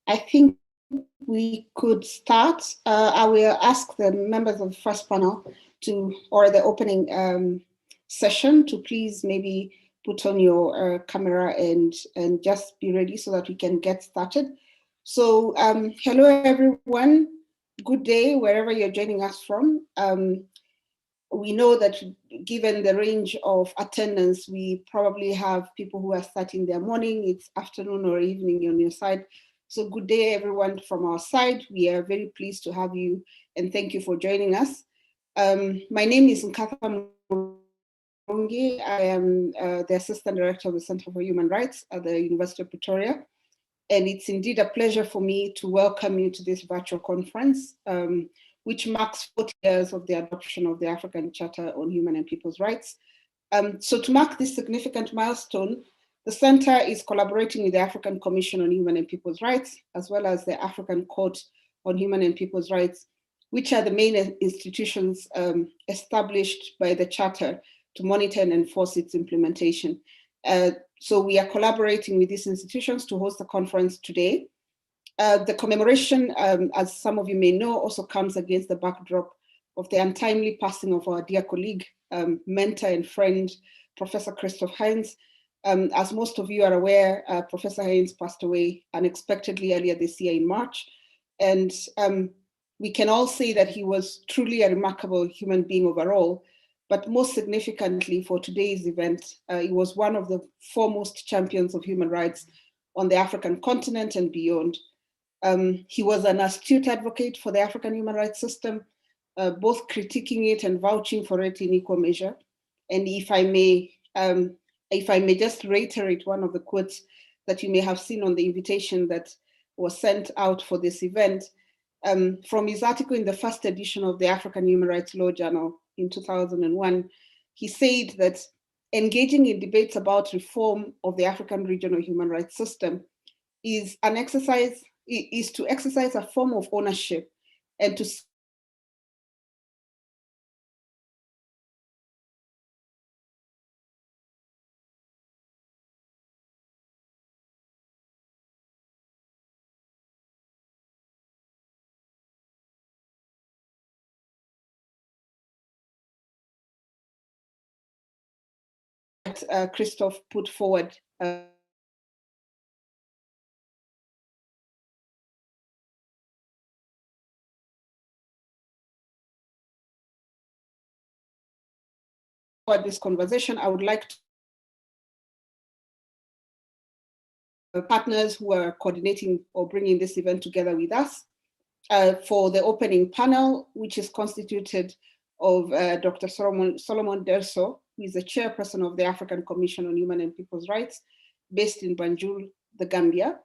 I think we could start. I will ask the members of the first panel or the opening session to please maybe put on your camera and just be ready so that we can get started. So hello everyone, good day wherever you're joining us from. We know that given the range of attendance, we probably have people who are starting their morning, it's afternoon or evening on your side. So good day everyone from our side. We are very pleased to have you and thank you for joining us. My name is Nkatha Murungi. I am the Assistant Director of the Center for Human Rights at the University of Pretoria. And it's indeed a pleasure for me to welcome you to this virtual conference, which marks 40 years of the adoption of the African Charter on Human and People's Rights. So to mark this significant milestone, the Center is collaborating with the African Commission on Human and People's Rights, as well as the African Court on Human and People's Rights, which are the main institutions established by the Charter to monitor and enforce its implementation. So we are collaborating with these institutions to host a conference today. The commemoration, as some of you may know, also comes against the backdrop of the untimely passing of our dear colleague, mentor and friend, Professor Christoph Heyns. As most of you are aware, Professor Heyns passed away unexpectedly earlier this year in March. And we can all say that he was truly a remarkable human being overall, but most significantly for today's event, he was one of the foremost champions of human rights on the African continent and beyond. He was an astute advocate for the African human rights system, both critiquing it and vouching for it in equal measure. And if I may just reiterate one of the quotes that you may have seen on the invitation that was sent out for this event, from his article in the first edition of the African Human Rights Law Journal in 2001, he said that engaging in debates about reform of the African regional human rights system is to exercise a form of ownership and to Christoph put forward. For this conversation, I would like to partners who are coordinating or bringing this event together with us for the opening panel, which is constituted of Dr. Solomon Derso, who is the chairperson of the African Commission on Human and People's Rights, based in Banjul, the Gambia,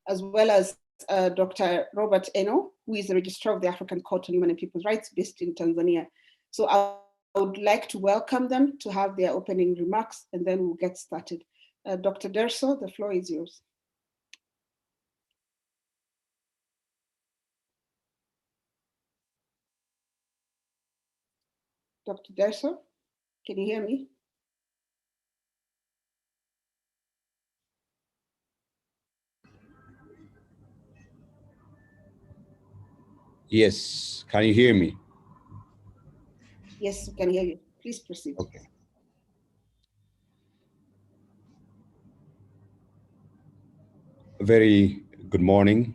as well as Dr. Robert Eno, who is the registrar of the African Court on Human and People's Rights, based in Tanzania. So I would like to welcome them to have their opening remarks, and then we'll get started. Dr. Derso, the floor is yours. Dr. Derso, can you hear me? Yes, can you hear me? Yes, we can hear you. Please proceed. Okay. Very good morning,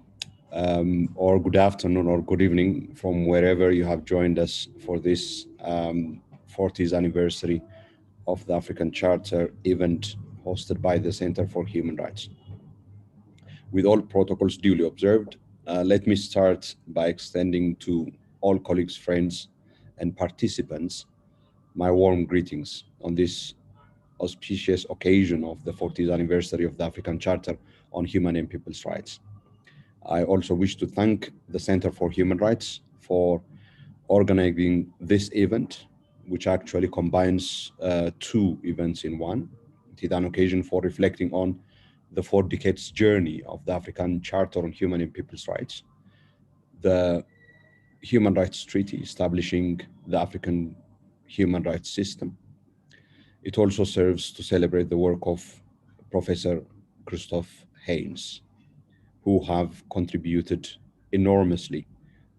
or good afternoon, or good evening from wherever you have joined us for this 40th anniversary of the African Charter event hosted by the Center for Human Rights. With all protocols duly observed, let me start by extending to all colleagues, friends, and participants my warm greetings on this auspicious occasion of the 40th anniversary of the African Charter on Human and People's Rights. I also wish to thank the Center for Human Rights for organizing this event, which actually combines two events in one. It is an occasion for reflecting on the 4 decades journey of the African Charter on Human and People's Rights, the Human Rights Treaty establishing the African human rights system. It also serves to celebrate the work of Professor Christoph Heyns, who have contributed enormously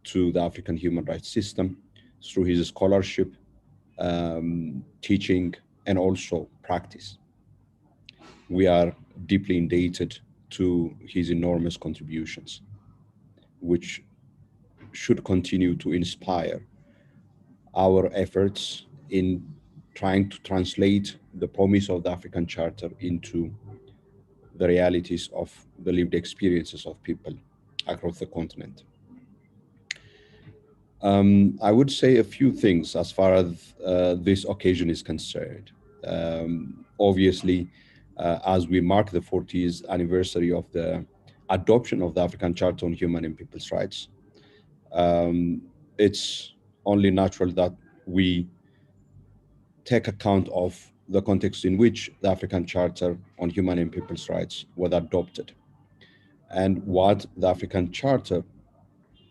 to the African human rights system through his scholarship, teaching, and also practice. We are deeply indebted to his enormous contributions, which should continue to inspire our efforts in trying to translate the promise of the African Charter into the realities of the lived experiences of people across the continent. I would say a few things as far as this occasion is concerned. Obviously, as we mark the 40th anniversary of the adoption of the African Charter on Human and People's Rights, it's only natural that we take account of the context in which the African Charter on Human and People's Rights was adopted, and what the African Charter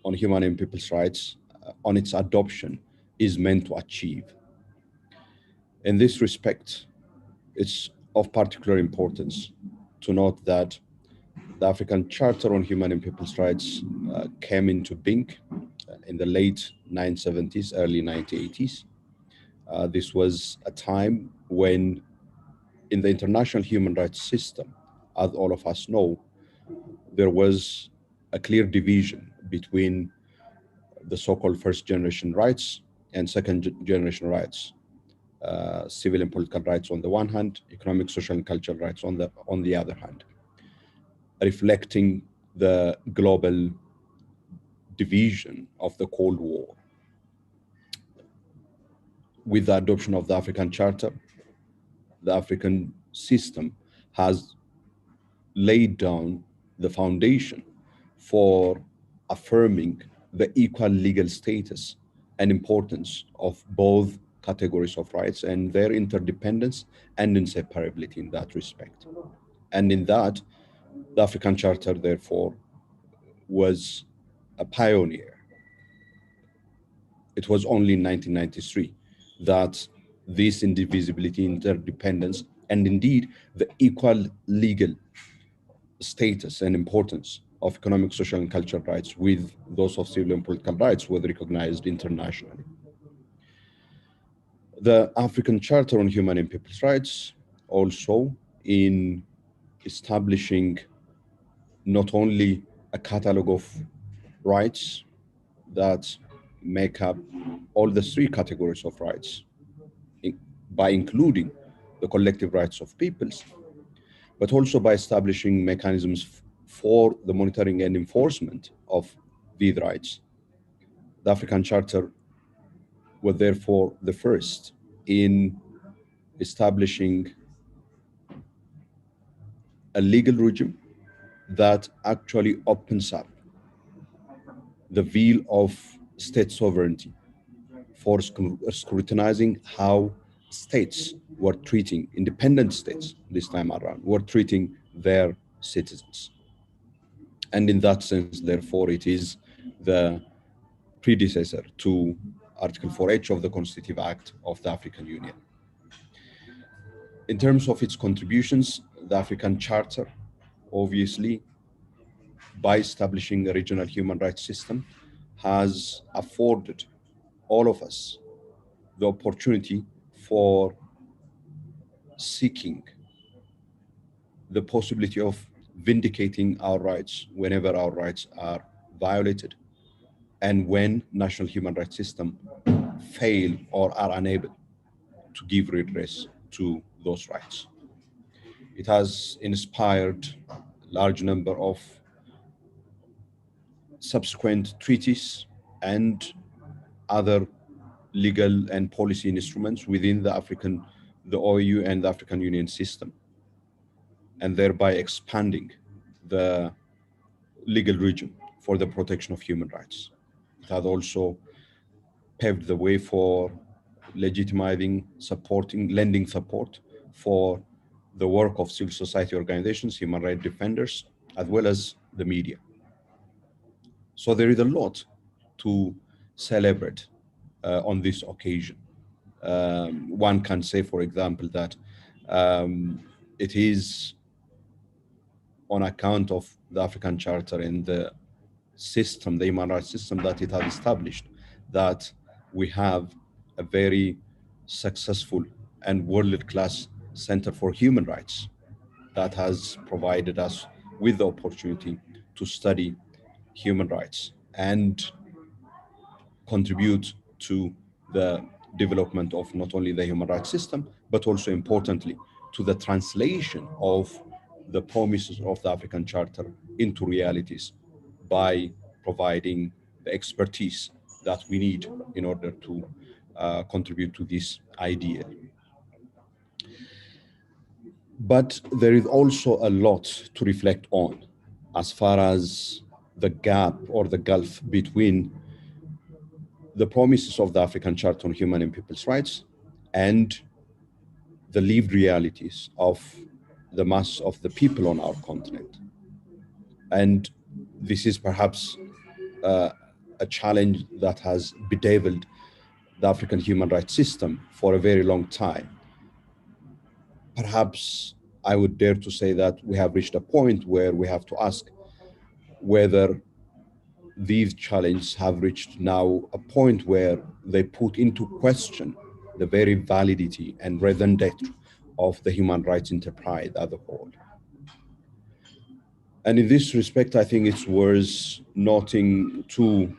on Human and People's Rights on its adoption is meant to achieve. In this respect, it's of particular importance to note that the African Charter on Human and People's Rights came into being in the late 1970s, early 1980s. This was a time when in the international human rights system, as all of us know, there was a clear division between the so-called first generation rights and second generation rights, civil and political rights on the one hand, economic, social, and cultural rights on the other hand, reflecting the global division of the Cold War. With the adoption of the African Charter, the African system has laid down the foundation for affirming the equal legal status and importance of both categories of rights and their interdependence and inseparability in that respect. And in that, the African Charter, therefore, was a pioneer. It was only in 1993 that this indivisibility, interdependence, and indeed the equal legal status and importance of economic, social, and cultural rights with those of civil and political rights were recognized internationally. The African Charter on Human and People's Rights also, in establishing not only a catalog of rights that make up all the three categories of rights, by including the collective rights of peoples, but also by establishing mechanisms for the monitoring and enforcement of these rights. The African Charter was therefore the first in establishing a legal regime that actually opens up the veil of state sovereignty for scrutinizing how states were treating, independent states this time around, were treating their citizens. And in that sense, therefore, it is the predecessor to Article 4H of the Constitutive Act of the African Union. In terms of its contributions, the African Charter, obviously, by establishing a regional human rights system, has afforded all of us the opportunity for seeking the possibility of vindicating our rights whenever our rights are violated and when national human rights systems fail or are unable to give redress to those rights. It has inspired a large number of subsequent treaties and other legal and policy instruments within the OU and the African Union system, and thereby expanding the legal regime for the protection of human rights. It has also paved the way for legitimizing, supporting, lending support for the work of civil society organizations, human rights defenders, as well as the media. So there is a lot to celebrate on this occasion. One can say, for example, that it is on account of the African Charter and the system, the human rights system that it has established, that we have a very successful and world-class Center for Human Rights that has provided us with the opportunity to study human rights and contribute to the development of not only the human rights system, but also importantly, to the translation of the promises of the African Charter into realities by providing the expertise that we need in order to contribute to this ideal. But there is also a lot to reflect on as far as the gap or the gulf between the promises of the African Charter on Human and People's Rights and the lived realities of the mass of the people on our continent. And this is perhaps a challenge that has bedeviled the African human rights system for a very long time. Perhaps I would dare to say that we have reached a point where we have to ask whether these challenges have reached now a point where they put into question the very validity and raison d'etre of the human rights enterprise as a whole. And in this respect, I think it's worth noting two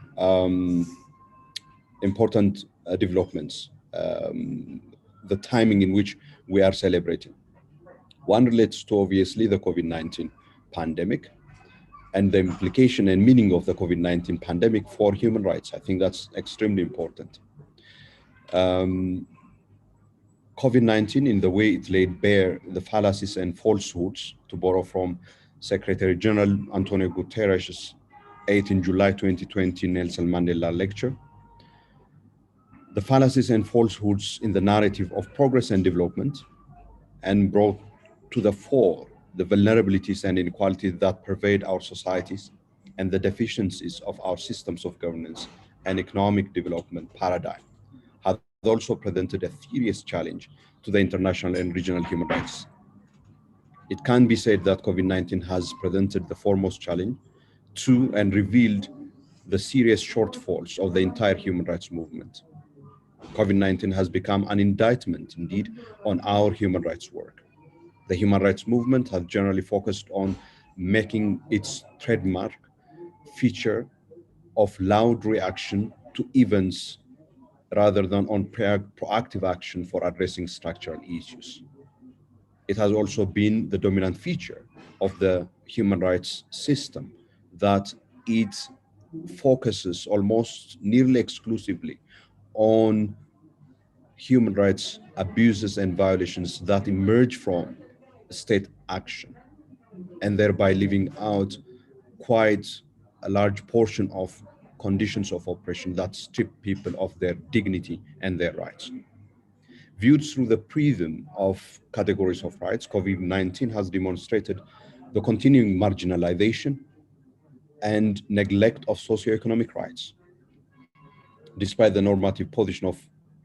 important developments, the timing in which we are celebrating. One relates to obviously the COVID-19 pandemic and the implication and meaning of the COVID-19 pandemic for human rights. I think that's extremely important. COVID-19, in the way it laid bare the fallacies and falsehoods, to borrow from Secretary General Antonio Guterres' 18 July 2020 Nelson Mandela lecture, the fallacies and falsehoods in the narrative of progress and development, and brought to the fore the vulnerabilities and inequalities that pervade our societies and the deficiencies of our systems of governance and economic development paradigm, has also presented a serious challenge to the international and regional human rights. It can be said that COVID-19 has presented the foremost challenge to and revealed the serious shortfalls of the entire human rights movement. COVID-19 has become an indictment, indeed, on our human rights work. The human rights movement has generally focused on making its trademark feature of loud reaction to events rather than on proactive action for addressing structural issues. It has also been the dominant feature of the human rights system that it focuses almost nearly exclusively on human rights abuses and violations that emerge from state action, and thereby leaving out quite a large portion of conditions of oppression that strip people of their dignity and their rights. Viewed through the prism of categories of rights, COVID-19 has demonstrated the continuing marginalization and neglect of socioeconomic rights. Despite the normative position of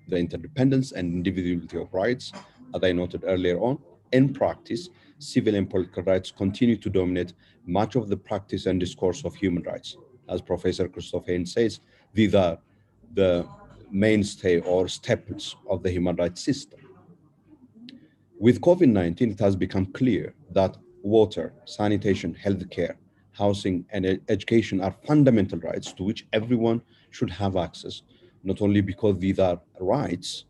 the interdependence and individuality of rights, as I noted earlier on, in practice, civil and political rights continue to dominate much of the practice and discourse of human rights. As Professor Christoph Heyns says, these are the mainstay or staples of the human rights system. With COVID-19, it has become clear that water, sanitation, healthcare, housing, and education are fundamental rights to which everyone should have access, not only because these are rights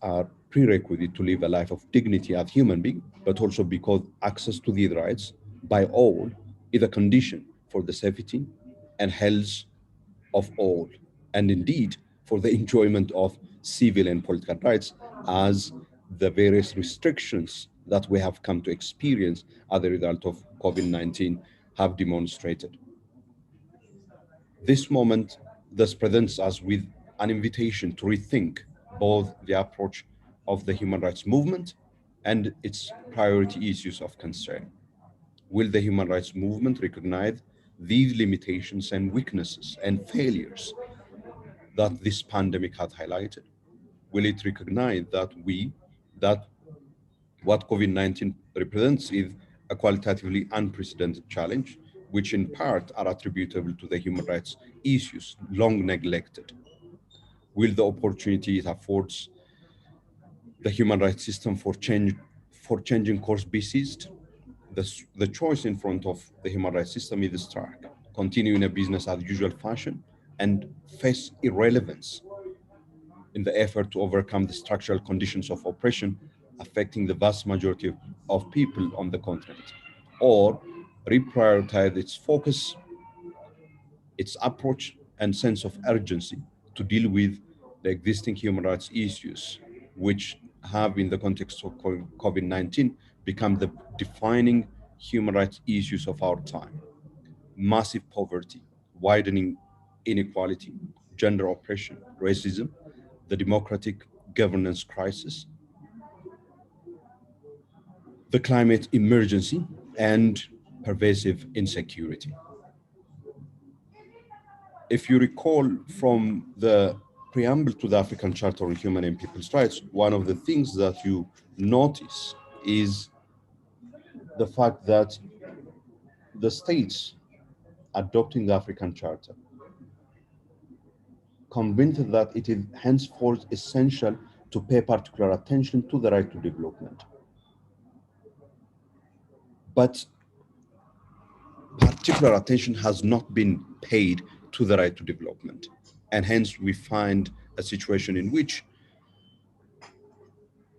are prerequisite to live a life of dignity as human being, but also because access to these rights by all is a condition for the safety and health of all, and indeed for the enjoyment of civil and political rights, as the various restrictions that we have come to experience as a result of COVID-19 have demonstrated. This moment thus presents us with an invitation to rethink both the approach of the human rights movement and its priority issues of concern. Will the human rights movement recognize these limitations and weaknesses and failures that this pandemic has highlighted? Will it recognize that what COVID-19 represents is a qualitatively unprecedented challenge, which in part are attributable to the human rights issues long neglected. Will the opportunity it affords the human rights system for changing course be seized? The choice in front of the human rights system is stark: continue in a business as usual fashion and face irrelevance in the effort to overcome the structural conditions of oppression affecting the vast majority of people on the continent, or reprioritize its focus, its approach, and sense of urgency to deal with the existing human rights issues, which have, in the context of COVID-19, become the defining human rights issues of our time: massive poverty, widening inequality, gender oppression, racism, the democratic governance crisis, the climate emergency, and pervasive insecurity. If you recall from the preamble to the African Charter on Human and People's Rights, one of the things that you notice is the fact that the states adopting the African Charter convinced that it is henceforth essential to pay particular attention to the right to development. But particular attention has not been paid to the right to development. And hence we find a situation in which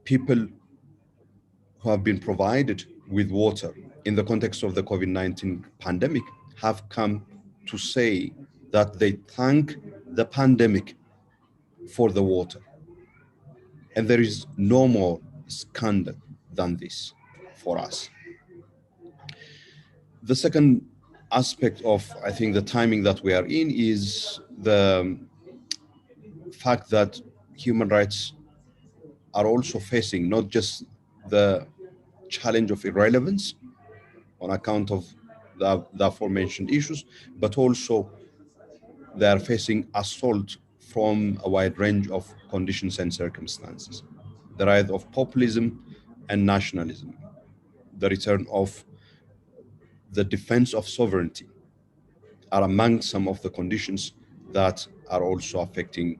people who have been provided with water in the context of the COVID-19 pandemic have come to say that they thank the pandemic for the water. And there is no more scandal than this for us. The second aspect of, I think, the timing that we are in is the fact that human rights are also facing not just the challenge of irrelevance on account of the aforementioned issues, but also they are facing assault from a wide range of conditions and circumstances. The rise of populism and nationalism, the return of the defense of sovereignty are among some of the conditions that are also affecting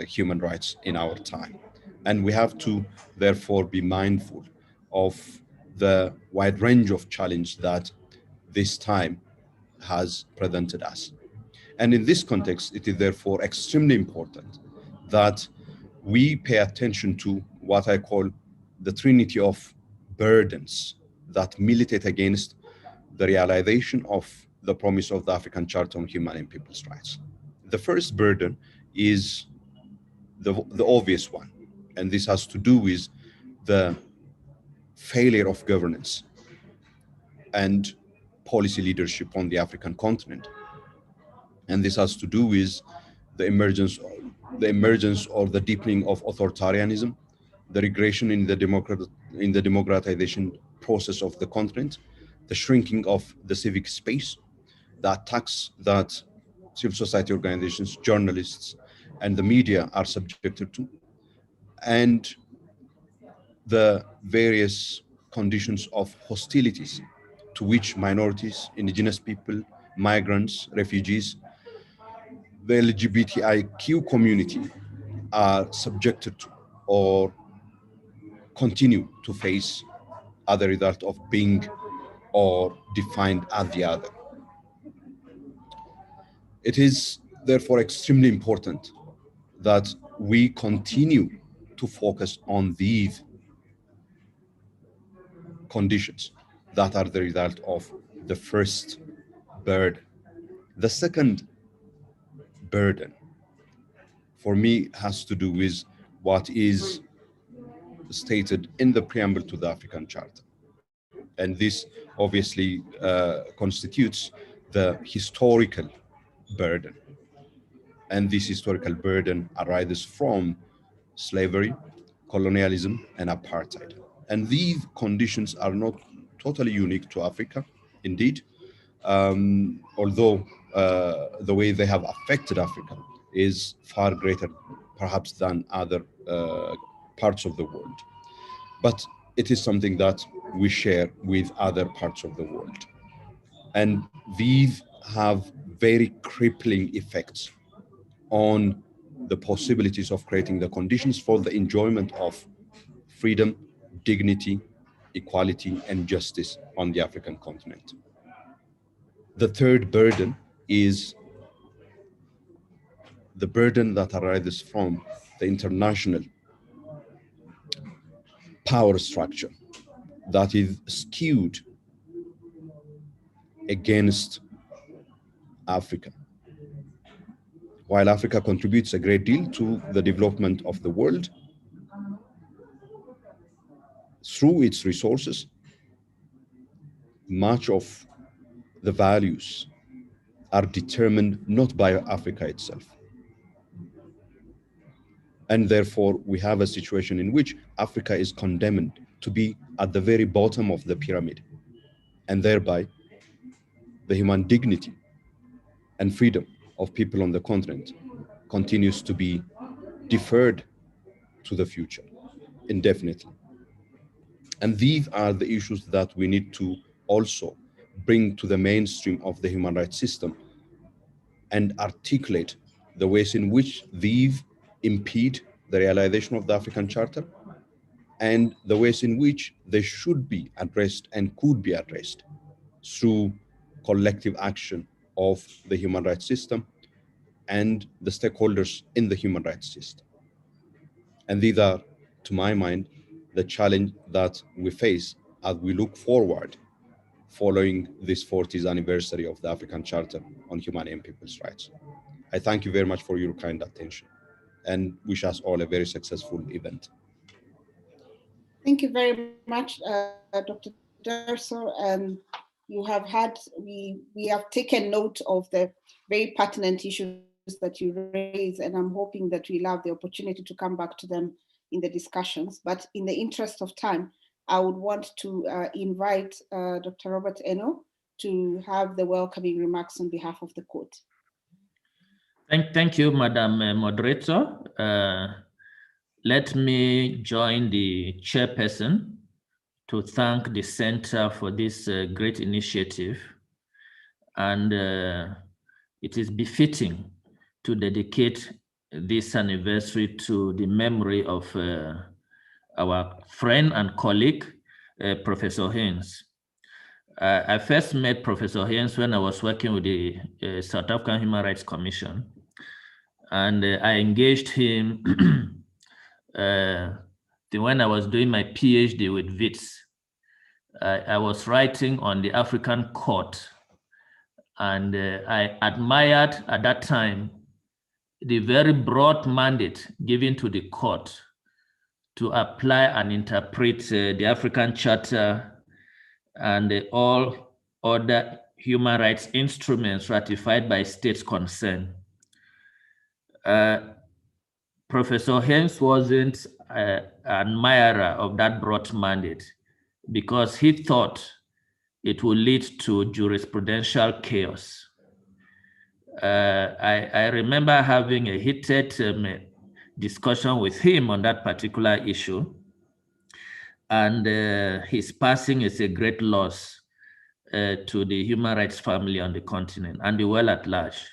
human rights in our time. And we have to therefore be mindful of the wide range of challenge that this time has presented us. And in this context, it is therefore extremely important that we pay attention to what I call the Trinity of Burdens that militate against the realization of the promise of the African Charter on Human and People's Rights. The first burden is the obvious one, and this has to do with the failure of governance and policy leadership on the African continent. And this has to do with the emergence or the deepening of authoritarianism, the regression in the democratization process of the continent, the shrinking of the civic space, the attacks that civil society organizations, journalists, and the media are subjected to, and the various conditions of hostilities to which minorities, indigenous people, migrants, refugees, the LGBTIQ community are subjected to or continue to face as a result of being or defined as the other. It is therefore extremely important that we continue to focus on these conditions that are the result of the first burden. The second burden for me has to do with what is stated in the preamble to the African Charter. And this obviously constitutes the historical burden. And this historical burden arises from slavery, colonialism, and apartheid. And these conditions are not totally unique to Africa, indeed, although the way they have affected Africa is far greater, perhaps, than other parts of the world. But it is something that we share with other parts of the world. And these have very crippling effects on the possibilities of creating the conditions for the enjoyment of freedom, dignity, equality, and justice on the African continent. The third burden is the burden that arises from the international power structure that is skewed against Africa. While Africa contributes a great deal to the development of the world through its resources, much of the values are determined not by Africa itself. And therefore, we have a situation in which Africa is condemned to be at the very bottom of the pyramid, and thereby the human dignity and freedom of people on the continent continues to be deferred to the future indefinitely. And these are the issues that we need to also bring to the mainstream of the human rights system and articulate the ways in which these impede the realization of the African Charter and the ways in which they should be addressed and could be addressed through collective action of the human rights system and the stakeholders in the human rights system. And these are, to my mind, the challenge that we face as we look forward following this 40th anniversary of the African Charter on Human and People's Rights. I thank you very much for your kind attention and wish us all a very successful event. Thank you very much, Dr. Derso. And you have had, we have taken note of the very pertinent issues that you raise, and I'm hoping that we'll have the opportunity to come back to them in the discussions. But in the interest of time, I would want to invite Dr. Robert Eno to have the welcoming remarks on behalf of the court. Thank you, Madam Moderator. Let me join the chairperson to thank the Center for this great initiative. And it is befitting to dedicate this anniversary to the memory of our friend and colleague, Professor Heyns. I first met Professor Heyns when I was working with the South African Human Rights Commission. And I engaged him when I was doing my PhD with WITS. I was writing on the African court, and I admired at that time the very broad mandate given to the court to apply and interpret the African Charter and all other human rights instruments ratified by states concerned. Professor Heyns wasn't an admirer of that broad mandate because he thought it would lead to jurisprudential chaos. I remember having a heated discussion with him on that particular issue, and his passing is a great loss to the human rights family on the continent and the world at large.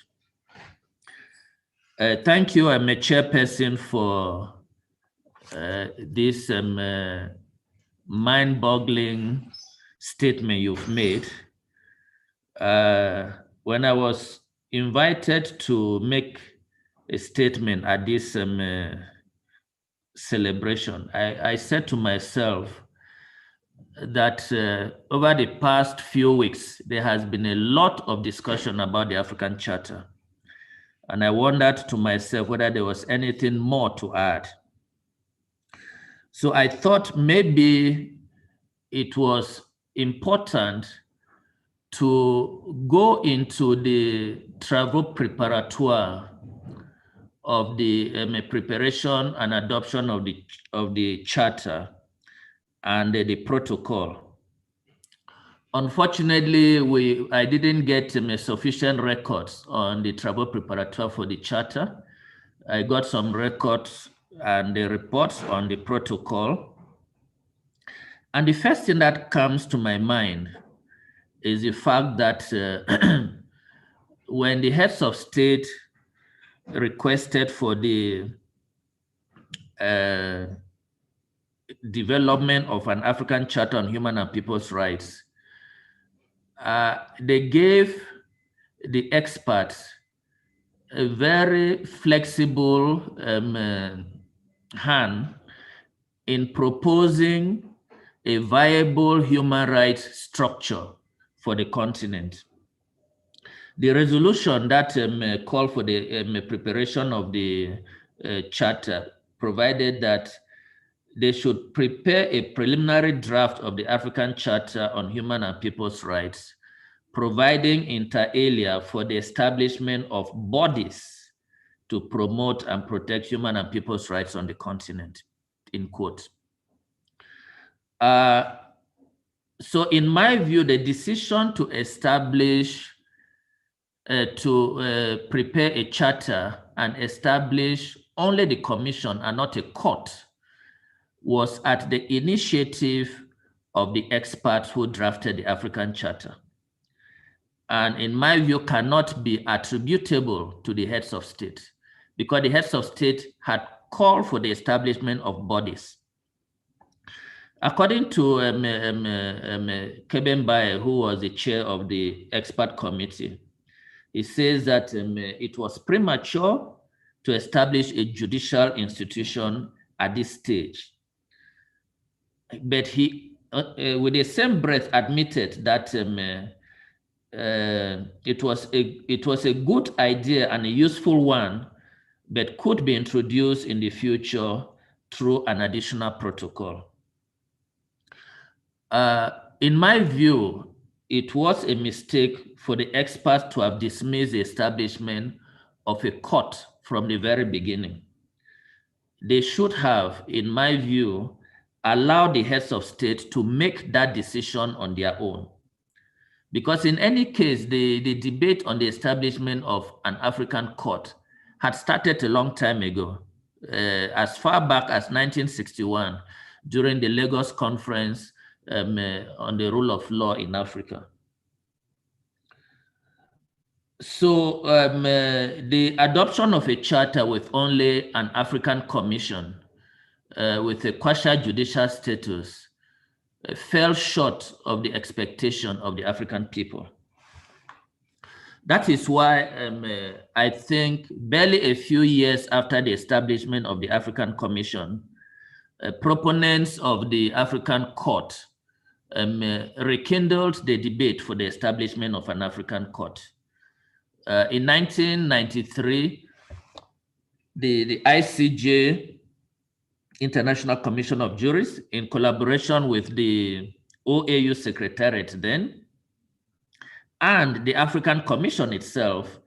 Thank you, I'm a chairperson for this mind-boggling statement you've made. When I was invited to make a statement at this celebration, I said to myself that over the past few weeks, there has been a lot of discussion about the African Charter. And I wondered to myself whether there was anything more to add. So I thought maybe it was important to go into the travaux préparatoires of the preparation and adoption of the Charter and the protocol. Unfortunately, I didn't get sufficient records on the travaux préparatoires for the Charter. I got some records and the reports on the protocol. And the first thing that comes to my mind is the fact that when the heads of state requested for the development of an African Charter on Human and People's Rights, they gave the experts a very flexible hand in proposing a viable human rights structure for the continent. The resolution that called for the preparation of the charter provided that they should prepare a preliminary draft of the African Charter on Human and People's Rights, providing inter alia for the establishment of bodies to promote and protect human and people's rights on the continent, in quotes. So in my view, the decision to establish, prepare a charter and establish only the commission and not a court was at the initiative of the experts who drafted the African Charter. And in my view, cannot be attributable to the heads of state, because the heads of state had called for the establishment of bodies. According to Kebenbaye, who was the chair of the expert committee, he says that it was premature to establish a judicial institution at this stage. But he, with the same breath, admitted that it was a good idea and a useful one, but could be introduced in the future through an additional protocol. In my view, it was a mistake for the experts to have dismissed the establishment of a court from the very beginning. They should have, in my view, allowed the heads of state to make that decision on their own. Because in any case, the debate on the establishment of an African court had started a long time ago, as far back as 1961, during the Lagos Conference on the rule of law in Africa. So the adoption of a charter with only an African commission with a quasi-judicial status fell short of the expectation of the African people. That is why I think barely a few years after the establishment of the African Commission, proponents of the African Court rekindled the debate for the establishment of an African Court. In 1993, the ICJ, International Commission of Jurists, in collaboration with the OAU Secretariat then, and the African Commission itself,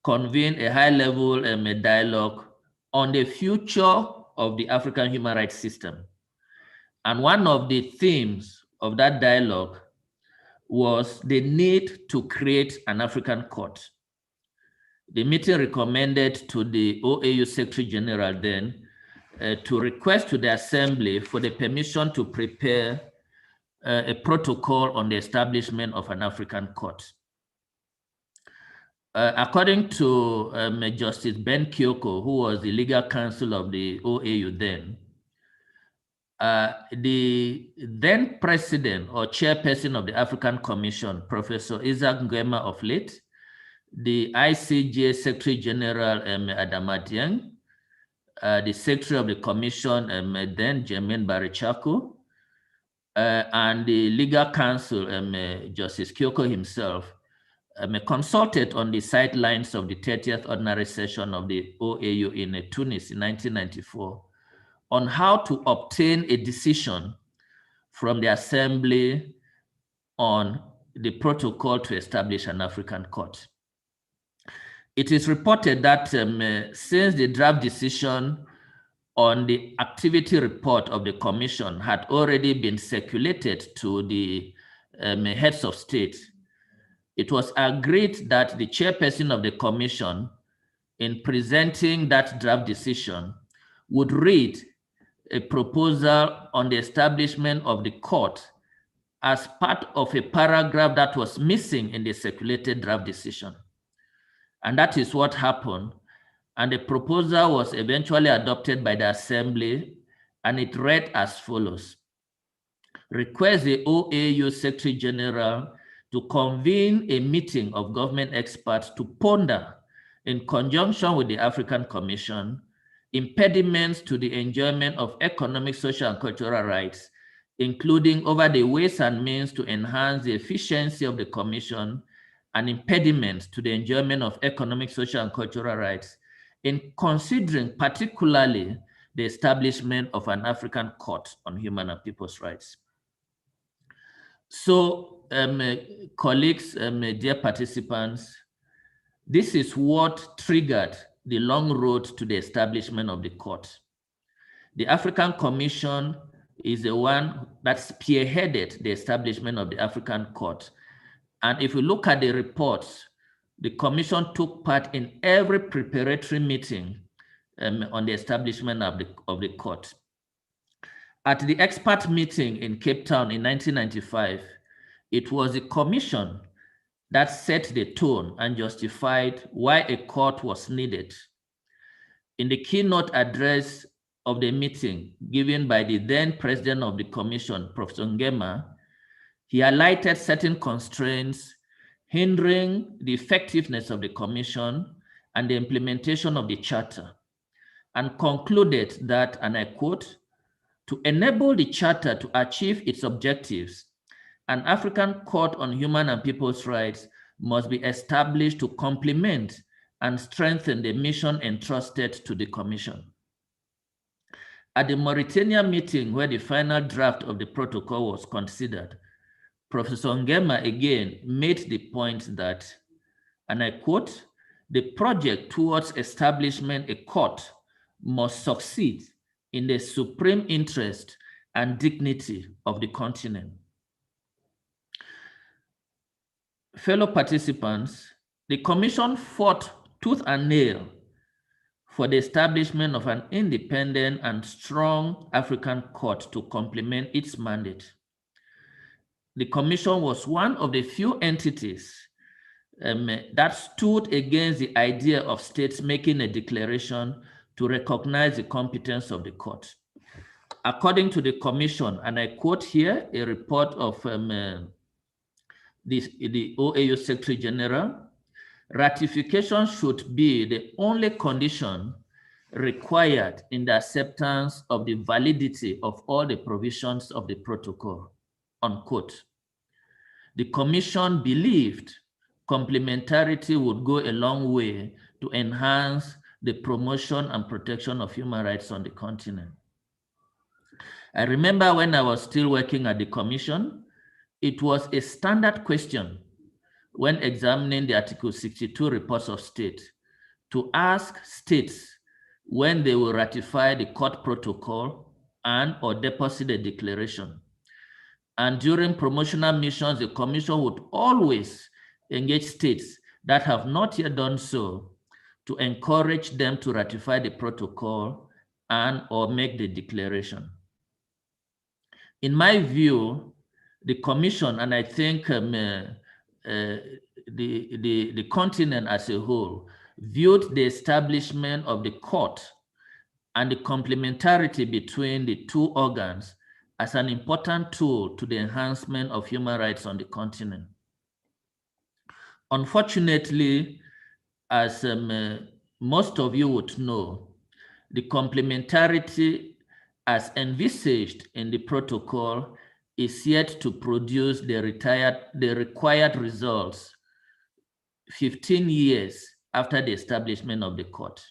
convened a high-level dialogue on the future of the African human rights system. And one of the themes of that dialogue was the need to create an African court. The meeting recommended to the OAU Secretary General then to request to the Assembly for the permission to prepare a protocol on the establishment of an African court. According to Justice Ben Kyoko, who was the legal counsel of the OAU then, the then president or chairperson of the African Commission, Professor Isaac Nguema of late, the ICJ Secretary General Adama Dieng, the Secretary of the Commission then, Jermaine Barichaku, and the legal counsel, Justice Kyoko himself, consulted on the sidelines of the 30th ordinary session of the OAU in Tunis in 1994 on how to obtain a decision from the Assembly on the protocol to establish an African court. It is reported that since the draft decision on the activity report of the commission had already been circulated to the heads of state, it was agreed that the chairperson of the commission, in presenting that draft decision, would read a proposal on the establishment of the court as part of a paragraph that was missing in the circulated draft decision. And that is what happened. And the proposal was eventually adopted by the Assembly, and it read as follows. Request the OAU Secretary General to convene a meeting of government experts to ponder, in conjunction with the African Commission, impediments to the enjoyment of economic, social, and cultural rights, including over the ways and means to enhance the efficiency of the Commission, and impediments to the enjoyment of economic, social, and cultural rights, in considering particularly the establishment of an African Court on Human and People's Rights. So, colleagues, dear participants, this is what triggered the long road to the establishment of the court. The African Commission is the one that spearheaded the establishment of the African Court. And if we look at the reports, the Commission took part in every preparatory meeting on the establishment of the court. At the expert meeting in Cape Town in 1995, it was the Commission that set the tone and justified why a court was needed. In the keynote address of the meeting given by the then president of the Commission, Professor Ngema, he highlighted certain constraints hindering the effectiveness of the Commission and the implementation of the Charter, and concluded that, and I quote, to enable the Charter to achieve its objectives, an African Court on Human and People's Rights must be established to complement and strengthen the mission entrusted to the Commission. At the Mauritania meeting, where the final draft of the protocol was considered, Professor Ngema again made the point that, and I quote, the project towards establishment a court must succeed in the supreme interest and dignity of the continent. Fellow participants, the Commission fought tooth and nail for the establishment of an independent and strong African court to complement its mandate. The Commission was one of the few entities that stood against the idea of states making a declaration to recognize the competence of the court. According to the Commission, and I quote here a report of the OAU Secretary General, ratification should be the only condition required in the acceptance of the validity of all the provisions of the protocol, unquote. The Commission believed complementarity would go a long way to enhance the promotion and protection of human rights on the continent. I remember when I was still working at the Commission, it was a standard question when examining the Article 62 reports of state to ask states when they will ratify the court protocol and or deposit a declaration. And during promotional missions, the Commission would always engage states that have not yet done so to encourage them to ratify the protocol and or make the declaration. In my view, the Commission, and I think the continent as a whole, viewed the establishment of the court and the complementarity between the two organs as an important tool to the enhancement of human rights on the continent. Unfortunately, as most of you would know, the complementarity as envisaged in the protocol is yet to produce the required results 15 years after the establishment of the court.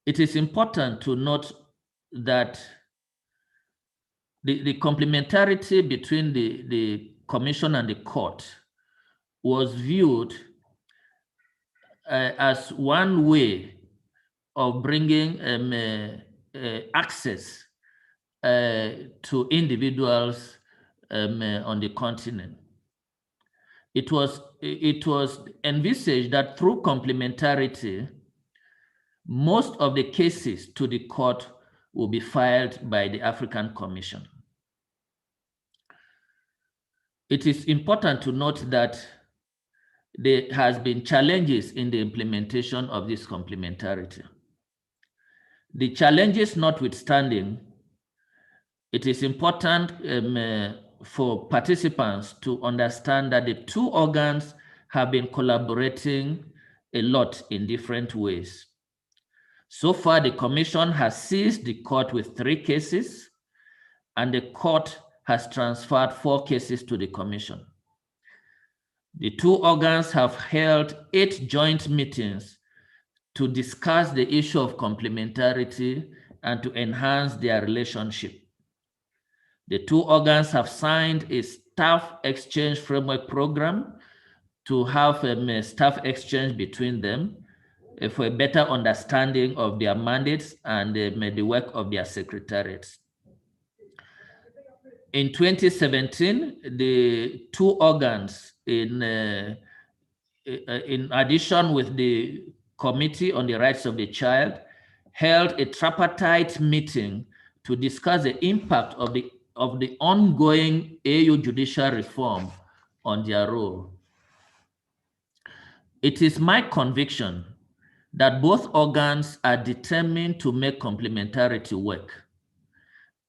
It is important to note that the complementarity between the Commission and the court was viewed as one way of bringing access to individuals on the continent. It was envisaged that through complementarity, most of the cases to the court will be filed by the African Commission. It is important to note that there has been challenges in the implementation of this complementarity. The challenges notwithstanding, it is important for participants to understand that the two organs have been collaborating a lot in different ways. So far, the Commission has seized the court with 3 cases, and the court has transferred 4 cases to the Commission. The two organs have held 8 joint meetings to discuss the issue of complementarity and to enhance their relationship. The two organs have signed a staff exchange framework program to have a staff exchange between them for a better understanding of their mandates and the work of their secretariats. In 2017, the two organs, in addition with the Committee on the Rights of the Child, held a tripartite meeting to discuss the impact of the ongoing AU judicial reform on their role. It is my conviction that both organs are determined to make complementarity work.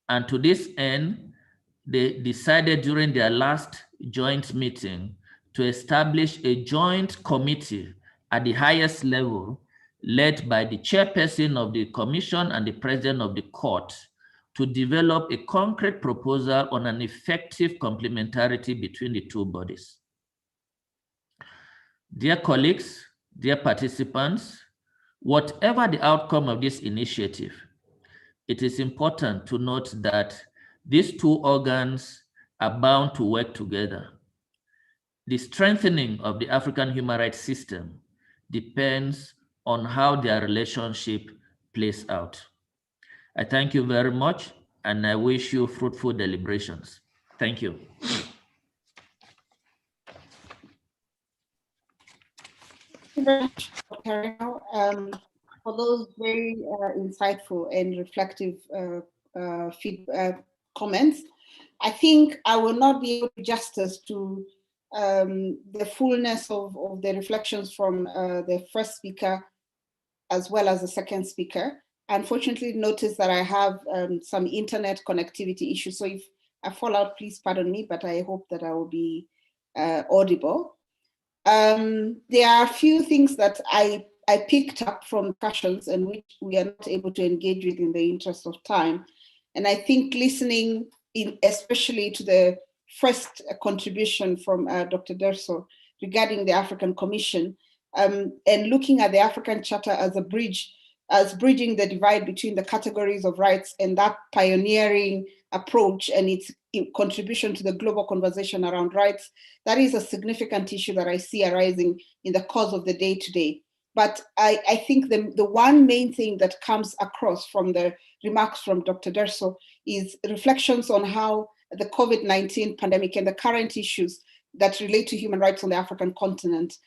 And to this end, they decided during their last joint meeting to establish a joint committee at the highest level, led by the chairperson of the Commission and the president of the court, to develop a concrete proposal on an effective complementarity between the two bodies. Dear colleagues, dear participants, whatever the outcome of this initiative, it is important to note that these two organs are bound to work together. The strengthening of the African human rights system depends on how their relationship plays out. I thank you very much, and I wish you fruitful deliberations. Thank you. Thank you very much, Dr. Heyns, for those very insightful and reflective comments. I think I will not be able to do justice to the fullness of the reflections from the first speaker as well as the second speaker. Unfortunately, notice that I have some internet connectivity issues. So if I fall out, please pardon me, but I hope that I will be audible. There are a few things that I picked up from discussions and which we are not able to engage with in the interest of time. And I think listening especially to the first contribution from Dr. Derso regarding the African Commission and looking at the African Charter as a bridge, as bridging the divide between the categories of rights and that pioneering approach and its contribution to the global conversation around rights, that is a significant issue that I see arising in the course of the day-to-day. But I think the one main thing that comes across from the remarks from Dr. Derso is reflections on how the COVID-19 pandemic and the current issues that relate to human rights on the African continent,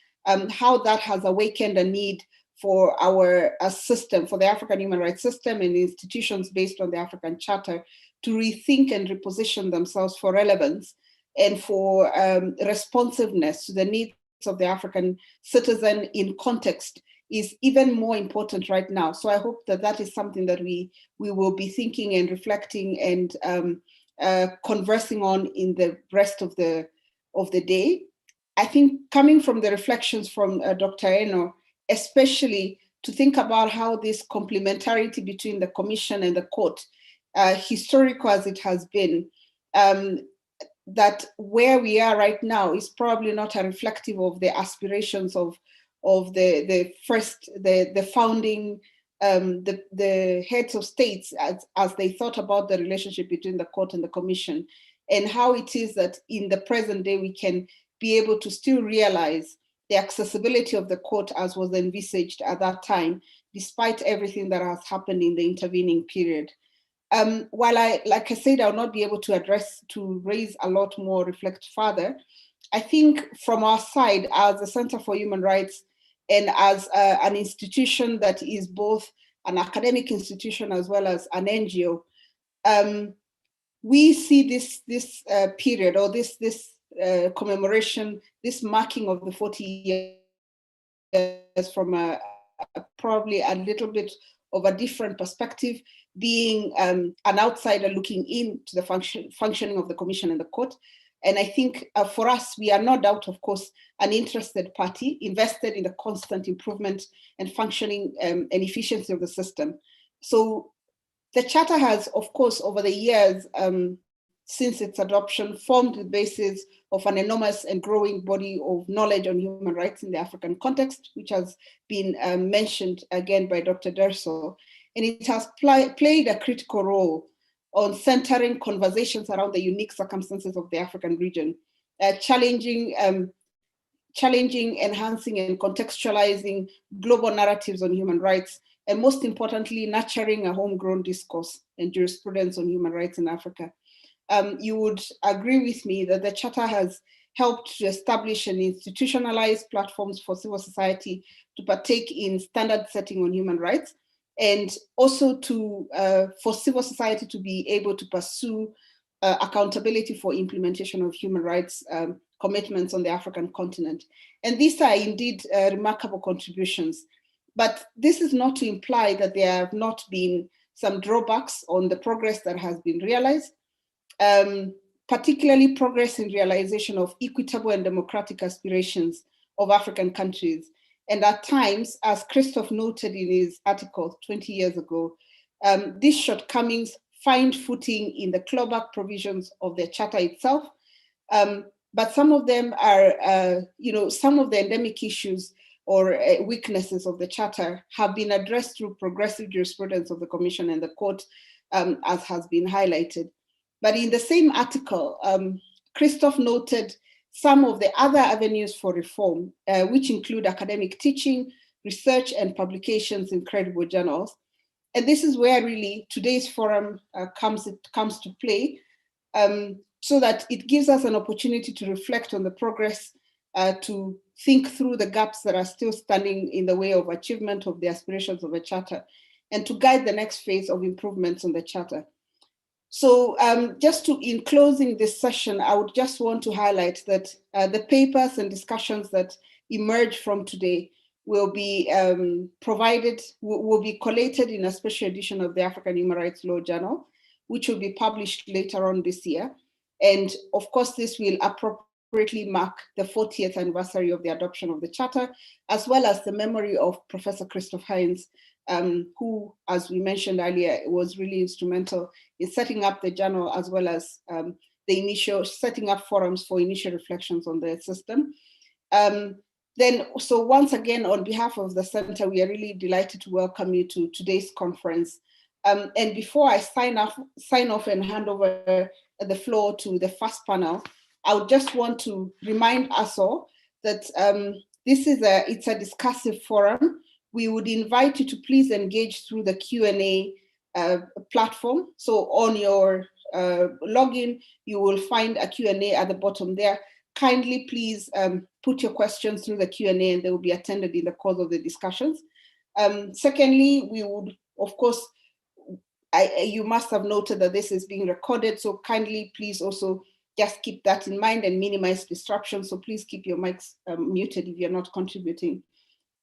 how that has awakened a need for our system, for the African human rights system and institutions based on the African Charter to rethink and reposition themselves for relevance and for responsiveness to the needs of the African citizen in context is even more important right now. So I hope that that is something that we will be thinking and reflecting and conversing on in the rest of the day. I think coming from the reflections from Dr. Eno, especially to think about how this complementarity between the Commission and the court, historical as it has been, that where we are right now is probably not a reflective of the aspirations of the founding, the heads of states as they thought about the relationship between the court and the Commission, and how it is that in the present day we can be able to still realize the accessibility of the court as was envisaged at that time, despite everything that has happened in the intervening period. While like I said, I'll not be able to raise a lot more, reflect further, I think from our side as the Center for Human Rights and as an institution that is both an academic institution as well as an NGO, we see this period, or this commemoration, this marking of the 40 years from probably a little bit of a different perspective, being an outsider looking into the functioning of the Commission and the Court. And I think for us, we are no doubt, of course, an interested party invested in the constant improvement and functioning and efficiency of the system. So the Charter has, of course, over the years, since its adoption, formed the basis of an enormous and growing body of knowledge on human rights in the African context, which has been mentioned again by Dr. Derso. And it has played a critical role on centering conversations around the unique circumstances of the African region, challenging, enhancing, and contextualizing global narratives on human rights, and most importantly, nurturing a homegrown discourse and jurisprudence on human rights in Africa. You would agree with me that the Charter has helped to establish and institutionalize platforms for civil society to partake in standard setting on human rights, and also to for civil society to be able to pursue accountability for implementation of human rights commitments on the African continent. And these are indeed remarkable contributions. But this is not to imply that there have not been some drawbacks on the progress that has been realized, particularly progress in realization of equitable and democratic aspirations of African countries. And at times, as Christoph noted in his article 20 years ago, these shortcomings find footing in the clawback provisions of the Charter itself. But some of them are, some of the endemic issues or weaknesses of the Charter have been addressed through progressive jurisprudence of the Commission and the Court, as has been highlighted. But in the same article, Christoph noted some of the other avenues for reform, which include academic teaching, research, and publications in credible journals. And this is where really today's forum comes to play, so that it gives us an opportunity to reflect on the progress, to think through the gaps that are still standing in the way of achievement of the aspirations of the Charter, and to guide the next phase of improvements on the Charter. So in closing this session, I would just want to highlight that the papers and discussions that emerge from today will be will be collated in a special edition of the African Human Rights Law Journal, which will be published later on this year. And of course, this will appropriately mark the 40th anniversary of the adoption of the Charter, as well as the memory of Professor Christoph Heyns, who, as we mentioned earlier, was really instrumental in setting up the journal, as well as the initial setting up forums for initial reflections on the system. So once again, on behalf of the Center, we are really delighted to welcome you to today's conference. And before I sign off and hand over the floor to the first panel, I would just want to remind us all that it's a discursive forum. We would invite you to please engage through the Q&A platform. So on your login, you will find a Q&A at the bottom there. Kindly please put your questions through the Q&A, and they will be attended in the course of the discussions. Secondly, we would, of course, you must have noted that this is being recorded, so kindly please also just keep that in mind and minimize disruption. So please keep your mics muted if you're not contributing.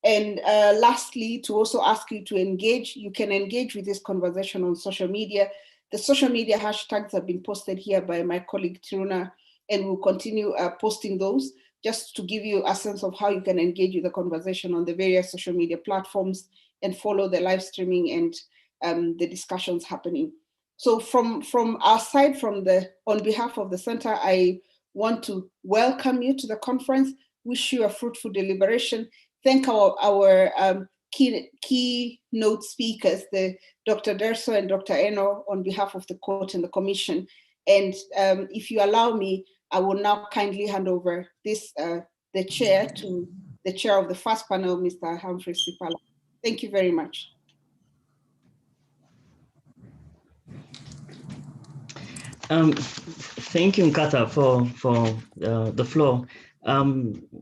And lastly, to also ask you to engage, you can engage with this conversation on social media. The social media hashtags have been posted here by my colleague Tiruna, and we'll continue posting those just to give you a sense of how you can engage with the conversation on the various social media platforms and follow the live streaming and the discussions happening. So from our side, on behalf of the Center, I want to welcome you to the conference, wish you a fruitful deliberation, thank our keynote speakers, Dr. Derso and Dr. Eno, on behalf of the Court and the Commission. And if you allow me, I will now kindly hand over the chair to the chair of the first panel, Mr. Humphrey Sipala. Thank you very much. Thank you, Nkata, for the floor.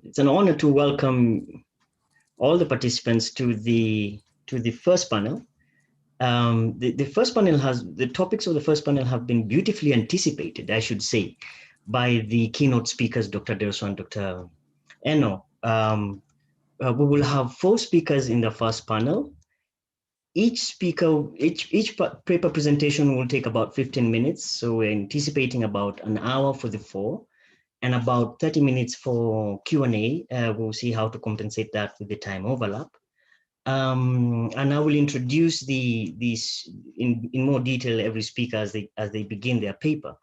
It's an honor to welcome all the participants to the first panel The first panel the topics of the first panel have been beautifully anticipated, I should say, by the keynote speakers, Dr. Derso and Dr. Eno. We will have 4 speakers in the first panel. Each paper presentation will take about 15 minutes. So we're anticipating about an hour for the 4 and about 30 minutes for Q&A. We'll see how to compensate that with the time overlap. And I will introduce these in more detail every speaker as they begin their paper.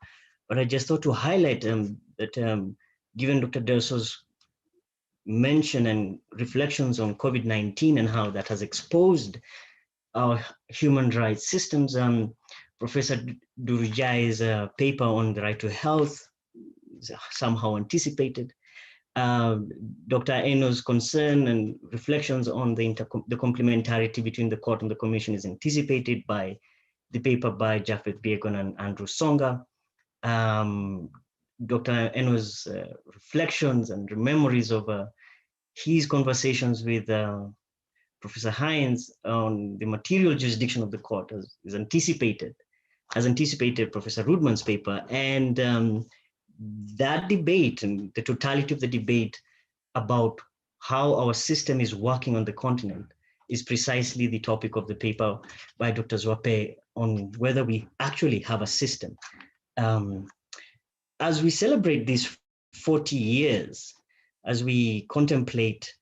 But I just thought to highlight that given Dr. Derso's mention and reflections on COVID-19 and how that has exposed our human rights systems, Professor Durujai's paper on the right to health is somehow anticipated. Dr. Eno's concern and reflections on the complementarity between the court and the commission is anticipated by the paper by Japheth Biegon and Andrew Songa. Dr. Eno's reflections and memories of his conversations with Professor Heyns on the material jurisdiction of the court is anticipated, as anticipated Professor Rudman's paper. And that debate and the totality of the debate about how our system is working on the continent is precisely the topic of the paper by Dr. Zwape on whether we actually have a system. As we celebrate these 40 years, as we contemplate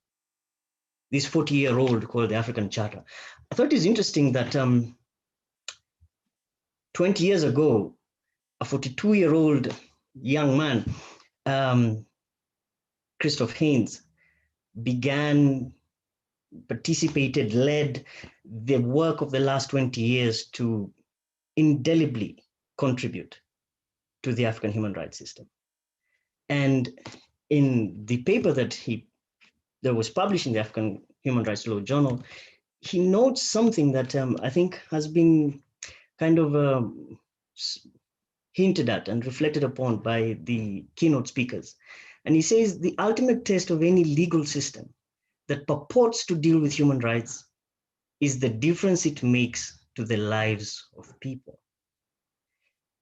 this 40-year-old called the African Charter, I thought it was interesting that 20 years ago, a 42-year-old young man, Christoph Heyns, participated, led the work of the last 20 years to indelibly contribute to the African human rights system. And in the paper that was published in the African Human Rights Law Journal, he notes something that I think has been kind of hinted at and reflected upon by the keynote speakers. And he says the ultimate test of any legal system that purports to deal with human rights is the difference it makes to the lives of people.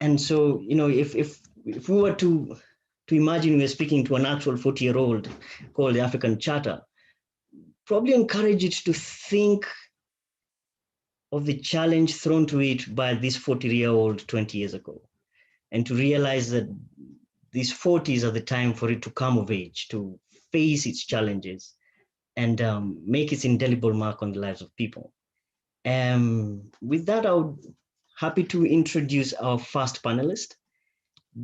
And so, you know, if we were to imagine we're speaking to an actual 40-year-old called the African Charter, probably encourage it to think of the challenge thrown to it by this 40-year-old 20 years ago, and to realize that these 40s are the time for it to come of age, to face its challenges and make its indelible mark on the lives of people. With that, I would happy to introduce our first panelist,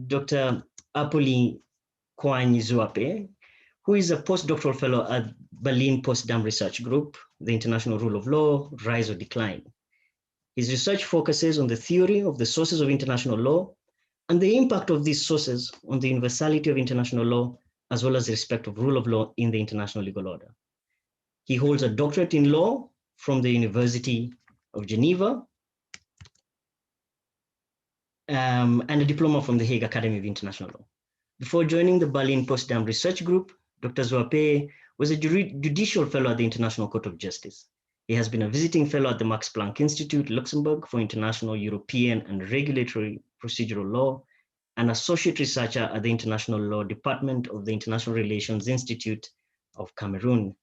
Dr. Apoli Kwanyi-Zwape, who is a postdoctoral fellow at Berlin Potsdam Research Group, the International Rule of Law, Rise or Decline. His research focuses on the theory of the sources of international law and the impact of these sources on the universality of international law, as well as the respect of rule of law in the international legal order. He holds a doctorate in law from the University of Geneva and a diploma from the Hague Academy of International Law. Before joining the Berlin Potsdam Research Group, Dr. Zwape was a judicial fellow at the International Court of Justice. He has been a visiting fellow at the Max Planck Institute, Luxembourg, for international, European, and regulatory procedural law, and associate researcher at the International Law Department of the International Relations Institute of Cameroon.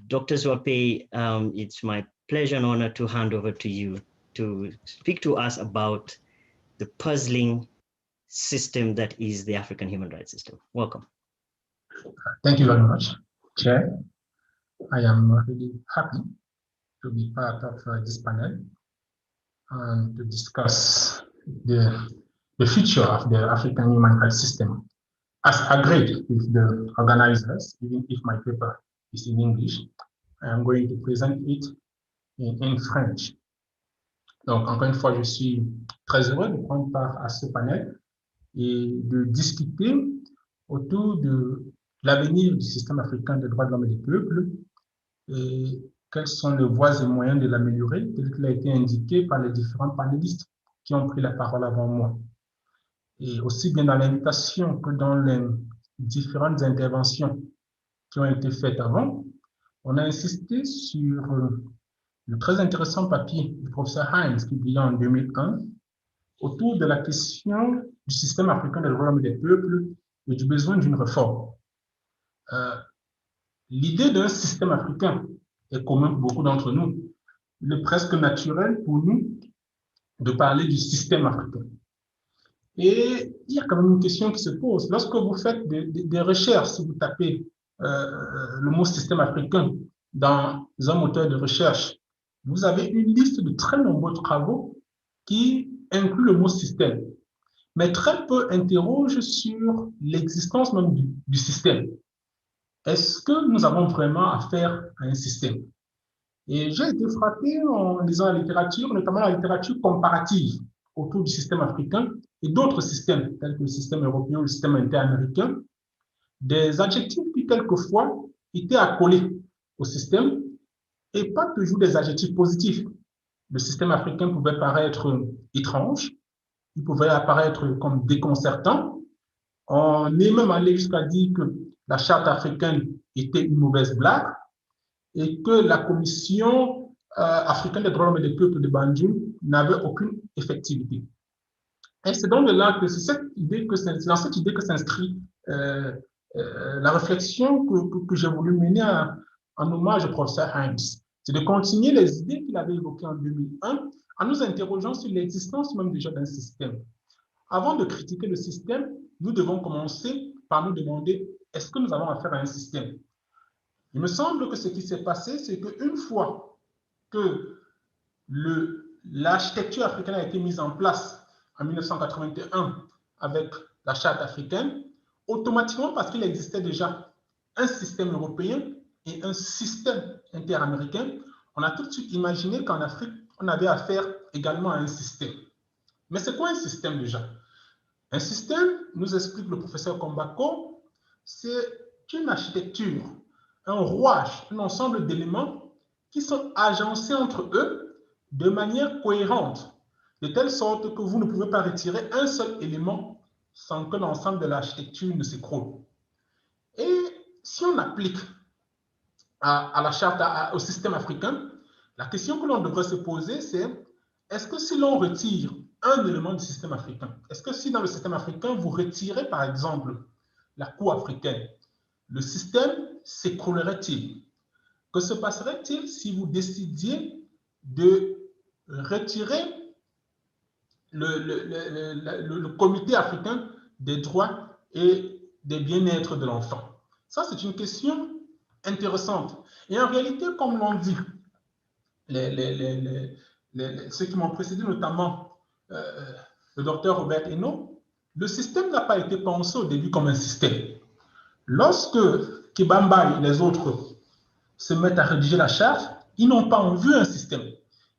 Dr. Zwape, it's my pleasure and honor to hand over to you to speak to us about the puzzling system that is the African human rights system. Welcome. Thank you very much, Chair. I am really happy to be part of this panel and to discuss the future of the African human rights system as agreed with the organizers, even if my paper is in English. I am going to present it in French. Donc, encore une fois, je suis très heureux de prendre part à ce panel et de discuter autour de l'avenir du système africain des droits de l'homme et des peuples et quelles sont les voies et moyens de l'améliorer, tel qu'il a été indiqué par les différents panélistes qui ont pris la parole avant moi. Et aussi bien dans l'invitation que dans les différentes interventions qui ont été faites avant, on a insisté sur le très intéressant papier du professeur Heinz, publié en 2001, autour de la question du système africain des droits des peuples et du besoin d'une réforme. L'idée d'un système africain est commune pour beaucoup d'entre nous. Il est presque naturel pour nous de parler du système africain. Et il y a quand même une question qui se pose. Lorsque vous faites des recherches, si vous tapez le mot système africain dans un moteur de recherche, vous avez une liste de très nombreux travaux qui incluent le mot système, mais très peu interrogent sur l'existence même du système. Est-ce que nous avons vraiment affaire à un système? Et j'ai été frappé en lisant la littérature, notamment la littérature comparative autour du système africain et d'autres systèmes, tels que le système européen ou le système interaméricain, des adjectifs qui, quelquefois, étaient accolés au système et pas toujours des adjectifs positifs. Le système africain pouvait paraître étrange, il pouvait apparaître comme déconcertant. On est même allé jusqu'à dire que la Charte africaine était une mauvaise blague et que la Commission africaine des droits de l'homme et des peuples de Banjul n'avait aucune effectivité. Et c'est donc de là que c'est dans cette idée que s'inscrit la réflexion que j'ai voulu mener en hommage au professeur Heyns. C'est de continuer les idées qu'il avait évoquées en 2001 en nous interrogeant sur l'existence même déjà d'un système. Avant de critiquer le système, nous devons commencer par nous demander, est-ce que nous avons affaire à un système? Il me semble que ce qui s'est passé, c'est qu'une fois que l'architecture africaine a été mise en place en 1981 avec la Charte africaine, automatiquement, parce qu'il existait déjà un système européen et un système interaméricain, on a tout de suite imaginé qu'en Afrique, on avait affaire également à un système. Mais c'est quoi un système déjà? Un système, nous explique le professeur Kombako, c'est une architecture, un rouage, un ensemble d'éléments qui sont agencés entre eux de manière cohérente, de telle sorte que vous ne pouvez pas retirer un seul élément sans que l'ensemble de l'architecture ne s'écroule. Et si on applique à la charte, au système africain, la question que l'on devrait se poser, c'est est-ce que si l'on retire un élément du système africain, est-ce que si dans le système africain, vous retirez par exemple la Cour africaine, le système s'écroulerait-il? Que se passerait-il si vous décidiez de retirer le comité africain des droits et des bien-être de l'enfant? Ça, c'est une question intéressante. Et en réalité, comme l'ont dit ceux qui m'ont précédé, notamment le docteur Robert Eno, le système n'a pas été pensé au début comme un système. Lorsque Kibamba et les autres se mettent à rédiger la charte, ils n'ont pas en vue un système.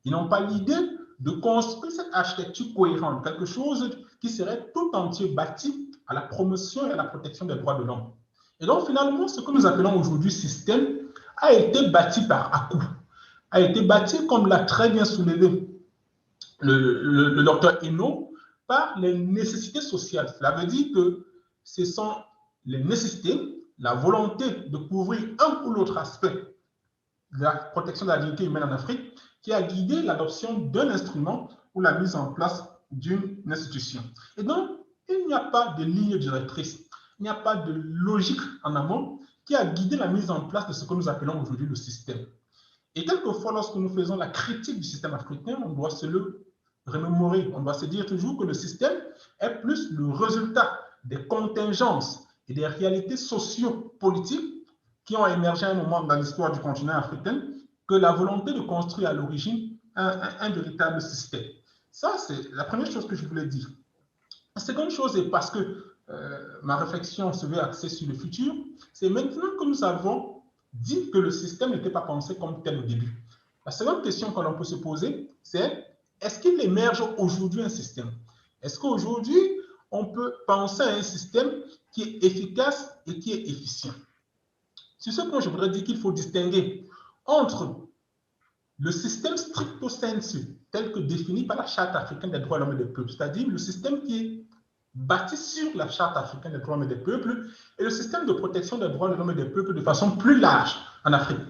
Ils n'ont pas l'idée de construire cette architecture cohérente, quelque chose qui serait tout entier bâti à la promotion et à la protection des droits de l'homme. Et donc, finalement, ce que nous appelons aujourd'hui système a été bâti par à-coup, a été bâti, comme l'a très bien soulevé le docteur Eno, par les nécessités sociales. Cela veut dire que ce sont les nécessités, la volonté de couvrir un ou l'autre aspect de la protection de la dignité humaine en Afrique qui a guidé l'adoption d'un instrument ou la mise en place d'une institution. Et donc, il n'y a pas de ligne directrice, il n'y a pas de logique en amont qui a guidé la mise en place de ce que nous appelons aujourd'hui le système. Et quelquefois, lorsque nous faisons la critique du système africain, on doit se le remémorer. On doit se dire toujours que le système est plus le résultat des contingences et des réalités socio-politiques qui ont émergé à un moment dans l'histoire du continent africain que la volonté de construire à l'origine un véritable système. Ça, c'est la première chose que je voulais dire. La seconde chose, et parce que ma réflexion se veut axée sur le futur, c'est maintenant que nous avons dit que le système n'était pas pensé comme tel au début. La seconde question que l'on peut se poser, c'est est-ce qu'il émerge aujourd'hui un système? Est-ce qu'aujourd'hui, on peut penser à un système qui est efficace et qui est efficient? Sur ce point, je voudrais dire qu'il faut distinguer entre le système stricto sensu, tel que défini par la Charte africaine des droits de l'homme et des peuples, c'est-à-dire le système qui est bâti sur la Charte africaine des droits de l'homme et des peuples, et le système de protection des droits de l'homme et des peuples de façon plus large en Afrique.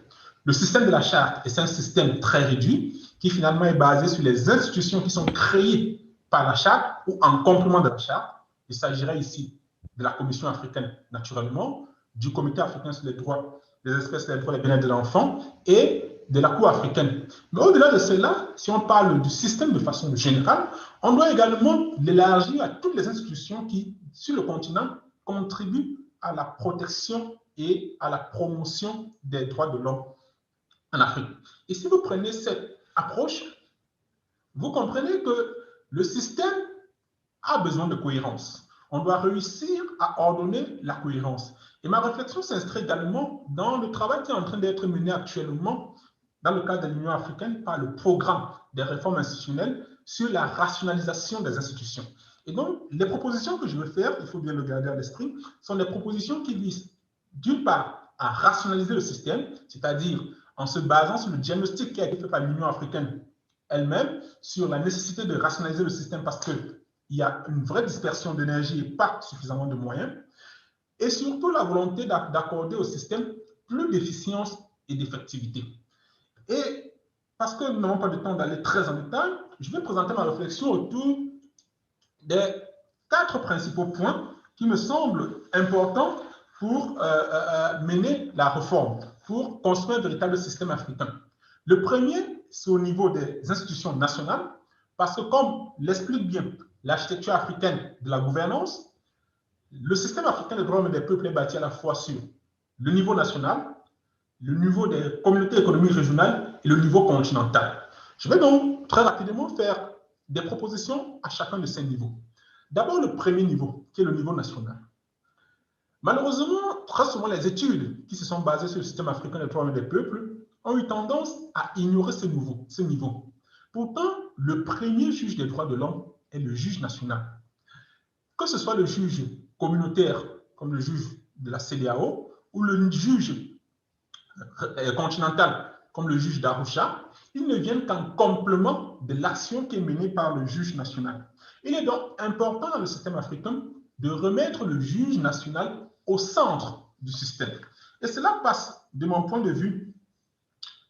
le système de la charte est un système très réduit qui finalement est basé sur les institutions qui sont créées par la charte ou en complément de la charte. Il s'agirait ici de la Commission africaine, naturellement, du Comité africain sur les droits des espèces et les droits des bien-être de l'enfant et de la Cour africaine. Mais au-delà de cela, si on parle du système de façon générale, on doit également l'élargir à toutes les institutions qui, sur le continent, contribuent à la protection et à la promotion des droits de l'homme en Afrique. Et si vous prenez cette approche, vous comprenez que le système a besoin de cohérence. On doit réussir à ordonner la cohérence. Et ma réflexion s'inscrit également dans le travail qui est en train d'être mené actuellement dans le cadre de l'Union africaine par le programme des réformes institutionnelles sur la rationalisation des institutions. Et donc, les propositions que je veux faire, il faut bien le garder à l'esprit, sont des propositions qui visent, d'une part, à rationaliser le système, c'est-à-dire en se basant sur le diagnostic qui a été fait par l'Union africaine elle-même, sur la nécessité de rationaliser le système parce qu'il y a une vraie dispersion d'énergie et pas suffisamment de moyens, et surtout la volonté d'accorder au système plus d'efficience et d'effectivité. Et parce que nous n'avons pas de temps d'aller très en détail, je vais présenter ma réflexion autour des 4 principaux points qui me semblent importants pour mener la réforme, pour construire un véritable système africain. Le premier, c'est au niveau des institutions nationales, parce que comme l'explique bien l'architecture africaine de la gouvernance, le système africain des droits des peuples est bâti à la fois sur le niveau national, le niveau des communautés économiques régionales et le niveau continental. Je vais donc très rapidement faire des propositions à chacun de ces niveaux. D'abord, le premier niveau, qui est le niveau national. Malheureusement, très souvent, les études qui se sont basées sur le système africain des droits des peuples ont eu tendance à ignorer ce niveau. Pourtant, le premier juge des droits de l'homme est le juge national. Que ce soit le juge communautaire, comme le juge de la CEDEAO, ou le juge continental, comme le juge d'Arusha, ils ne viennent qu'en complément de l'action qui est menée par le juge national. Il est donc important dans le système africain de remettre le juge national au centre du système. Et cela passe, de mon point de vue,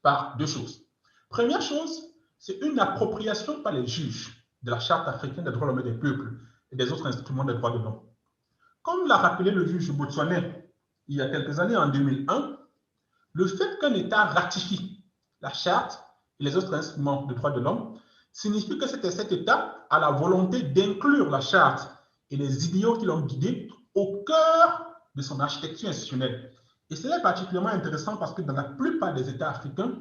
par 2 choses. Première chose, c'est une appropriation par les juges de la Charte africaine des droits de l'homme et des peuples et des autres instruments des droits de l'homme. Comme l'a rappelé le juge botswanais il y a quelques années, en 2001, le fait qu'un État ratifie la Charte et les autres instruments de droits de l'homme signifie que cet État a la volonté d'inclure la Charte et les idéaux qui l'ont guidé au cœur de son architecture institutionnelle. Et cela est particulièrement intéressant parce que dans la plupart des États africains,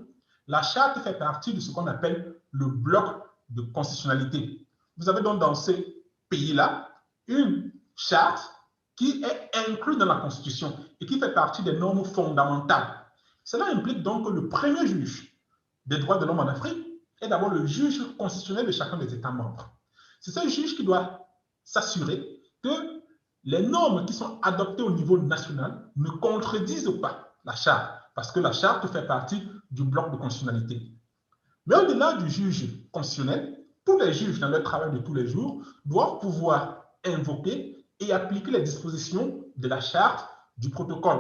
la Charte fait partie de ce qu'on appelle le bloc de constitutionnalité. Vous avez donc dans ces pays-là une Charte qui est incluse dans la Constitution et qui fait partie des normes fondamentales. Cela implique donc que le premier juge des droits de l'homme en Afrique est d'abord le juge constitutionnel de chacun des États membres. C'est ce juge qui doit s'assurer que les normes qui sont adoptées au niveau national ne contredisent pas la Charte, parce que la Charte fait partie du bloc de constitutionnalité. Mais au-delà du juge constitutionnel, tous les juges dans leur travail de tous les jours doivent pouvoir invoquer et appliquer les dispositions de la Charte, du protocole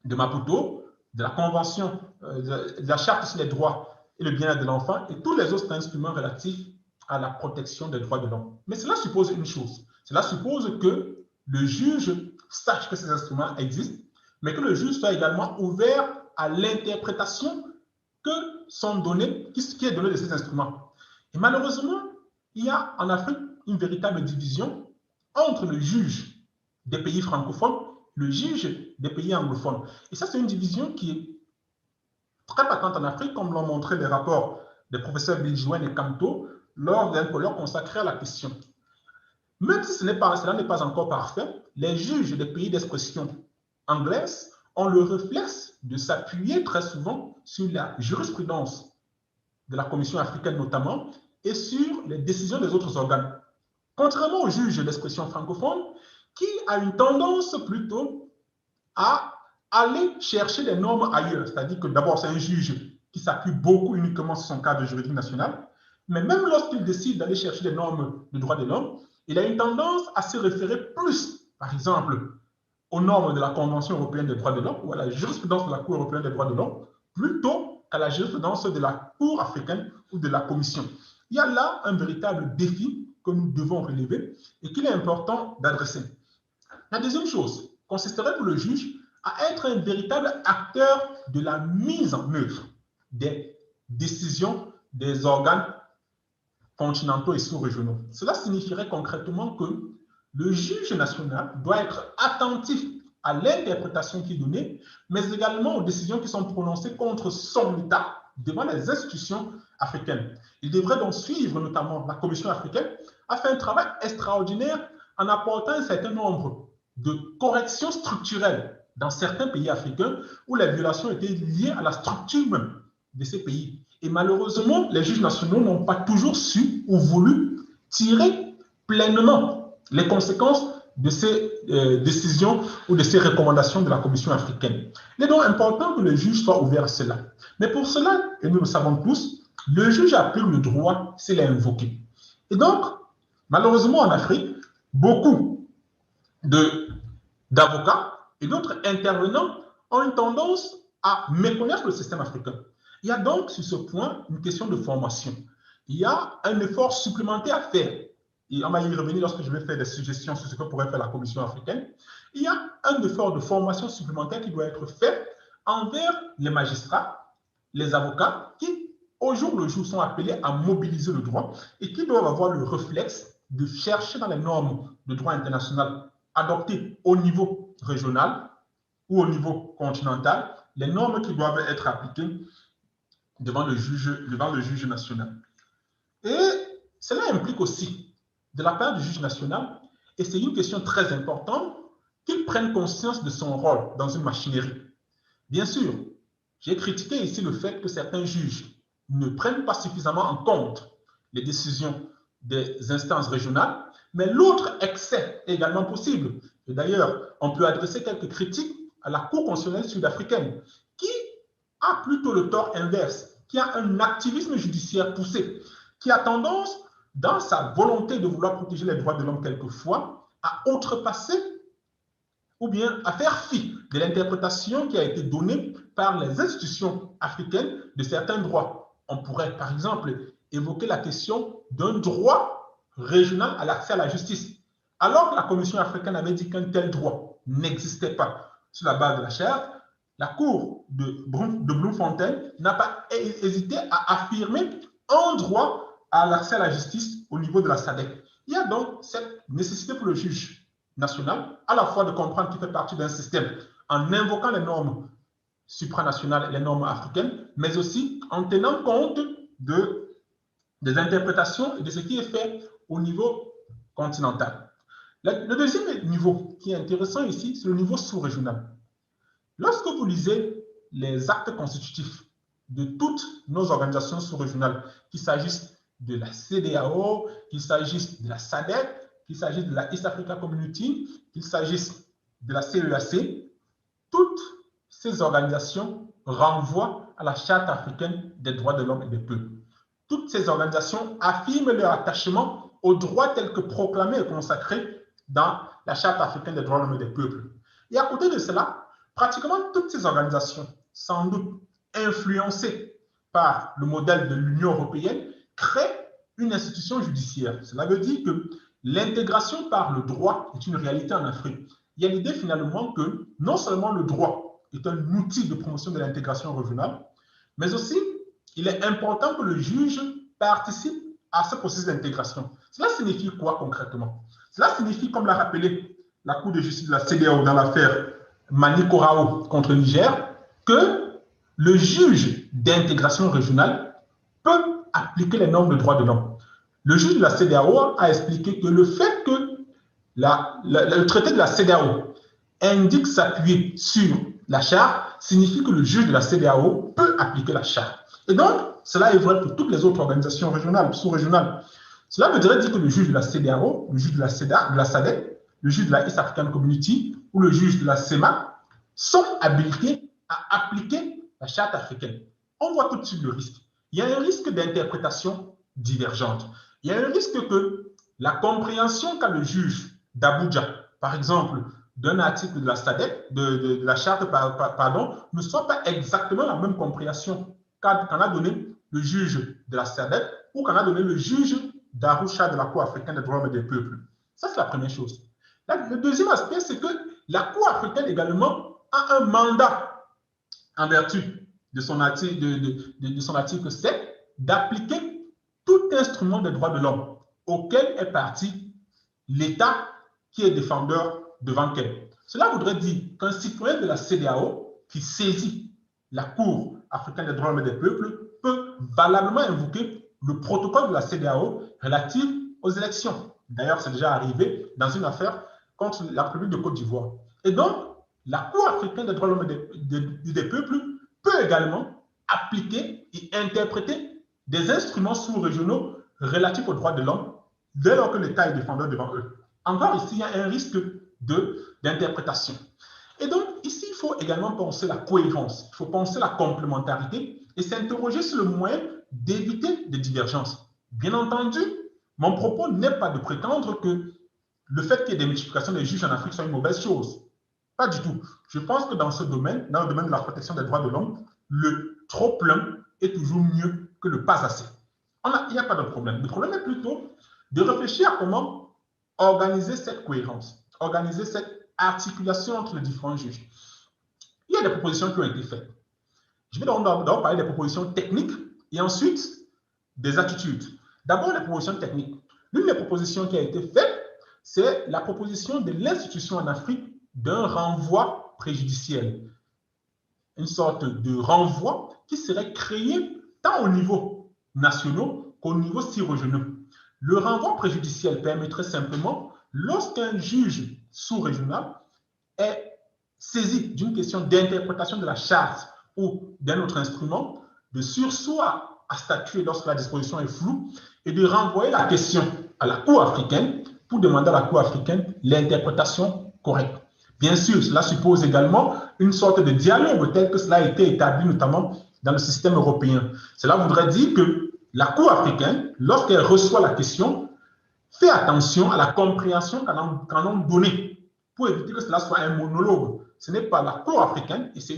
de Maputo, de la Convention, de la Charte sur les droits et le bien-être de l'enfant et tous les autres instruments relatifs à la protection des droits de l'homme. Mais cela suppose une chose, cela suppose que le juge sache que ces instruments existent, mais que le juge soit également ouvert à l'interprétation qui est donnée de ces instruments. Et malheureusement, il y a en Afrique une véritable division entre le juge des pays francophones et le juge des pays anglophones. Et ça, c'est une division qui est très patente en Afrique, comme l'ont montré les rapports des professeurs Biljouen et Camto lors d'un colloque consacré à la question. Même si cela n'est pas encore parfait, les juges des pays d'expression anglaise ont le réflexe de s'appuyer très souvent sur la jurisprudence de la Commission africaine notamment et sur les décisions des autres organes. Contrairement aux juges d'expression francophone qui a une tendance plutôt à aller chercher les normes ailleurs. C'est-à-dire que d'abord, c'est un juge qui s'appuie beaucoup uniquement sur son cadre juridique national, mais même lorsqu'il décide d'aller chercher les normes de droits de l'homme, il a une tendance à se référer plus, par exemple, aux normes de la Convention européenne des droits de l'homme ou à la jurisprudence de la Cour européenne des droits de l'homme, plutôt qu'à la jurisprudence de la Cour africaine ou de la Commission. Il y a là un véritable défi que nous devons relever et qu'il est important d'adresser. La deuxième chose consisterait pour le juge à être un véritable acteur de la mise en œuvre des décisions des organes continentaux et sous-régionaux. Cela signifierait concrètement que le juge national doit être attentif à l'interprétation qui est donnée, mais également aux décisions qui sont prononcées contre son État devant les institutions africaines. Il devrait donc suivre notamment la Commission africaine à faire un travail extraordinaire en apportant un certain nombre de corrections structurelles dans certains pays africains où les violations étaient liées à la structure même de ces pays. Et malheureusement, les juges nationaux n'ont pas toujours su ou voulu tirer pleinement les conséquences de ces décisions ou de ces recommandations de la Commission africaine. Il est donc important que le juge soit ouvert à cela. Mais pour cela, et nous le savons tous, le juge applique le droit s'il est invoqué. Et donc, malheureusement en Afrique, beaucoup d'avocats et d'autres intervenants ont une tendance à méconnaître le système africain. Il y a donc sur ce point une question de formation. Il y a un effort supplémentaire à faire. Et on va y revenir lorsque je vais faire des suggestions sur ce que pourrait faire la Commission africaine. Il y a un effort de formation supplémentaire qui doit être fait envers les magistrats, les avocats qui, au jour le jour, sont appelés à mobiliser le droit et qui doivent avoir le réflexe de chercher dans les normes de droit international adoptées au niveau régional ou au niveau continental les normes qui doivent être appliquées devant le juge national. Et cela implique aussi, de la part du juge national, et c'est une question très importante, qu'il prenne conscience de son rôle dans une machinerie. Bien sûr, j'ai critiqué ici le fait que certains juges ne prennent pas suffisamment en compte les décisions des instances régionales, mais l'autre excès est également possible. Et d'ailleurs, on peut adresser quelques critiques à la Cour constitutionnelle sud-africaine, qui a plutôt le tort inverse, qui a un activisme judiciaire poussé, qui a tendance, dans sa volonté de vouloir protéger les droits de l'homme quelquefois, à outrepasser ou bien à faire fi de l'interprétation qui a été donnée par les institutions africaines de certains droits. On pourrait, par exemple, évoquer la question d'un droit régional à l'accès à la justice, alors que la Commission africaine avait dit qu'un tel droit n'existait pas. Sur la base de la Charte, la Cour de Bloemfontein n'a pas hésité à affirmer un droit à l'accès à la justice au niveau de la SADC. Il y a donc cette nécessité pour le juge national, à la fois de comprendre qu'il fait partie d'un système en invoquant les normes supranationales et les normes africaines, mais aussi en tenant compte des interprétations et de ce qui est fait au niveau continental. Le deuxième niveau qui est intéressant ici, c'est le niveau sous-régional. Lorsque vous lisez les actes constitutifs de toutes nos organisations sous-régionales, qu'il s'agisse de la CEDEAO, qu'il s'agisse de la SADC, qu'il s'agisse de la East Africa Community, qu'il s'agisse de la CEAC, toutes ces organisations renvoient à la Charte africaine des droits de l'homme et des peuples. Toutes ces organisations affirment leur attachement aux droits tels que proclamés et consacrés dans la Charte africaine des droits de l'homme et des peuples. Et à côté de cela, pratiquement toutes ces organisations, sans doute influencées par le modèle de l'Union européenne, créent une institution judiciaire. Cela veut dire que l'intégration par le droit est une réalité en Afrique. Il y a l'idée finalement que non seulement le droit est un outil de promotion de l'intégration régionale, mais aussi il est important que le juge participe à ce processus d'intégration. Cela signifie quoi concrètement? Cela signifie, comme l'a rappelé la Cour de justice de la CEDEAO dans l'affaire Mann contre le Niger, que le juge d'intégration régionale peut appliquer les normes de droits de l'homme. Le juge de la CEDEAO a expliqué que le fait que le traité de la CEDEAO indique s'appuyer sur la Charte signifie que le juge de la CEDEAO peut appliquer la Charte. Et donc, cela est vrai pour toutes les autres organisations régionales, sous-régionales. Cela voudrait dire que le juge de la CEDEAO, le juge de la SADC, le juge de la East African Community ou le juge de la CEMA sont habilités à appliquer la Charte africaine. On voit tout de suite le risque. Il y a un risque d'interprétation divergente. Il y a un risque que la compréhension qu'a le juge d'Abuja, par exemple, d'un article de la SADC, de la Charte, pardon, ne soit pas exactement la même compréhension qu'en a donné le juge de la SADC ou qu'en a donné le juge d'Arusha de la Cour africaine des droits et des peuples. Ça, c'est la première chose. Le deuxième aspect, c'est que la Cour africaine également a un mandat en vertu de son article 7 d'appliquer tout instrument des droits de l'homme auquel est parti l'État qui est défendeur devant elle. Cela voudrait dire qu'un citoyen de la CEDEAO qui saisit la Cour africaine des droits des peuples peut valablement invoquer le protocole de la CEDEAO relatif aux élections. D'ailleurs, c'est déjà arrivé dans une affaire contre la République de Côte d'Ivoire. Et donc, la Cour africaine des droits des peuples peut également appliquer et interpréter des instruments sous-régionaux relatifs aux droits de l'homme dès lors que l'État est défendeur devant eux. Encore ici, il y a un risque d'interprétation. Et donc, ici, il faut également penser la cohérence, il faut penser la complémentarité et s'interroger sur le moyen d'éviter des divergences. Bien entendu, mon propos n'est pas de prétendre que le fait qu'il y ait des multiplications des juges en Afrique soit une mauvaise chose. Pas du tout. Je pense que dans ce domaine, dans le domaine de la protection des droits de l'homme, le trop plein est toujours mieux que le pas assez. Il n'y a pas de problème. Le problème est plutôt de réfléchir à comment organiser cette cohérence, organiser cette articulation entre les différents juges. Il y a des propositions qui ont été faites. Je vais d'abord parler des propositions techniques et ensuite des attitudes. D'abord, les propositions techniques. L'une des propositions qui a été faite, c'est la proposition de l'institution en Afrique d'un renvoi préjudiciel. Une sorte de renvoi qui serait créé tant au niveau national qu'au niveau sous-régional. Le renvoi préjudiciel permettrait simplement, lorsqu'un juge sous-régional est saisi d'une question d'interprétation de la charte ou d'un autre instrument, de surseoir à statuer lorsque la disposition est floue et de renvoyer la question à la Cour africaine pour demander à la Cour africaine l'interprétation correcte. Bien sûr, cela suppose également une sorte de dialogue tel que cela a été établi notamment dans le système européen. Cela voudrait dire que la Cour africaine, lorsqu'elle reçoit la question, fait attention à la compréhension qu'en ont donnée pour éviter que cela soit un monologue. Ce n'est pas la Cour africaine, et c'est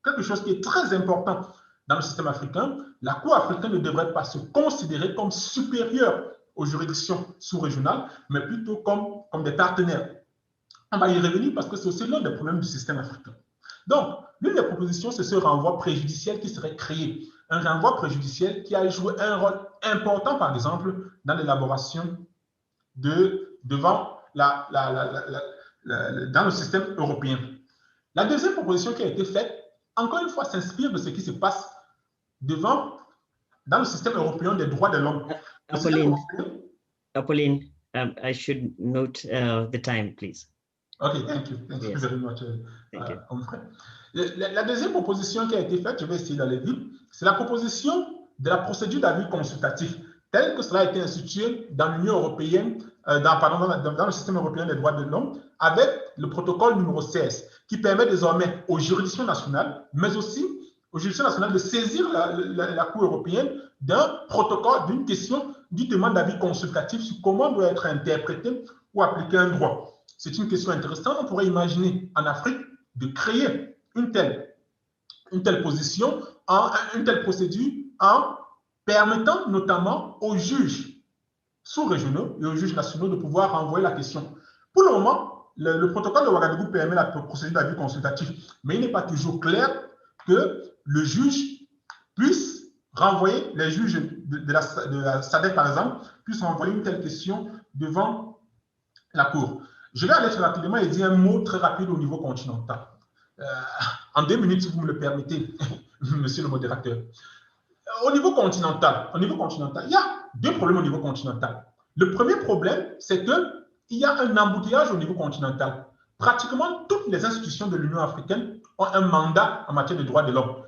quelque chose qui est très important dans le système africain. La Cour africaine ne devrait pas se considérer comme supérieure aux juridictions sous-régionales, mais plutôt comme des partenaires. On va y revenir parce que c'est aussi l'un des problèmes du système africain. Donc, l'une des propositions, c'est ce renvoi préjudiciel qui serait créé. Un renvoi préjudiciel qui a joué un rôle important, par exemple, dans l'élaboration dans le système européen. La deuxième proposition qui a été faite, encore une fois, s'inspire de ce qui se passe dans le système européen des droits de l'homme. Apolline, I should note the time, please. Okay, thank you. Thank you very much. La deuxième proposition qui a été faite, je vais essayer d'aller vite, c'est la proposition de la procédure d'avis consultatif, telle que cela a été institué dans l'Union européenne, dans le système européen des droits de l'homme, avec le protocole numéro 16, qui permet désormais aux juridictions nationales, mais aussi aux juridictions nationales de saisir la Cour européenne d'un protocole, d'une question, d'une demande d'avis consultatif sur comment doit être interprété ou appliqué un droit. C'est une question intéressante. On pourrait imaginer en Afrique de créer une telle position, une telle procédure en permettant notamment aux juges sous-régionaux et aux juges nationaux de pouvoir renvoyer la question. Pour le moment, le protocole de Ouagadougou permet la procédure d'avis consultatif, mais il n'est pas toujours clair que le juge puisse renvoyer, les juges de la SADC par exemple, puissent renvoyer une telle question devant la Cour. Je vais aller très rapidement et dire un mot très rapide au niveau continental. En 2 minutes, si vous me le permettez, monsieur le modérateur. Au niveau continental, il y a 2 problèmes au niveau continental. Le premier problème, c'est qu'il y a un embouteillage au niveau continental. Pratiquement toutes les institutions de l'Union africaine ont un mandat en matière de droits de l'homme.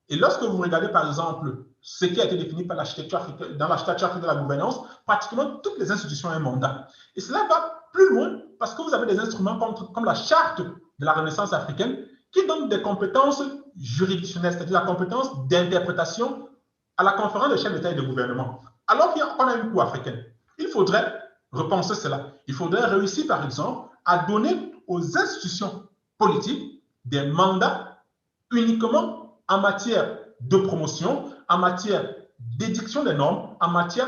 Et lorsque vous regardez, par exemple, ce qui a été défini par l'architecture africaine, dans l'architecture africaine de la gouvernance, pratiquement toutes les institutions ont un mandat. Et cela va plus loin parce que vous avez des instruments comme la Charte de la Renaissance africaine qui donne des compétences juridictionnelles, c'est-à-dire la compétence d'interprétation à la conférence des chefs d'État et de gouvernement. Alors qu'on a une Cour africaine, il faudrait repenser cela. Il faudrait réussir, par exemple, à donner aux institutions politiques des mandats uniquement en matière de promotion, en matière d'édiction des normes, en matière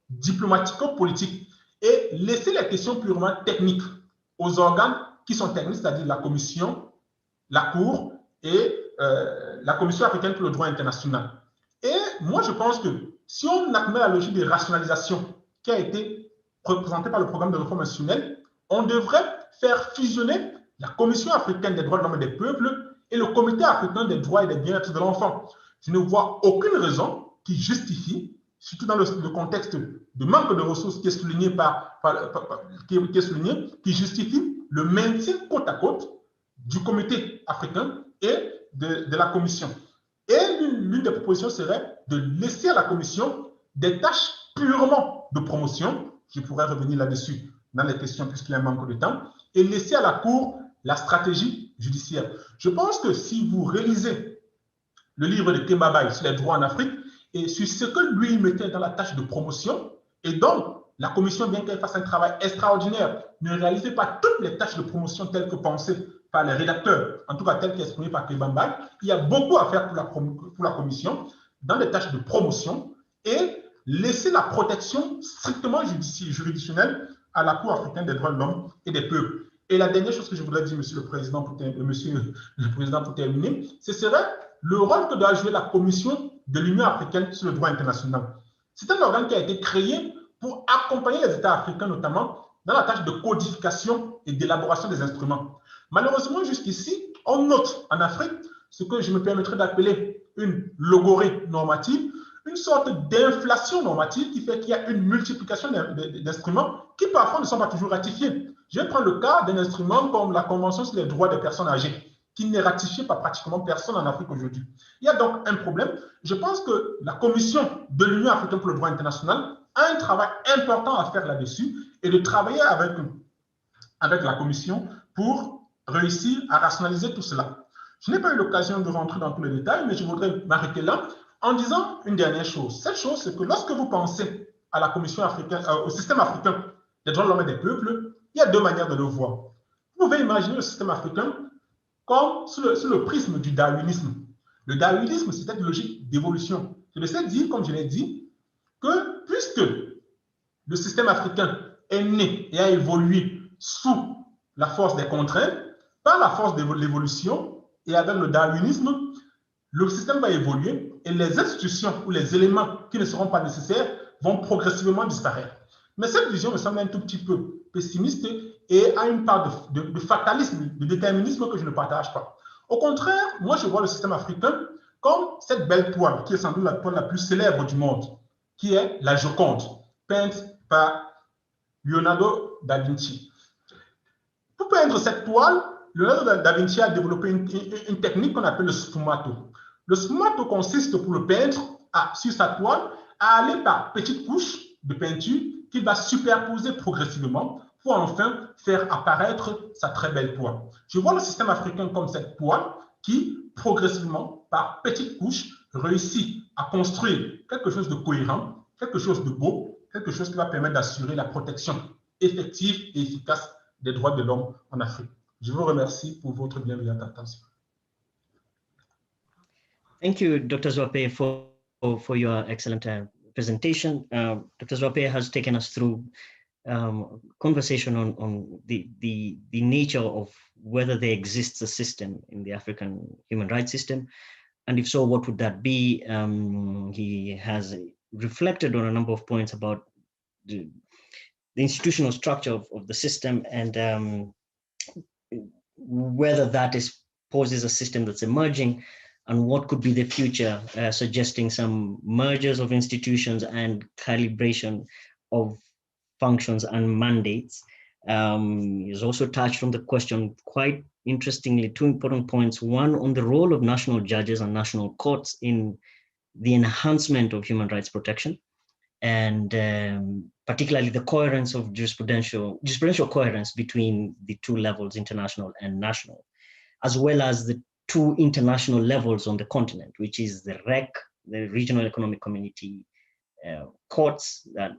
diplomatico-politique, et laisser les questions purement techniques aux organes qui sont techniques, c'est-à-dire la Commission, la Cour et la Commission africaine pour le droit international. Et moi, je pense que si on admet la logique de rationalisation qui a été représentée par le programme de réforme institutionnelle, on devrait faire fusionner la Commission africaine des droits de l'homme et des peuples et le Comité africain des droits et des bien-être de l'enfant. Je ne vois aucune raison qui justifie, surtout dans le contexte de manque de ressources qui est souligné qui justifie le maintien côte à côte du Comité africain et de la Commission. Et l'une des propositions serait de laisser à la Commission des tâches purement de promotion, je pourrais revenir là-dessus dans les questions puisqu'il y a un manque de temps, et laisser à la Cour la stratégie judiciaire. Je pense que si vous réalisez le livre de Kembabaye sur les droits en Afrique et sur ce que lui mettait dans la tâche de promotion, et donc la Commission, bien qu'elle fasse un travail extraordinaire, ne réalisait pas toutes les tâches de promotion telles que pensées par les rédacteurs, en tout cas telles qu'exprimées par Kembabaye. Il y a beaucoup à faire pour la Commission dans les tâches de promotion et laisser la protection strictement juridictionnelle à la Cour africaine des droits de l'homme et des peuples. Et la dernière chose que je voudrais dire, Monsieur le Président, pour terminer, ce serait le rôle que doit jouer la Commission de l'Union africaine sur le droit international. C'est un organe qui a été créé pour accompagner les États africains, notamment dans la tâche de codification et d'élaboration des instruments. Malheureusement, jusqu'ici, on note en Afrique ce que je me permettrais d'appeler une logorée normative, une sorte d'inflation normative qui fait qu'il y a une multiplication d'instruments qui parfois ne sont pas toujours ratifiés. Je vais prendre le cas d'un instrument comme la Convention sur les droits des personnes âgées, qui n'est ratifié par pratiquement personne en Afrique aujourd'hui. Il y a donc un problème. Je pense que la Commission de l'Union africaine pour le droit international a un travail important à faire là-dessus et de travailler avec la Commission pour réussir à rationaliser tout cela. Je n'ai pas eu l'occasion de rentrer dans tous les détails, mais je voudrais m'arrêter là en disant une dernière chose. Cette chose, c'est que lorsque vous pensez à la Commission africaine, au système africain des droits de l'homme et des peuples, il y a deux manières de le voir. Vous pouvez imaginer le système africain comme sous le prisme du darwinisme. Le darwinisme, c'est une logique d'évolution. Je vais essayer de dire, comme je l'ai dit, que puisque le système africain est né et a évolué sous la force des contraintes, par la force de l'évolution et avec le darwinisme, le système va évoluer et les institutions ou les éléments qui ne seront pas nécessaires vont progressivement disparaître. Mais cette vision me semble un tout petit peu pessimiste et a une part de fatalisme, de déterminisme que je ne partage pas. Au contraire, moi je vois le système africain comme cette belle toile qui est sans doute la toile la plus célèbre du monde, qui est la Joconde, peinte par Leonardo da Vinci. Pour peindre cette toile, Leonardo da Vinci a développé une technique qu'on appelle le sfumato. Le sfumato consiste pour le peintre, sur sa toile, à aller par petites couches de peinture qu'il va superposer progressivement pour enfin faire apparaître sa très belle toile. Je vois le système africain comme cette toile qui, progressivement, par petites couches, réussit à construire quelque chose de cohérent, quelque chose de beau, quelque chose qui va permettre d'assurer la protection effective et efficace des droits de l'homme en Afrique. Je vous remercie pour votre bienveillante attention. Thank you, Dr. Zwape, for your excellent presentation. Dr. Zwape has taken us through conversation on the nature of whether there exists a system in the African human rights system, and if so, what would that be? He has reflected on a number of points about the institutional structure of the system and whether that poses a system that's emerging and what could be the future, suggesting some mergers of institutions and calibration of functions and mandates. He's also touched on the question, quite interestingly, two important points. One, on the role of national judges and national courts in the enhancement of human rights protection, and particularly the coherence of jurisprudential coherence between the two levels, international and national, as well as the two international levels on the continent, which is the REC, the Regional Economic Community courts, that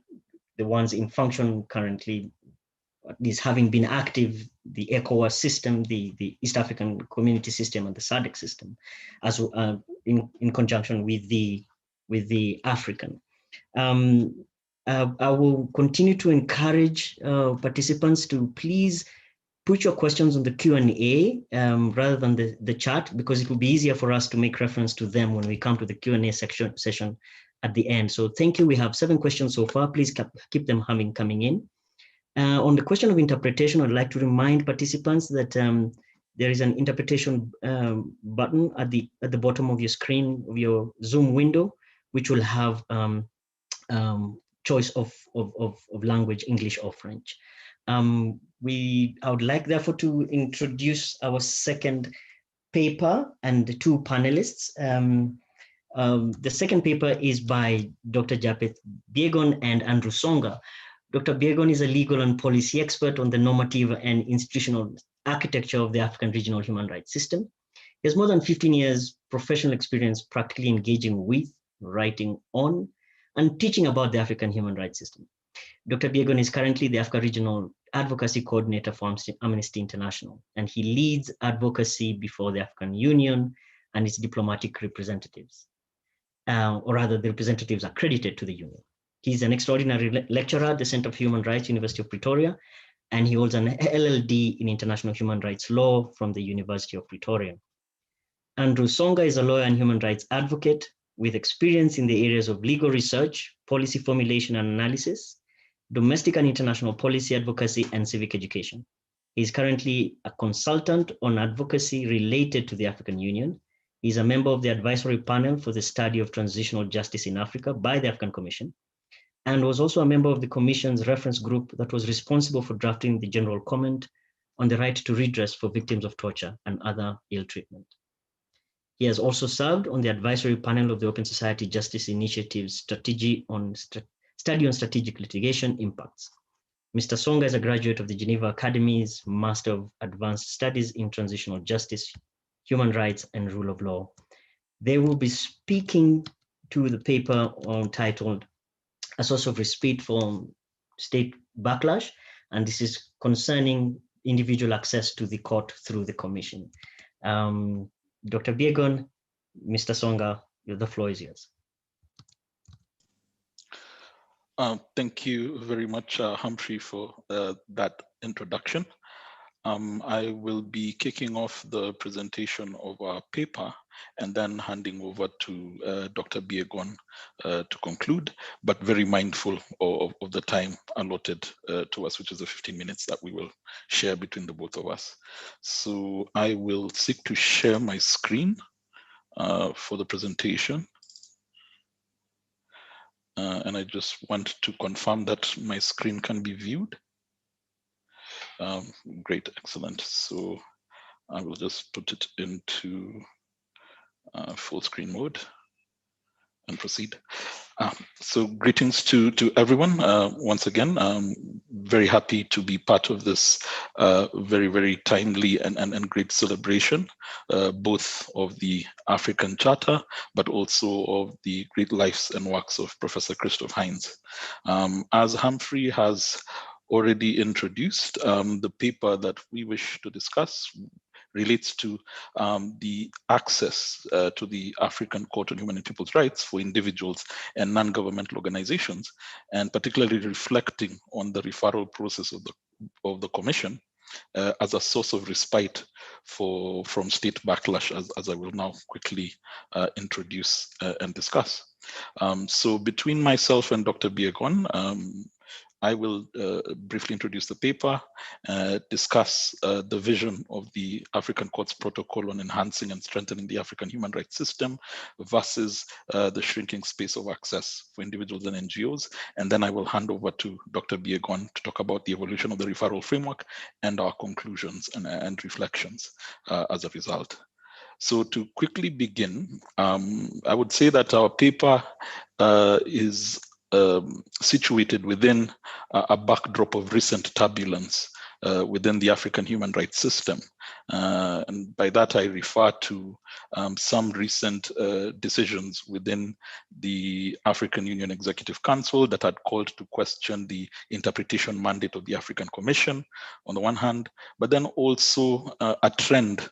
the ones in function currently at least having been active, the ECOWAS system, the East African Community System, and the SADC system, as in conjunction with the African. I will continue to encourage participants to please put your questions on the Q&A rather than the chat, because it will be easier for us to make reference to them when we come to the Q&A session at the end. So thank you. We have 7 questions so far. Please keep them coming in. On the question of interpretation, I'd like to remind participants that there is an interpretation button at the bottom of your screen, of your Zoom window, which will have choice of language, English or French. I would like, therefore, to introduce our second paper and the 2 panelists. The second paper is by Dr. Japeth Biegon and Andrew Songa. Dr. Biegon is a legal and policy expert on the normative and institutional architecture of the African regional human rights system. He has more than 15 years professional experience practically engaging with, writing on, and teaching about the African human rights system. Dr. Biegon is currently the Africa Regional Advocacy Coordinator for Amnesty International, and he leads advocacy before the African Union and its diplomatic representatives, or rather the representatives accredited to the Union. He's an extraordinary lecturer at the Center for Human Rights, University of Pretoria, and he holds an LLD in International Human Rights Law from the University of Pretoria. Andrew Songa is a lawyer and human rights advocate with experience in the areas of legal research, policy formulation and analysis, domestic and international policy advocacy, and civic education. He is currently a consultant on advocacy related to the African Union. He is a member of the advisory panel for the study of transitional justice in Africa by the African Commission, and was also a member of the Commission's reference group that was responsible for drafting the general comment on the right to redress for victims of torture and other ill treatment. He has also served on the advisory panel of the Open Society Justice Initiative's study on strategic litigation impacts. Mr. Songa is a graduate of the Geneva Academy's Master of Advanced Studies in Transitional Justice, Human Rights, and Rule of Law. They will be speaking to the paper entitled A Source of Respite from State Backlash, and this is concerning individual access to the court through the Commission. Dr. Biegon, Mr. Songa, the floor is yours. Thank you very much, Humphrey, for that introduction. I will be kicking off the presentation of our paper and then handing over to Dr. Biegon to conclude, but very mindful of the time allotted to us, which is the 15 minutes that we will share between the both of us. So I will seek to share my screen for the presentation. And I just want to confirm that my screen can be viewed. Great, excellent. So I will just put it into full screen mode and proceed. So greetings to everyone. Once again, I'm very happy to be part of this very, very timely and great celebration, both of the African Charter, but also of the great lives and works of Professor Christoph Heyns. As Humphrey has already introduced, the paper that we wish to discuss relates to the access to the African Court on Human and People's Rights for individuals and non-governmental organizations, and particularly reflecting on the referral process of the Commission as a source of respite from state backlash, as I will now quickly introduce and discuss. So between myself and Dr. Biegon, I will briefly introduce the paper, discuss the vision of the African Court's protocol on enhancing and strengthening the African human rights system versus the shrinking space of access for individuals and NGOs. And then I will hand over to Dr. Biegon to talk about the evolution of the referral framework and our conclusions and reflections as a result. So to quickly begin, I would say that our paper is situated within a backdrop of recent turbulence within the African human rights system. And by that, I refer to some recent decisions within the African Union Executive Council that had called to question the interpretation mandate of the African Commission on the one hand, but then also a trend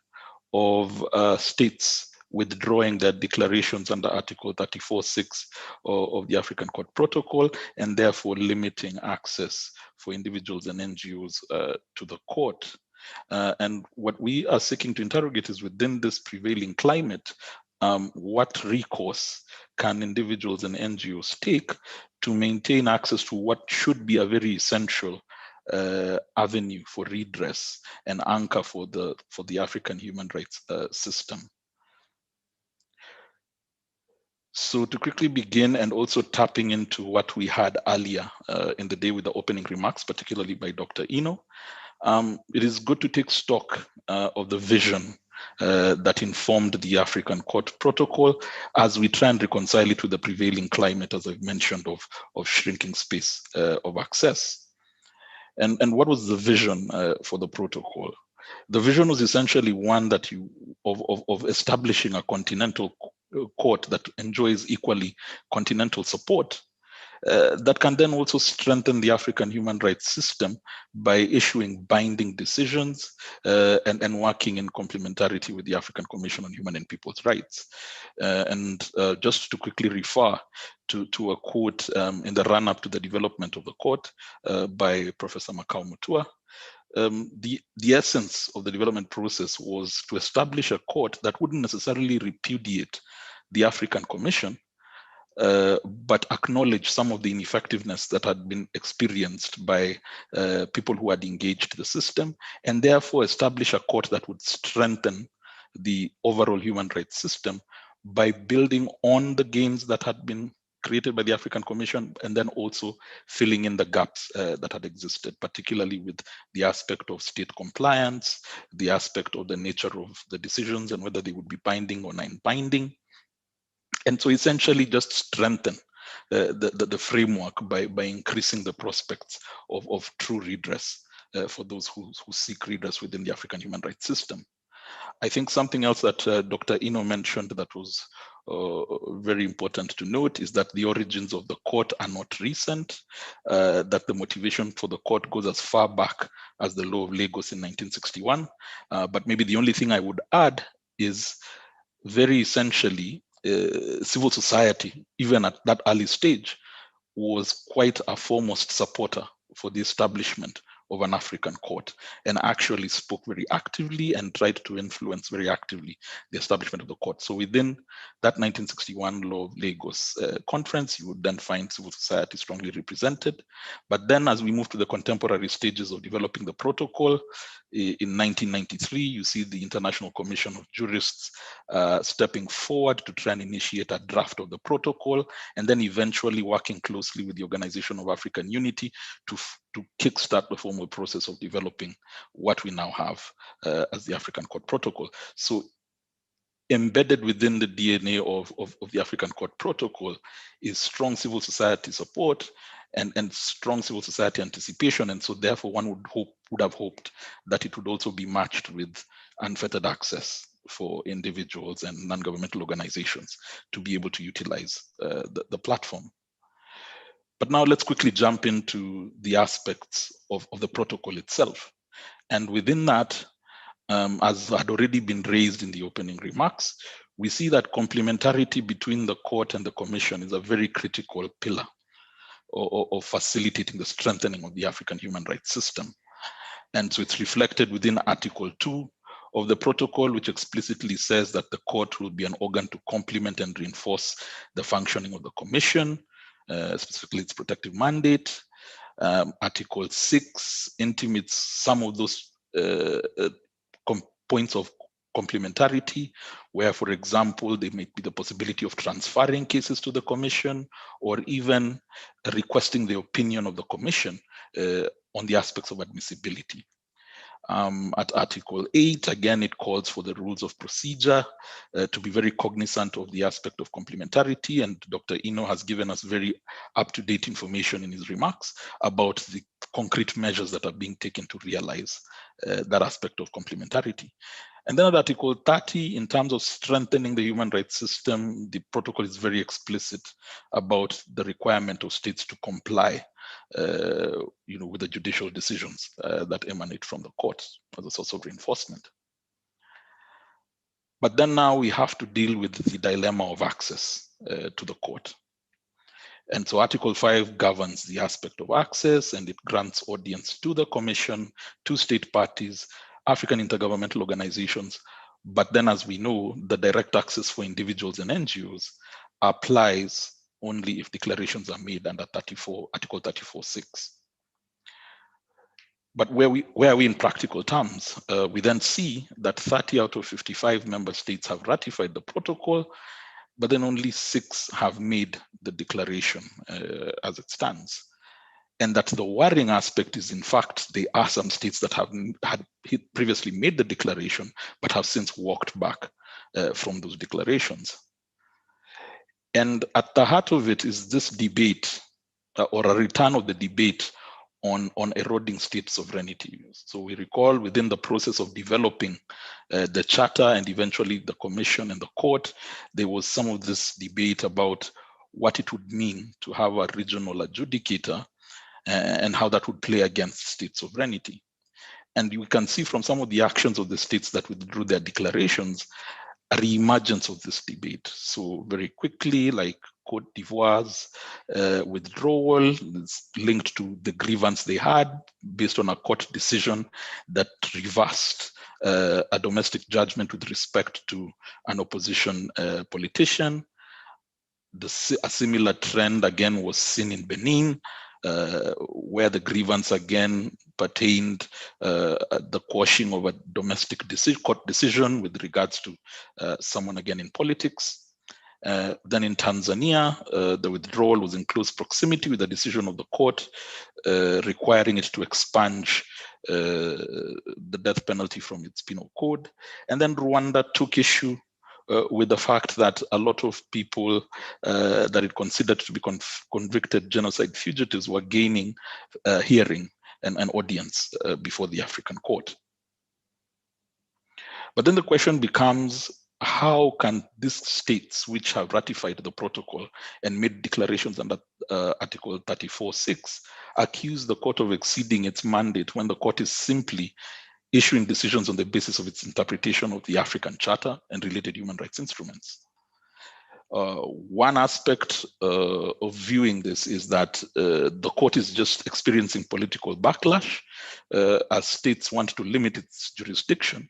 of states withdrawing their declarations under Article 34.6 of the African Court Protocol, and therefore limiting access for individuals and NGOs to the court. And what we are seeking to interrogate is, within this prevailing climate, what recourse can individuals and NGOs take to maintain access to what should be a very essential avenue for redress and anchor for the African human rights system. So to quickly begin, and also tapping into what we had earlier in the day with the opening remarks, particularly by Dr. Ino, it is good to take stock of the vision that informed the African Court Protocol as we try and reconcile it with the prevailing climate, as I've mentioned, of shrinking space of access. And what was the vision for the protocol? The vision was essentially one that of establishing a continental court that enjoys equally continental support, that can then also strengthen the African human rights system by issuing binding decisions and working in complementarity with the African Commission on Human and People's Rights. And just to quickly refer to a quote in the run-up to the development of the court by Professor Maputo, the essence of the development process was to establish a court that wouldn't necessarily repudiate the African Commission, but acknowledge some of the ineffectiveness that had been experienced by people who had engaged the system, and therefore establish a court that would strengthen the overall human rights system by building on the gains that had been created by the African Commission, and then also filling in the gaps that had existed, particularly with the aspect of state compliance, the aspect of the nature of the decisions and whether they would be binding or non-binding. And so essentially just strengthen the framework by increasing the prospects of true redress for those who seek redress within the African human rights system. I think something else that Dr. Ino mentioned that was very important to note is that the origins of the court are not recent, that the motivation for the court goes as far back as the law of Lagos in 1961. But maybe the only thing I would add is, very essentially, civil society, even at that early stage, was quite a foremost supporter for the establishment of an African court, and actually spoke very actively and tried to influence very actively the establishment of the court. So within that 1961 Law of Lagos conference, you would then find civil society strongly represented. But then as we move to the contemporary stages of developing the protocol, in 1993, you see the International Commission of Jurists stepping forward to try and initiate a draft of the protocol, and then eventually working closely with the Organization of African Unity to kickstart the formal process of developing what we now have as the African Court Protocol. So embedded within the DNA of the African Court Protocol is strong civil society support and strong civil society anticipation. And so therefore one would have hoped that it would also be matched with unfettered access for individuals and non-governmental organizations to be able to utilize the platform. But now let's quickly jump into the aspects of the protocol itself. And within that, as had already been raised in the opening remarks, we see that complementarity between the court and the commission is a very critical pillar of facilitating the strengthening of the African human rights system. And so it's reflected within Article 2 of the protocol, which explicitly says that the court will be an organ to complement and reinforce the functioning of the commission, specifically its protective mandate. Article 6 intimates some of those points of complementarity, where, for example, there may be the possibility of transferring cases to the commission, or even requesting the opinion of the commission on the aspects of admissibility. At Article 8, again, it calls for the rules of procedure to be very cognizant of the aspect of complementarity, and Dr. Eno has given us very up-to-date information in his remarks about the concrete measures that are being taken to realize that aspect of complementarity. And then at Article 30, in terms of strengthening the human rights system, the protocol is very explicit about the requirement of states to comply with the judicial decisions that emanate from the courts as a source of reinforcement. But then now we have to deal with the dilemma of access to the court. And so Article 5 governs the aspect of access, and it grants audience to the Commission, to state parties, African intergovernmental organizations. But then, as we know, the direct access for individuals and NGOs applies only if declarations are made under Article 34.6. But where are we in practical terms? We then see that 30 out of 55 member states have ratified the protocol, but then only 6 have made the declaration as it stands. And that the worrying aspect is, in fact, there are some states that had previously made the declaration, but have since walked back from those declarations. And at the heart of it is this debate, or a return of the debate on eroding state sovereignty. So we recall within the process of developing the Charter and eventually the Commission and the Court, there was some of this debate about what it would mean to have a regional adjudicator and how that would play against state sovereignty. And you can see from some of the actions of the states that withdrew their declarations, a reemergence of this debate. So very quickly, like Côte d'Ivoire's withdrawal is linked to the grievance they had based on a court decision that reversed a domestic judgment with respect to an opposition politician. A similar trend again was seen in Benin, where the grievance again pertained the quashing of a domestic court decision with regards to someone again in politics. Then in Tanzania, the withdrawal was in close proximity with the decision of the court requiring it to expunge the death penalty from its penal code. And then Rwanda took issue with the fact that a lot of people that it considered to be convicted genocide fugitives were gaining hearing and an audience before the African court. But then the question becomes, how can these states which have ratified the protocol and made declarations under Article 34.6 accuse the court of exceeding its mandate when the court is simply issuing decisions on the basis of its interpretation of the African Charter and related human rights instruments? One aspect of viewing this is that the court is just experiencing political backlash as states want to limit its jurisdiction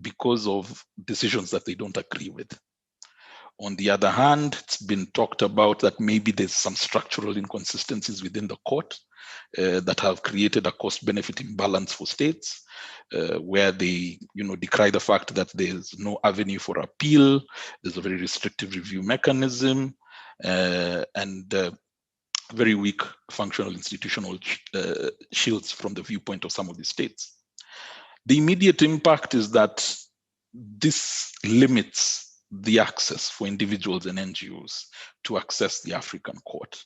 because of decisions that they don't agree with. On the other hand, it's been talked about that maybe there's some structural inconsistencies within the court that have created a cost-benefit imbalance for states, where they, decry the fact that there's no avenue for appeal, there's a very restrictive review mechanism, and very weak functional institutional shields from the viewpoint of some of the states. The immediate impact is that this limits the access for individuals and NGOs to access the African court.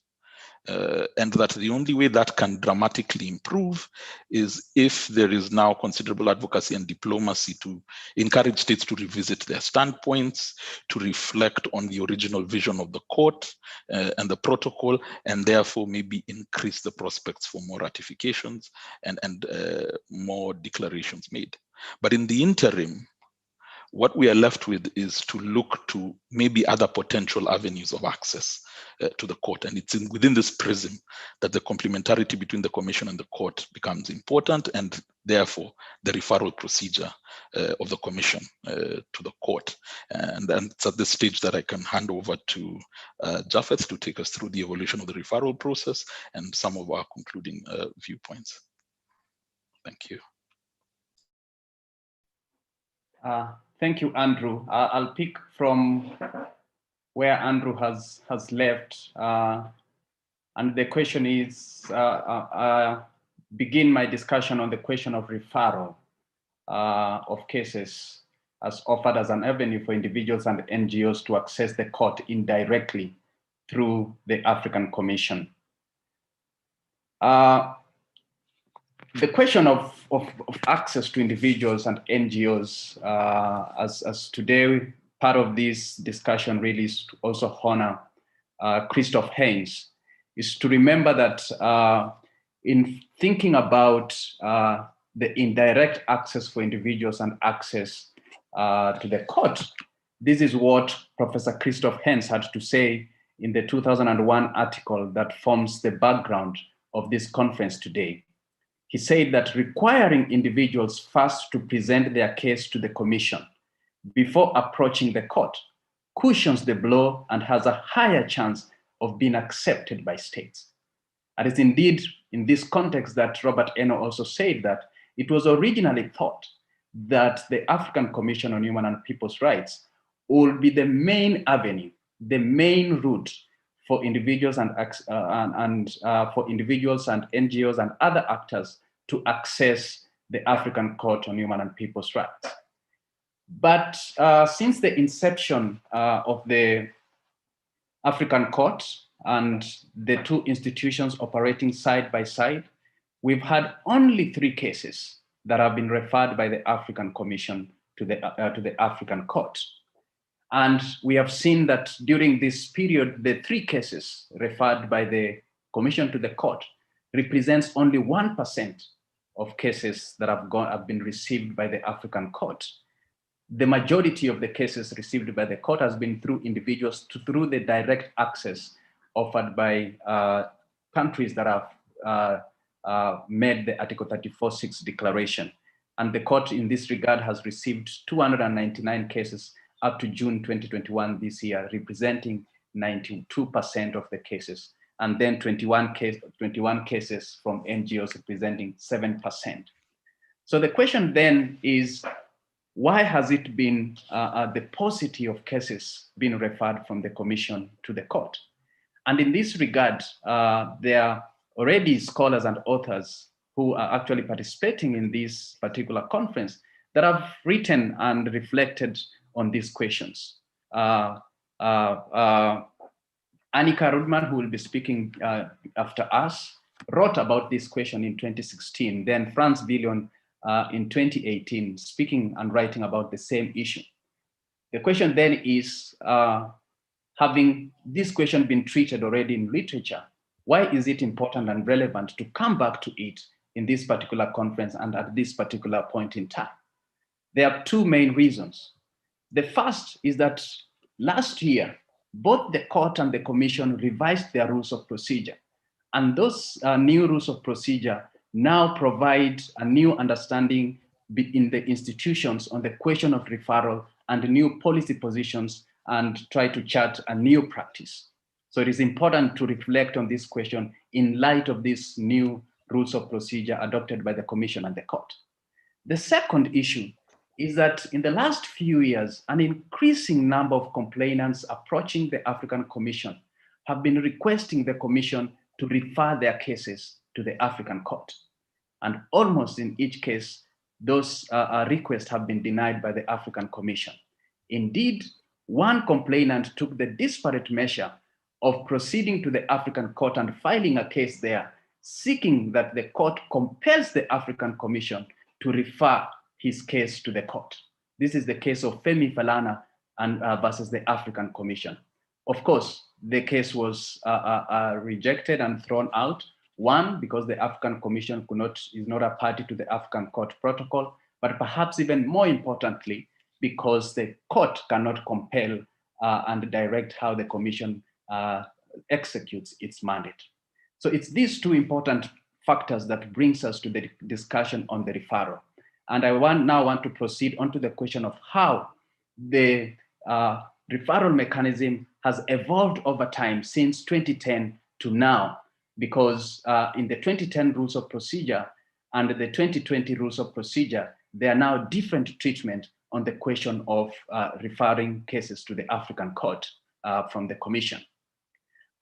And that the only way that can dramatically improve is if there is now considerable advocacy and diplomacy to encourage states to revisit their standpoints, to reflect on the original vision of the court and the protocol, and therefore maybe increase the prospects for more ratifications and more declarations made. But in the interim, what we are left with is to look to maybe other potential avenues of access to the court. And it's within this prism that the complementarity between the Commission and the court becomes important, and therefore the referral procedure of the Commission to the court. And it's at this stage that I can hand over to Japheth to take us through the evolution of the referral process and some of our concluding viewpoints. Thank you. Thank you, Andrew. I'll pick from where Andrew has left. And the question is, begin my discussion on the question of referral. of cases as offered as an avenue for individuals and NGOs to access the court indirectly through the African Commission. The question of access to individuals and NGOs, as today, part of this discussion really is to also honor Christoph Heyns, is to remember that in thinking about the indirect access for individuals and access to the court, this is what Professor Christoph Heyns had to say in the 2001 article that forms the background of this conference today. He said that requiring individuals first to present their case to the commission before approaching the court cushions the blow and has a higher chance of being accepted by states. And it's indeed in this context that Robert Eno also said that it was originally thought that the African Commission on Human and People's Rights would be the main avenue, the main route for individuals and for individuals and NGOs and other actors to access the African Court on Human and People's Rights. But since the inception of the African Court and the two institutions operating side by side, we've had only 3 cases that have been referred by the African Commission to the African Court. And we have seen that during this period, the 3 cases referred by the Commission to the court represents only 1% of cases that have been received by the African Court. The majority of the cases received by the court has been through individuals, through the direct access offered by countries that have made the Article 34.6 declaration. And the court in this regard has received 299 cases up to June 2021 this year, representing 92% of the cases. And then 21 cases from NGOs representing 7%. So the question then is, why has it been the paucity of cases being referred from the commission to the court? And in this regard, there are already scholars and authors who are actually participating in this particular conference that have written and reflected on these questions. Annika Rudman, who will be speaking after us, wrote about this question in 2016. Then Franz Billion in 2018, speaking and writing about the same issue. The question then is, having this question been treated already in literature, why is it important and relevant to come back to it in this particular conference and at this particular point in time? There are 2 main reasons. The first is that last year, both the court and the commission revised their rules of procedure. And those new rules of procedure now provide a new understanding in the institutions on the question of referral and new policy positions and try to chart a new practice. So it is important to reflect on this question in light of these new rules of procedure adopted by the commission and the court. The second issue is that in the last few years, an increasing number of complainants approaching the African Commission have been requesting the Commission to refer their cases to the African Court. And almost in each case, those requests have been denied by the African Commission. Indeed, one complainant took the disparate measure of proceeding to the African Court and filing a case there, seeking that the court compels the African Commission to refer his case to the court. This is the case of Femi Falana and versus the African Commission. Of course, the case was rejected and thrown out. One, because the African Commission is not a party to the African Court Protocol, but perhaps even more importantly, because the court cannot compel and direct how the Commission executes its mandate. So it's these 2 important factors that brings us to the discussion on the referral. And I now want to proceed onto the question of how the referral mechanism has evolved over time since 2010 to now, because in the 2010 rules of procedure and the 2020 rules of procedure, there are now different treatment on the question of referring cases to the African Court from the Commission.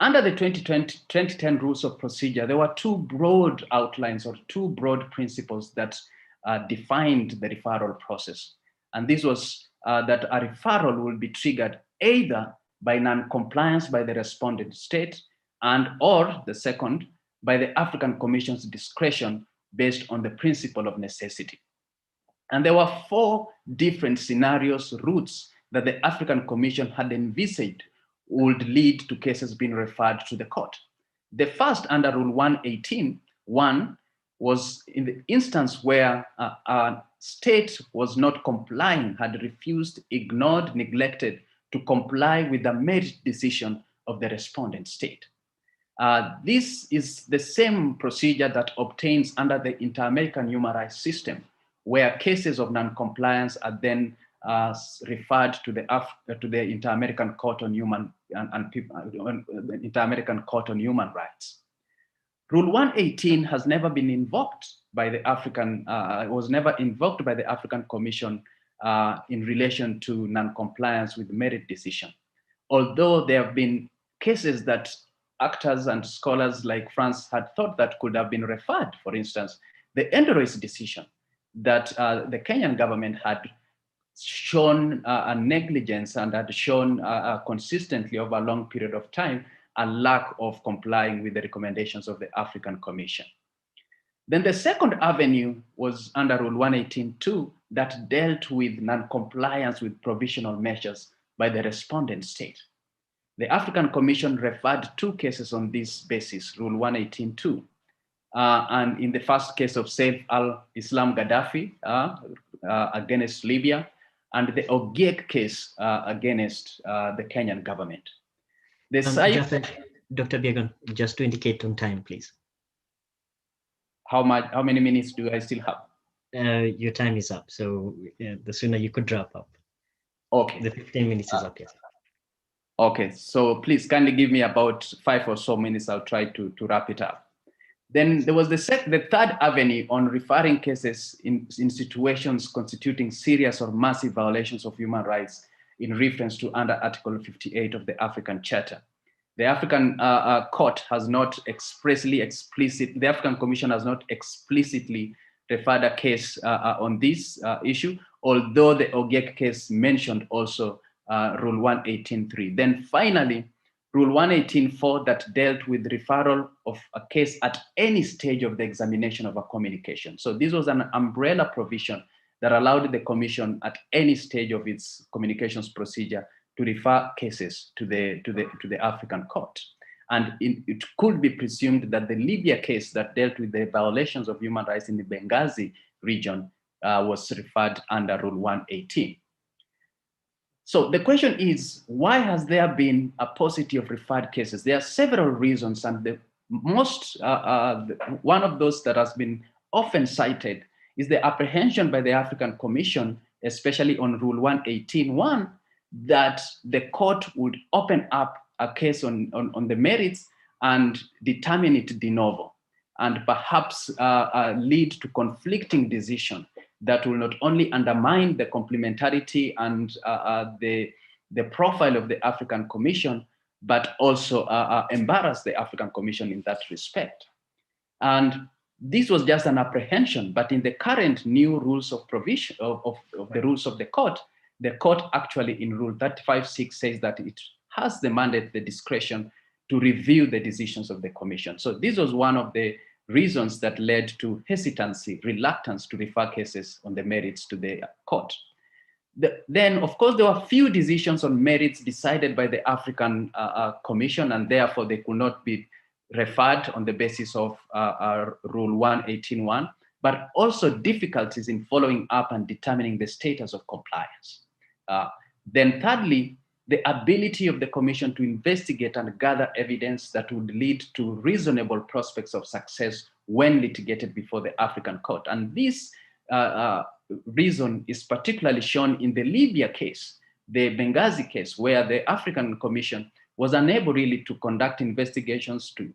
Under the 2010 rules of procedure, there were 2 broad outlines or 2 broad principles that defined the referral process. And this was that a referral will be triggered either by non-compliance by the respondent state and or the second, by the African Commission's discretion based on the principle of necessity. And there were 4 different scenarios, routes that the African Commission had envisaged would lead to cases being referred to the court. The first, under Rule 118.1, was in the instance where a state was not complying, had refused, ignored, neglected to comply with the merit decision of the respondent state. This is the same procedure that obtains under the Inter-American Human Rights System, where cases of non-compliance are then referred to the Inter-American Court on Human Inter-American Court on Human Rights. Rule 118 has never been invoked by the African, was never invoked by the African Commission in relation to non-compliance with merit decision. Although there have been cases that actors and scholars like France had thought that could have been referred, for instance, the Endorois decision that the Kenyan government had shown a negligence and had shown consistently over a long period of time a lack of complying with the recommendations of the African Commission. Then the second avenue was under Rule 118.2 that dealt with non-compliance with provisional measures by the respondent state. The African Commission referred 2 cases on this basis, Rule 118.2. And in the first case of Saif al-Islam Gaddafi against Libya, and the Ogiek case against the Kenyan government. Dr. Biegun, just to indicate on time, please. How many minutes do I still have? Your time is up, so the sooner you could wrap up. Okay. The 15 minutes is up, yes. Okay, so please kindly give me about 5 or so minutes. I'll try to wrap it up. Then there was the third avenue on referring cases in situations constituting serious or massive violations of human rights in reference to under Article 58 of the African Charter. The African Court has not the African Commission has not explicitly referred a case on this issue, although the Ogiek case mentioned also Rule 118.3. Then finally, Rule 118.4 that dealt with referral of a case at any stage of the examination of a communication. So this was an umbrella provision that allowed the Commission at any stage of its communications procedure to refer cases to the African Court. And it could be presumed that the Libya case that dealt with the violations of human rights in the Benghazi region was referred under Rule 118. So the question is, why has there been a paucity of referred cases? There are several reasons, and the most, one of those that has been often cited is the apprehension by the African Commission, especially on Rule 118.1, that the court would open up a case on the merits and determine it de novo, and perhaps lead to conflicting decision that will not only undermine the complementarity and the profile of the African Commission, but also embarrass the African Commission in that respect. And this was just an apprehension, but in the current new rules of provision of the rules of the court actually in Rule 35.6 says that it has the mandate, the discretion to review the decisions of the Commission. So this was one of the reasons that led to hesitancy, reluctance to refer cases on the merits to the court. Then, of course, there were few decisions on merits decided by the African Commission, and therefore they could not be referred on the basis of Rule 118.1, but also difficulties in following up and determining the status of compliance. Then thirdly, the ability of the Commission to investigate and gather evidence that would lead to reasonable prospects of success when litigated before the African Court. And this reason is particularly shown in the Libya case, the Benghazi case, where the African Commission was unable really to conduct investigations, to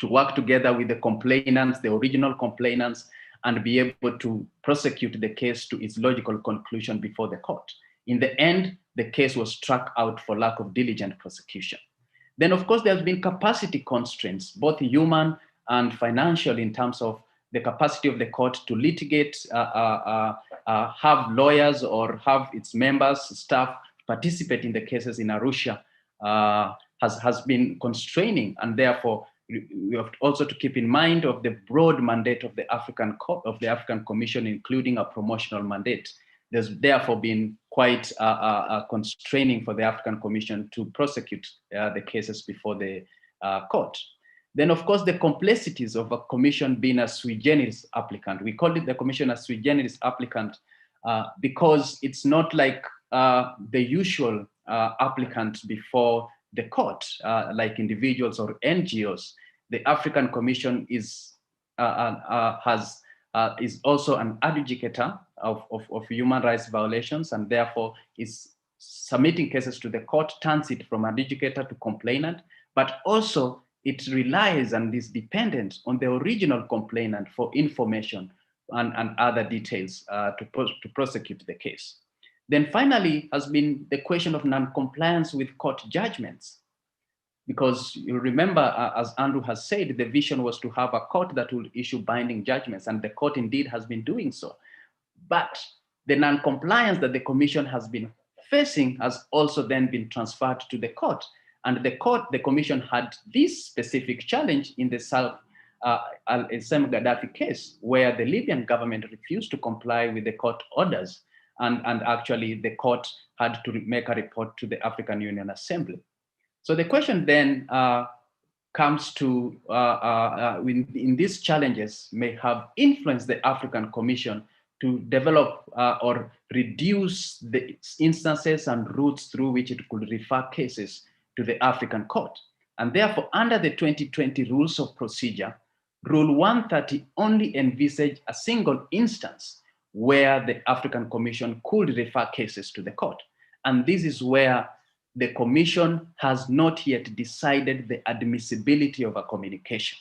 work together with the complainants, the original complainants, and be able to prosecute the case to its logical conclusion before the court. In the end, the case was struck out for lack of diligent prosecution. Then, of course, there's been capacity constraints, both human and financial, in terms of the capacity of the court to litigate, have lawyers or have its members, staff participate in the cases in Arusha has been constraining, and therefore we have also to keep in mind of the broad mandate of the African Commission, including a promotional mandate. There's therefore been quite constraining for the African Commission to prosecute the cases before the court. Then, of course, the complexities of a commission being a sui generis applicant. We call it the commission a sui generis applicant because it's not like the usual applicant before the court, like individuals or NGOs. The African Commission is also an adjudicator of human rights violations, and therefore is submitting cases to the court, turns it from adjudicator to complainant, but also it relies and is dependent on the original complainant for information and other details to prosecute the case. Then finally has been the question of non-compliance with court judgments. Because you remember, as Andrew has said, the vision was to have a court that will issue binding judgments, and the court indeed has been doing so. But the non-compliance that the commission has been facing has also then been transferred to the court. And the commission had this specific challenge in the Sam Gaddafi case, where the Libyan government refused to comply with the court orders. And actually the court had to make a report to the African Union Assembly. So the question then comes to, in these challenges may have influenced the African Commission to develop or reduce the instances and routes through which it could refer cases to the African court. And therefore, under the 2020 rules of procedure, Rule 130 only envisaged a single instance where the African Commission could refer cases to the court. And this is where the Commission has not yet decided the admissibility of a communication.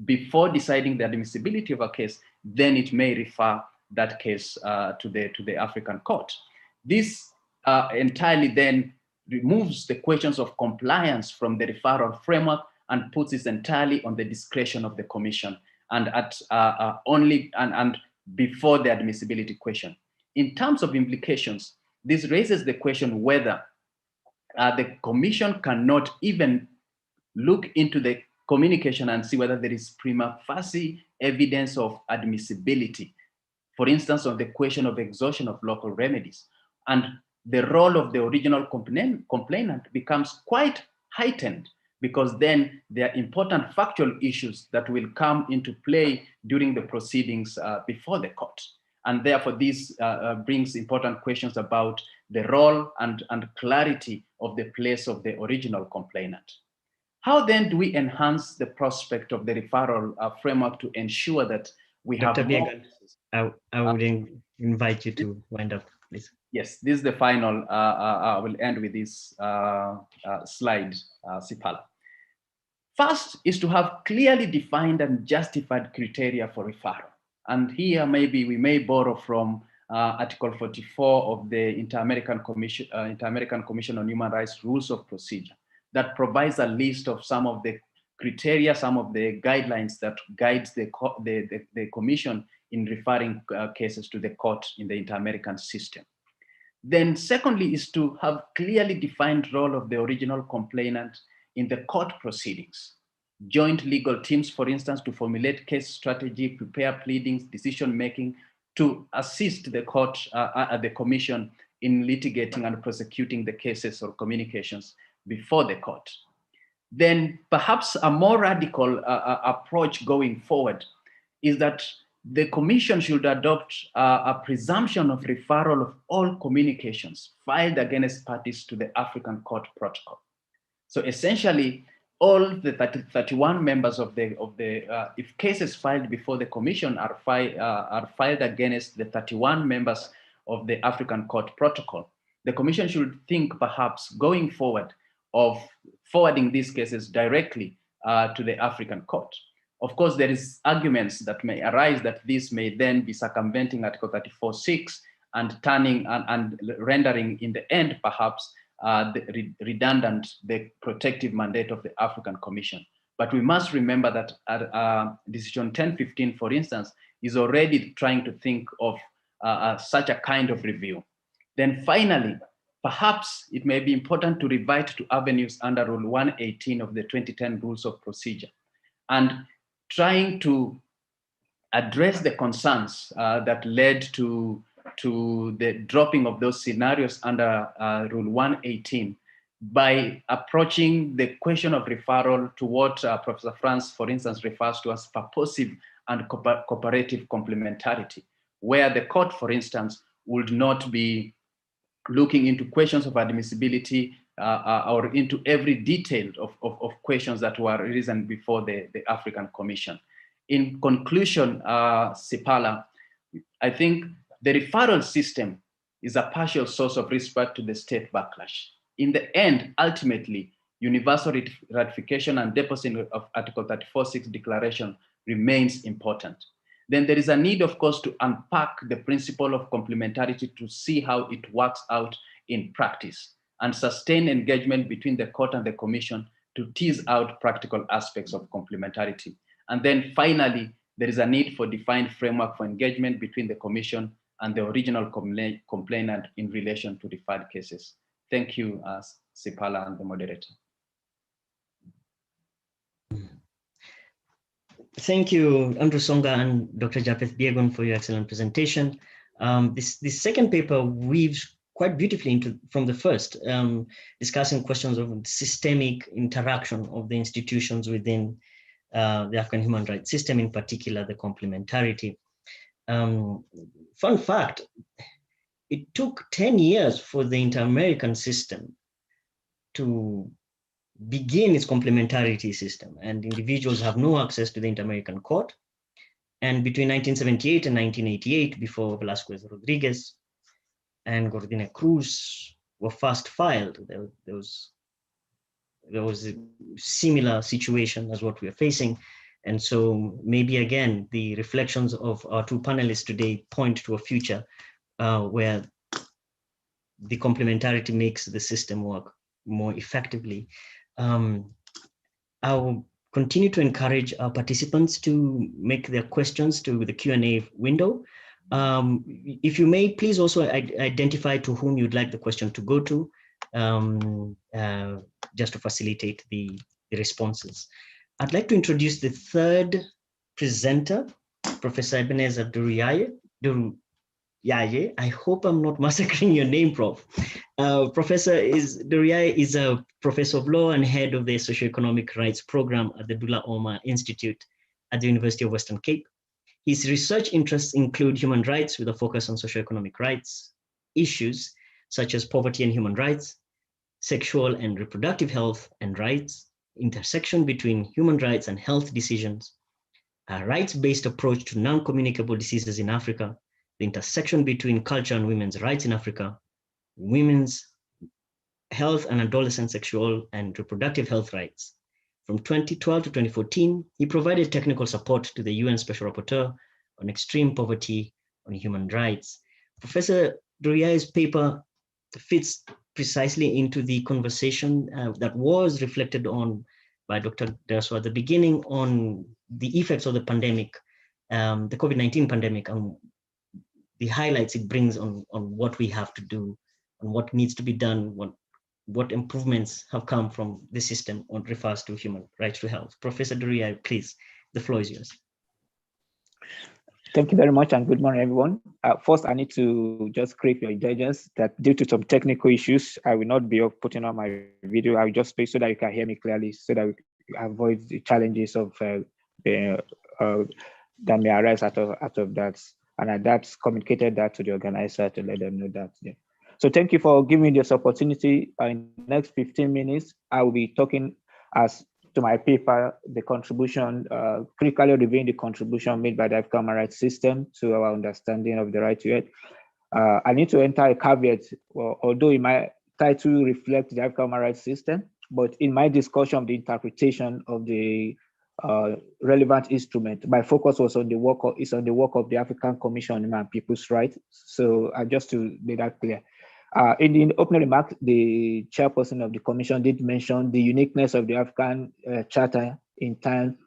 Before deciding the admissibility of a case, then it may refer that case to the African court. This entirely then removes the questions of compliance from the referral framework and puts it entirely on the discretion of the Commission and and before the admissibility question. In terms of implications, this raises the question whether the Commission cannot even look into the communication and see whether there is prima facie evidence of admissibility. For instance, on the question of exhaustion of local remedies. And the role of the original complainant becomes quite heightened, because then there are important factual issues that will come into play during the proceedings before the court. And therefore, this brings important questions about the role and clarity of the place of the original complainant. How then do we enhance the prospect of the referral framework to ensure that we have more? I would invite you to wind up, please. Yes, this is the final. I will end with this slide, Sipala. First is to have clearly defined and justified criteria for referral. And here maybe we may borrow from Article 44 of the Inter-American Commission on Human Rights Rules of Procedure that provides a list of some of the criteria, some of the guidelines that guides the Commission in referring cases to the court in the Inter-American system. Then secondly is to have clearly defined role of the original complainant in the court proceedings. Joint legal teams, for instance, to formulate case strategy, prepare pleadings, decision-making, to assist the court, the Commission in litigating and prosecuting the cases or communications before the court. Then perhaps a more radical approach going forward is that the Commission should adopt a presumption of referral of all communications filed against parties to the African Court Protocol. So essentially, all the 31 members if cases filed before the Commission are filed against the 31 members of the African Court Protocol, the Commission should think perhaps going forward of forwarding these cases directly to the African Court. Of course, there is arguments that may arise that this may then be circumventing Article 34.6 and turning and rendering in the end, perhaps, redundant the protective mandate of the African Commission. But we must remember that Decision 1015, for instance, is already trying to think of such a kind of review. Then finally, perhaps it may be important to revert to avenues under Rule 118 of the 2010 Rules of Procedure, and trying to address the concerns that led to the dropping of those scenarios under Rule 118 by approaching the question of referral to what Professor Franz, for instance, refers to as purposive and cooperative complementarity, where the court, for instance, would not be looking into questions of admissibility or into every detail of questions that were risen before the African Commission. In conclusion, Sipala, I think the referral system is a partial source of respect to the state backlash. In the end, ultimately, universal ratification and deposit of Article 34.6 declaration remains important. Then there is a need, of course, to unpack the principle of complementarity to see how it works out in practice, and sustain engagement between the court and the commission to tease out practical aspects of complementarity. And then finally, there is a need for defined framework for engagement between the commission and the original complainant in relation to referred cases. Thank you, Sipala and the moderator. Thank you, Andrew Songa and Dr. Japheth Biegun, for your excellent presentation. This second paper weaves quite beautifully from the first, discussing questions of systemic interaction of the institutions within the Afghan human rights system, in particular the complementarity. Fun fact, it took 10 years for the Inter-American system to begin its complementarity system, and individuals have no access to the Inter-American Court. And between 1978 and 1988, before Velasquez Rodriguez and Gordina Cruz were first filed, there was a similar situation as what we are facing. And so maybe again, the reflections of our two panelists today point to a future where the complementarity makes the system work more effectively. I'll continue to encourage our participants to make their questions to the Q&A window. If you may, please also identify to whom you'd like the question to go to, just to facilitate the responses. I'd like to introduce the third presenter, Professor Ebenezer Duriaye. I hope I'm not massacring your name, Prof. Professor Duriaye is a professor of law and head of the Socioeconomic Rights Program at the Dula Omar Institute at the University of Western Cape. His research interests include human rights with a focus on socioeconomic rights, issues such as poverty and human rights, sexual and reproductive health and rights, intersection between human rights and health decisions, a rights-based approach to non-communicable diseases in Africa, the intersection between culture and women's rights in Africa, women's health and adolescent sexual and reproductive health rights. From 2012 to 2014, he provided technical support to the UN Special Rapporteur on extreme poverty on human rights. Professor Duriaye's paper fits precisely into the conversation that was reflected on by Dr. Derso at the beginning on the effects of the pandemic, the COVID-19 pandemic, and the highlights it brings on what we have to do and what needs to be done, what improvements have come from the system on refers to human rights to health. Professor Duriaye, please, the floor is yours. Thank you very much and good morning, everyone. First, I need to just crave your indulgence that due to some technical issues, I will not be putting on my video. I will just speak so that you can hear me clearly, so that we avoid the challenges of that may arise out of that. And that's communicated that to the organizer to let them know that. Yeah. So thank you for giving me this opportunity. In the next 15 minutes, I will be talking as to my paper, the contribution, critically reviewing the contribution made by the African human rights system to our understanding of the right to health. I need to enter a caveat, although in my title reflects the African human rights system, but in my discussion of the interpretation of the relevant instrument, my focus was on the work of the African Commission on Human and People's Rights. So just to make that clear. In the opening remarks, the chairperson of the commission did mention the uniqueness of the African Charter in time,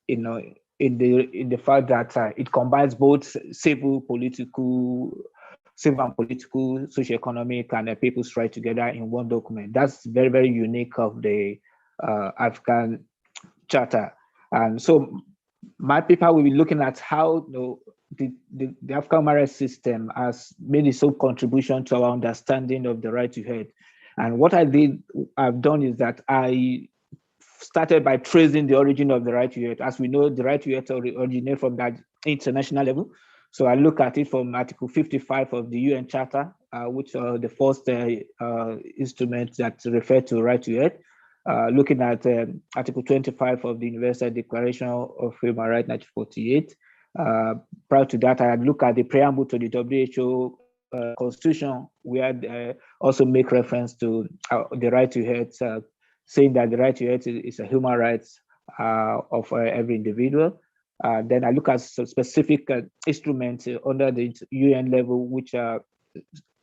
you know, in the fact that it combines both civil and political, socio-economic, and people's right together in one document. That's very, very unique of the African Charter. And so my paper will be looking at how the African human rights system has made its own contribution to our understanding of the right to health. And what I've done is that I started by tracing the origin of the right to health. As we know, the right to health originates from that international level. So I look at it from Article 55 of the UN Charter, which are the first instrument that refer to right to health. Looking at Article 25 of the Universal Declaration of Human Rights, 1948. Prior to that, I had looked at the preamble to the WHO Constitution, where also make reference to the right to health, saying that the right to health is a human right of every individual. Then I look at specific instruments under the UN level, which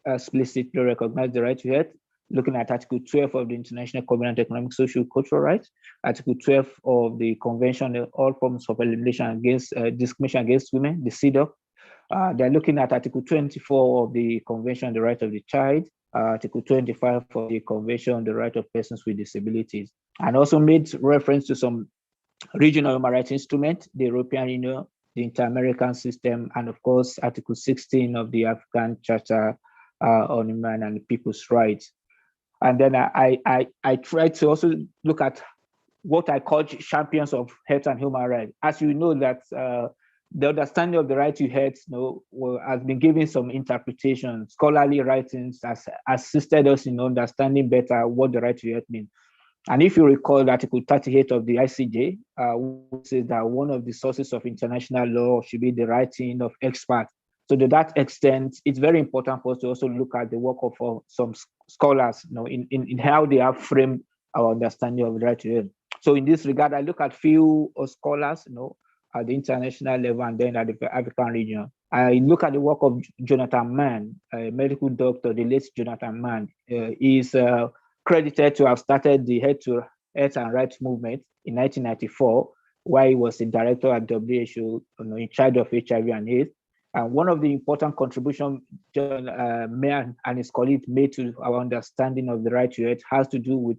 explicitly recognize the right to health. Looking at Article 12 of the International Covenant on Economic, Social, Cultural Rights, Article 12 of the Convention on All Forms of Elimination Against Discrimination Against Women, the CEDAW. They're looking at Article 24 of the Convention on the Right of the Child, Article 25 of the Convention on the Right of Persons with Disabilities, and also made reference to some regional human rights instruments, the European Union, the Inter-American System, and of course, Article 16 of the African Charter on Human and People's Rights. And then I tried to also look at what I call champions of health and human rights. As you know, that the understanding of the right to health has been given some interpretation. Scholarly writings has assisted us in understanding better what the right to health means. And if you recall Article 38 of the ICJ, which says that one of the sources of international law should be the writing of experts. So to that extent, it's very important for us to also look at the work of some scholars, in how they have framed our understanding of the right to health. So in this regard, I look at few scholars, at the international level and then at the African region. I look at the work of Jonathan Mann, a medical doctor, the late Jonathan Mann. Is credited to have started the Health and Rights movement in 1994, where he was the director at WHO, in charge of HIV and AIDS. And one of the important contributions John Mann and his colleagues made to our understanding of the right to health has to do with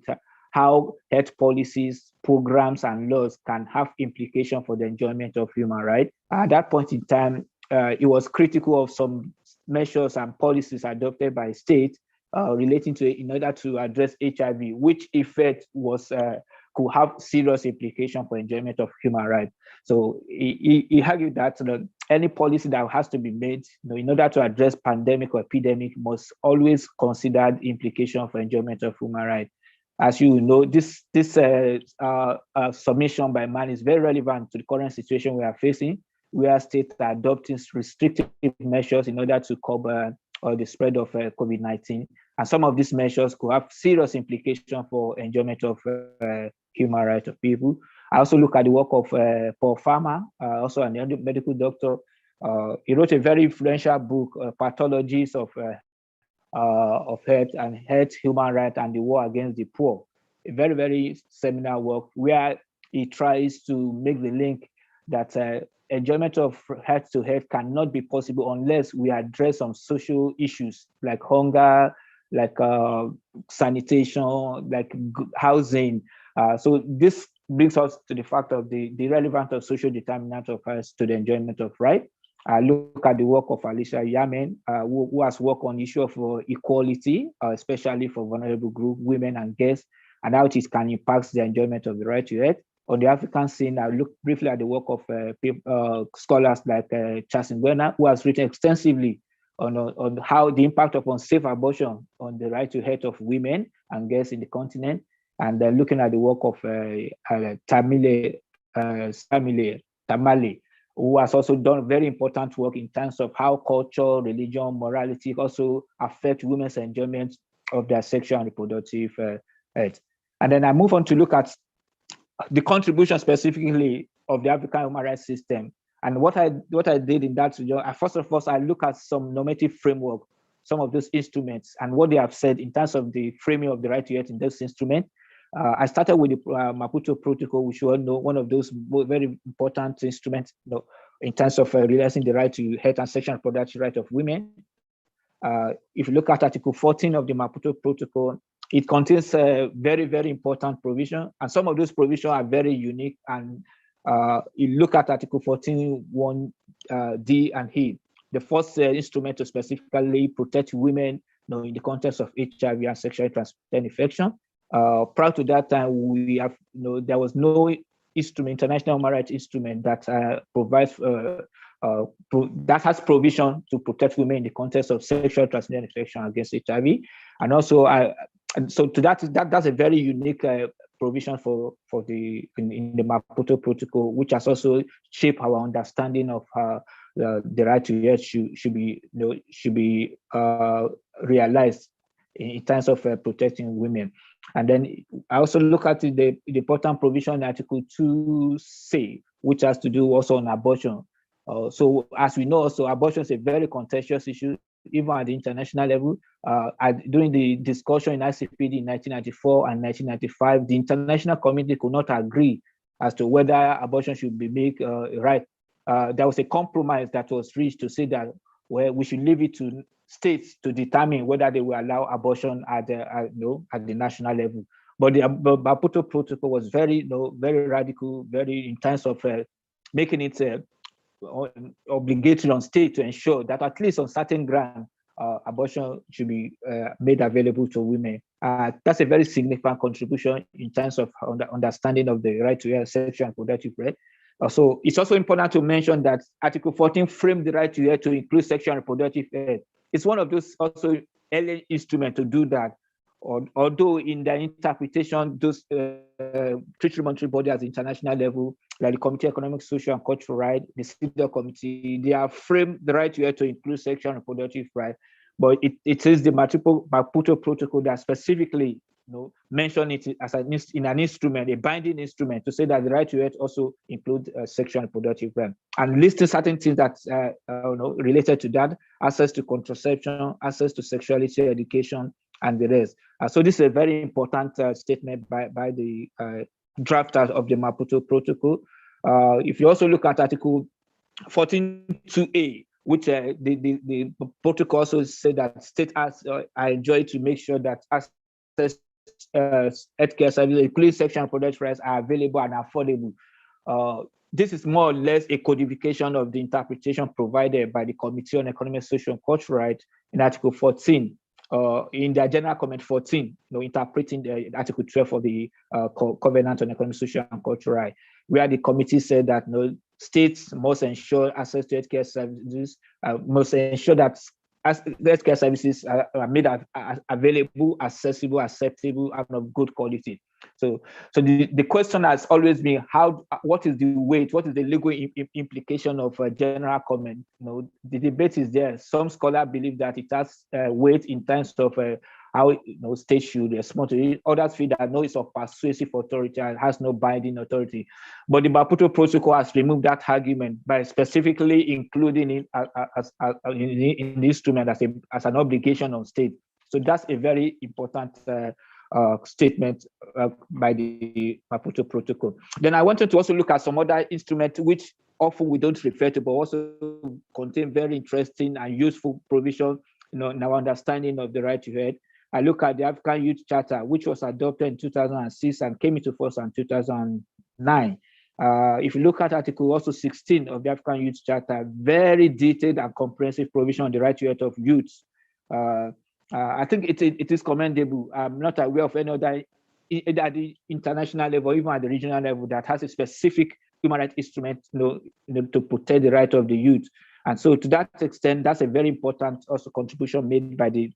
how health policies, programs, and laws can have implication for the enjoyment of human rights. At that point in time, it was critical of some measures and policies adopted by states relating to it in order to address HIV, which effect was could have serious implication for enjoyment of human rights. So he argued that any policy that has to be made in order to address pandemic or epidemic must always consider the implication for enjoyment of human rights. As you know, this submission by Mann is very relevant to the current situation we are facing, where states are adopting restrictive measures in order to curb the spread of COVID-19. And some of these measures could have serious implications for enjoyment of human rights of people. I also look at the work of Paul Farmer, also a medical doctor. He wrote a very influential book, Pathologies of Health and Health, Human Rights, and the War Against the Poor. A very, very seminal work where he tries to make the link that enjoyment of health to health cannot be possible unless we address some social issues like hunger, like sanitation, like housing. So this brings us to the fact of the relevance of social determinants of health to the enjoyment of right. I look at the work of Alicia Yamen, who has worked on the issue of equality, especially for vulnerable groups, women and girls, and how it can impact the enjoyment of the right to health. On the African scene, I look briefly at the work of scholars like Charles Ngwena, who has written extensively on how the impact of unsafe abortion on the right to health of women and girls in the continent, and then looking at the work of Tamale, who has also done very important work in terms of how culture, religion, morality also affect women's enjoyment of their sexual and reproductive health. And then I move on to look at the contribution specifically of the African human rights system. And what I did in that region, first of all, I look at some normative framework, some of those instruments and what they have said in terms of the framing of the right to health in those instruments. I started with the Maputo Protocol, which you all know, one of those very important instruments, in terms of realizing the right to health and sexual and reproductive right of women. If you look at Article 14 of the Maputo Protocol, it contains very, very important provision, and some of those provisions are very unique. And you look at Article 14(1) D and E, the first instrument to specifically protect women, in the context of HIV and sexually transmitted infection. Prior to that time, we have, there was no instrument, international human rights instrument that provides that has provision to protect women in the context of sexually transmitted infection against HIV. And also, so to that's a very unique provision for the in the Maputo Protocol, which has also shaped our understanding of the right to health should be realized in terms of protecting women. And then I also look at the important provision in Article 2C, which has to do also on abortion. So as we know, also abortion is a very contentious issue, even at the international level. During the discussion in ICPD in 1994 and 1995, the international community could not agree as to whether abortion should be made right. There was a compromise that was reached to say that we should leave it to states to determine whether they will allow abortion at the national level. But the Maputo Protocol was very radical, very in terms of making it obligatory on state to ensure that at least on certain grounds, abortion should be made available to women. That's a very significant contribution in terms of understanding of the right to health, sexual and reproductive right. So it's also important to mention that Article 14 framed the right to health to include sexual and reproductive health. It's one of those also early instruments to do that. Although in their interpretation, those treaty monetary bodies at the international level, like the Committee of Economic, Social, and Cultural Rights, the CEDAW Committee, they have framed the right to health to include sexual and reproductive rights. But it is the Maputo Protocol that specifically mention it as an instrument, a binding instrument, to say that the right to health also includes sexual and reproductive rights, and listing certain things that related to that: access to contraception, access to sexuality education, and the rest. So this is a very important statement by the drafters of the Maputo Protocol. If you also look at Article 14(2)(a), which the protocol also said that states are enjoined to make sure that access healthcare services, including sexual and reproductive rights, are available and affordable. This is more or less a codification of the interpretation provided by the Committee on Economic, Social, and Cultural Rights in Article 14. In their general comment 14, interpreting the Article 12 of the Covenant on Economic, Social, and Cultural Rights, where the committee said that states must ensure access to healthcare services, must ensure that healthcare services are made available, accessible, acceptable, and of good quality. So the question has always been what is the weight, what is the legal implication of a general comment? The debate is there. Some scholars believe that it has weight in terms of how states should respond to it. Others feel that no, it's of persuasive authority and has no binding authority. But the Maputo Protocol has removed that argument by specifically including it in the instrument as an obligation on state. So that's a very important statement by the Maputo Protocol. Then I wanted to also look at some other instruments which often we don't refer to, but also contain very interesting and useful provision in our understanding of the right to health. I look at the African Youth Charter, which was adopted in 2006 and came into force in 2009. If you look at Article also 16 of the African Youth Charter, very detailed and comprehensive provision on the right to health of youths. I think it is commendable. I'm not aware of any other, either at the international level, even at the regional level, that has a specific human rights instrument to protect the right of the youth. And so to that extent, that's a very important also contribution made by the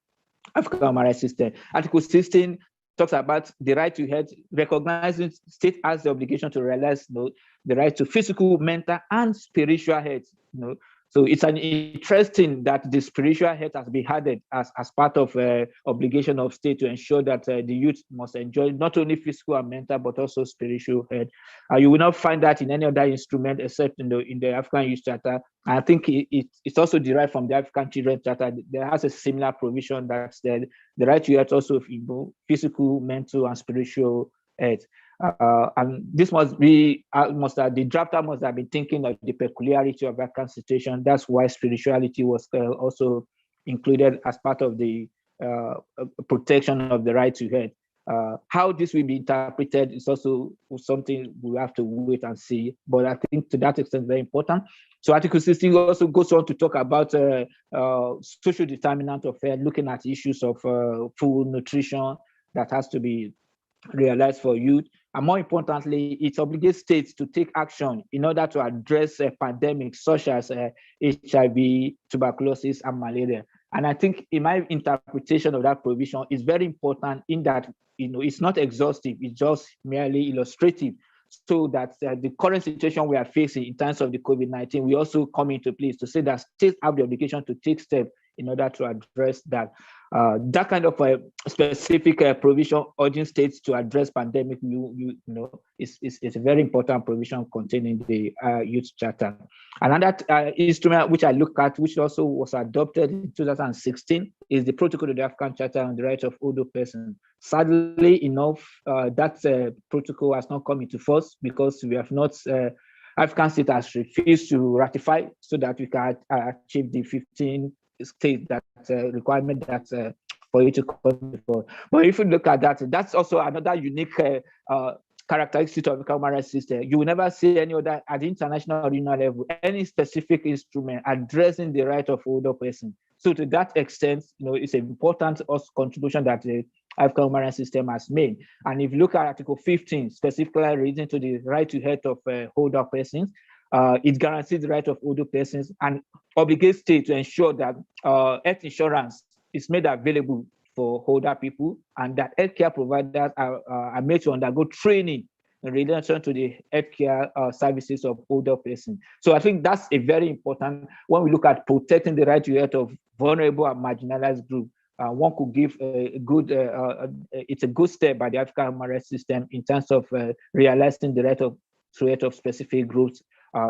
African human rights system. Article 16 talks about the right to health, recognizing state has the obligation to realize the right to physical, mental, and spiritual health. So it's an interesting that the spiritual health has been added as part of obligation of state to ensure that the youth must enjoy not only physical and mental, but also spiritual health. You will not find that in any other instrument except in the African Youth Charter. I think it's also derived from the African Children's Charter. There has a similar provision that the right to health also physical, mental, and spiritual health. And this must be, the drafter must have been thinking of the peculiarity of African situation. That's why spirituality was also included as part of the protection of the right to health. How this will be interpreted is also something we have to wait and see, but I think to that extent very important. So Article 16 also goes on to talk about social determinant of health, looking at issues of food, nutrition that has to be realized for youth. And more importantly, it obligates states to take action in order to address pandemics such as HIV, tuberculosis, and malaria. And I think in my interpretation of that provision is very important in that, it's not exhaustive, it's just merely illustrative, so that the current situation we are facing in terms of the COVID-19 will also come into place to say that states have the obligation to take steps in order to address that. That kind of a specific provision urging states to address pandemic, is a very important provision contained in the Youth Charter. Another instrument which I look at, which also was adopted in 2016, is the Protocol of the African Charter on the Rights of Older Persons. Sadly enough, that protocol has not come into force because we have not, African state has refused to ratify so that we can achieve the 15 state that requirement that for you to come before. But if you look at that, that's also another unique characteristic of the human rights system. You will never see any other at the international or regional level any specific instrument addressing the right of older person. So to that extent, it's an important contribution that the African human rights system has made. And if you look at Article 15, specifically relating to the right to health of older persons, it guarantees the right of older persons and obligates states to ensure that health insurance is made available for older people, and that healthcare providers are made to undergo training in relation to the healthcare services of older persons. So I think that's a very important, when we look at protecting the right to health of vulnerable and marginalized groups, one could give a good, it's a good step by the African human rights system in terms of realizing the right of specific groups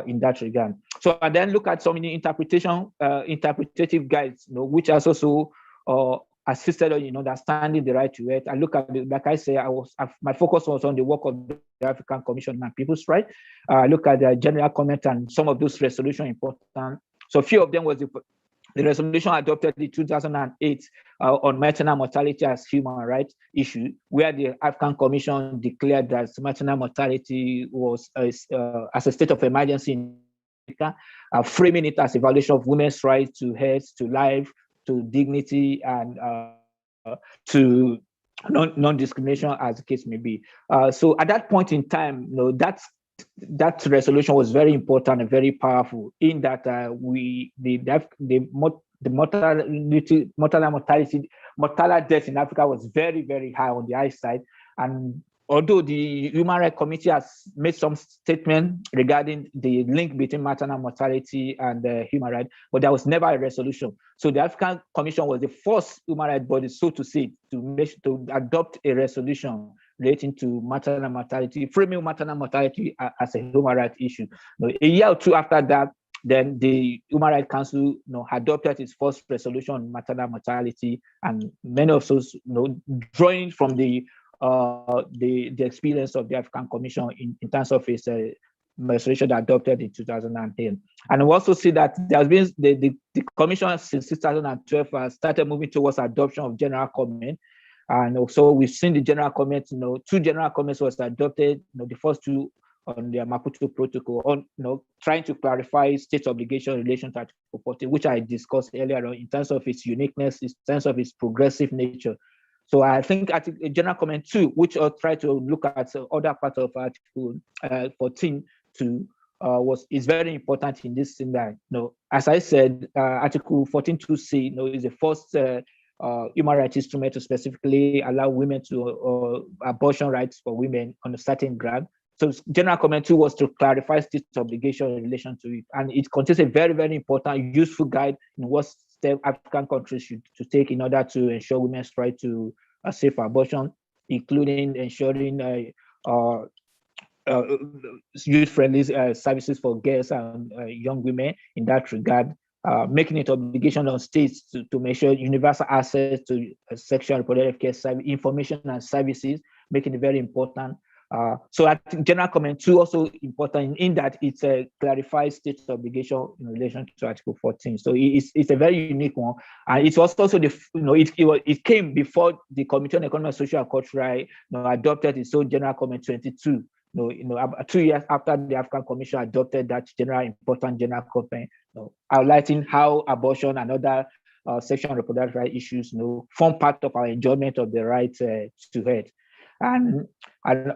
in that regard. So I then look at some interpretative guides, which has also assisted in understanding the right to health. I look at, like I say, my focus was on the work of the African Commission on People's Rights. I look at the general comment and some of those resolutions important. So a few of them was the resolution adopted in 2008 on maternal mortality as human rights issue, where the African Commission declared that maternal mortality was as a state of emergency in Africa, framing it as a violation of women's rights to health, to life, to dignity, and to non-discrimination, as the case may be. So at that point in time, that resolution was very important and very powerful in that the mortality death in Africa was very, very high on the high side. And although the Human Rights Committee has made some statement regarding the link between maternal mortality and human rights, but there was never a resolution. So the African Commission was the first human rights body, so to say, to adopt a resolution relating to maternal mortality, framing maternal mortality as a human rights issue. A year or two after that, then the Human Rights Council adopted its first resolution on maternal mortality, and many of those drawing from the experience of the African Commission in terms of its resolution adopted in 2010. And we also see that there has been the Commission since 2012 has started moving towards adoption of general comment. And so we've seen the general comments, 2 general comments was adopted, the first 2 on the Maputo Protocol, on trying to clarify state obligation in relation to Article 40, which I discussed earlier on in terms of its uniqueness, in terms of its progressive nature. So I think general comment 2, which I'll try to look at other parts of Article 14 is very important in this thing that, as I said, Article 14.2c, is the first human rights instrument to specifically allow women to abortion rights for women on a certain ground. So general comment 2 was to clarify state obligation in relation to it, and it contains a very, very important, useful guide in what step African countries should take in order to ensure women's right to a safe abortion, including ensuring youth-friendly services for girls and young women in that regard, making it obligation on states to make sure universal access to sexual and reproductive care information and services, making it very important. So I think general comment 2 also important in that it clarifies state obligation in relation to Article 14. So it's a very unique one, and it was also the it came before the Committee on Economic, Social, and Cultural adopted its own general comment 22. 2 years after the African Commission adopted that important general comment, highlighting how abortion and other sexual and reproductive right issues form part of our enjoyment of the right to health. And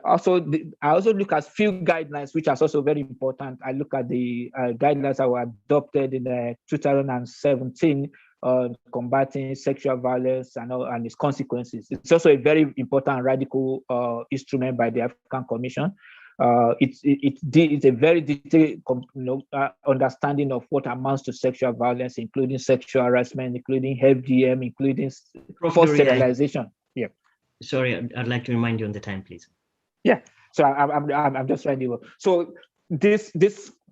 also, I also look at few guidelines, which are also very important. I look at the guidelines that were adopted in 2017 on combating sexual violence and its consequences. It's also a very important radical instrument by the African Commission. It's a very detailed understanding of what amounts to sexual violence, including sexual harassment, including FGM, including forced sterilization. Yeah. Sorry, I'd like to remind you on the time, please. Yeah. So I'm just trying. So this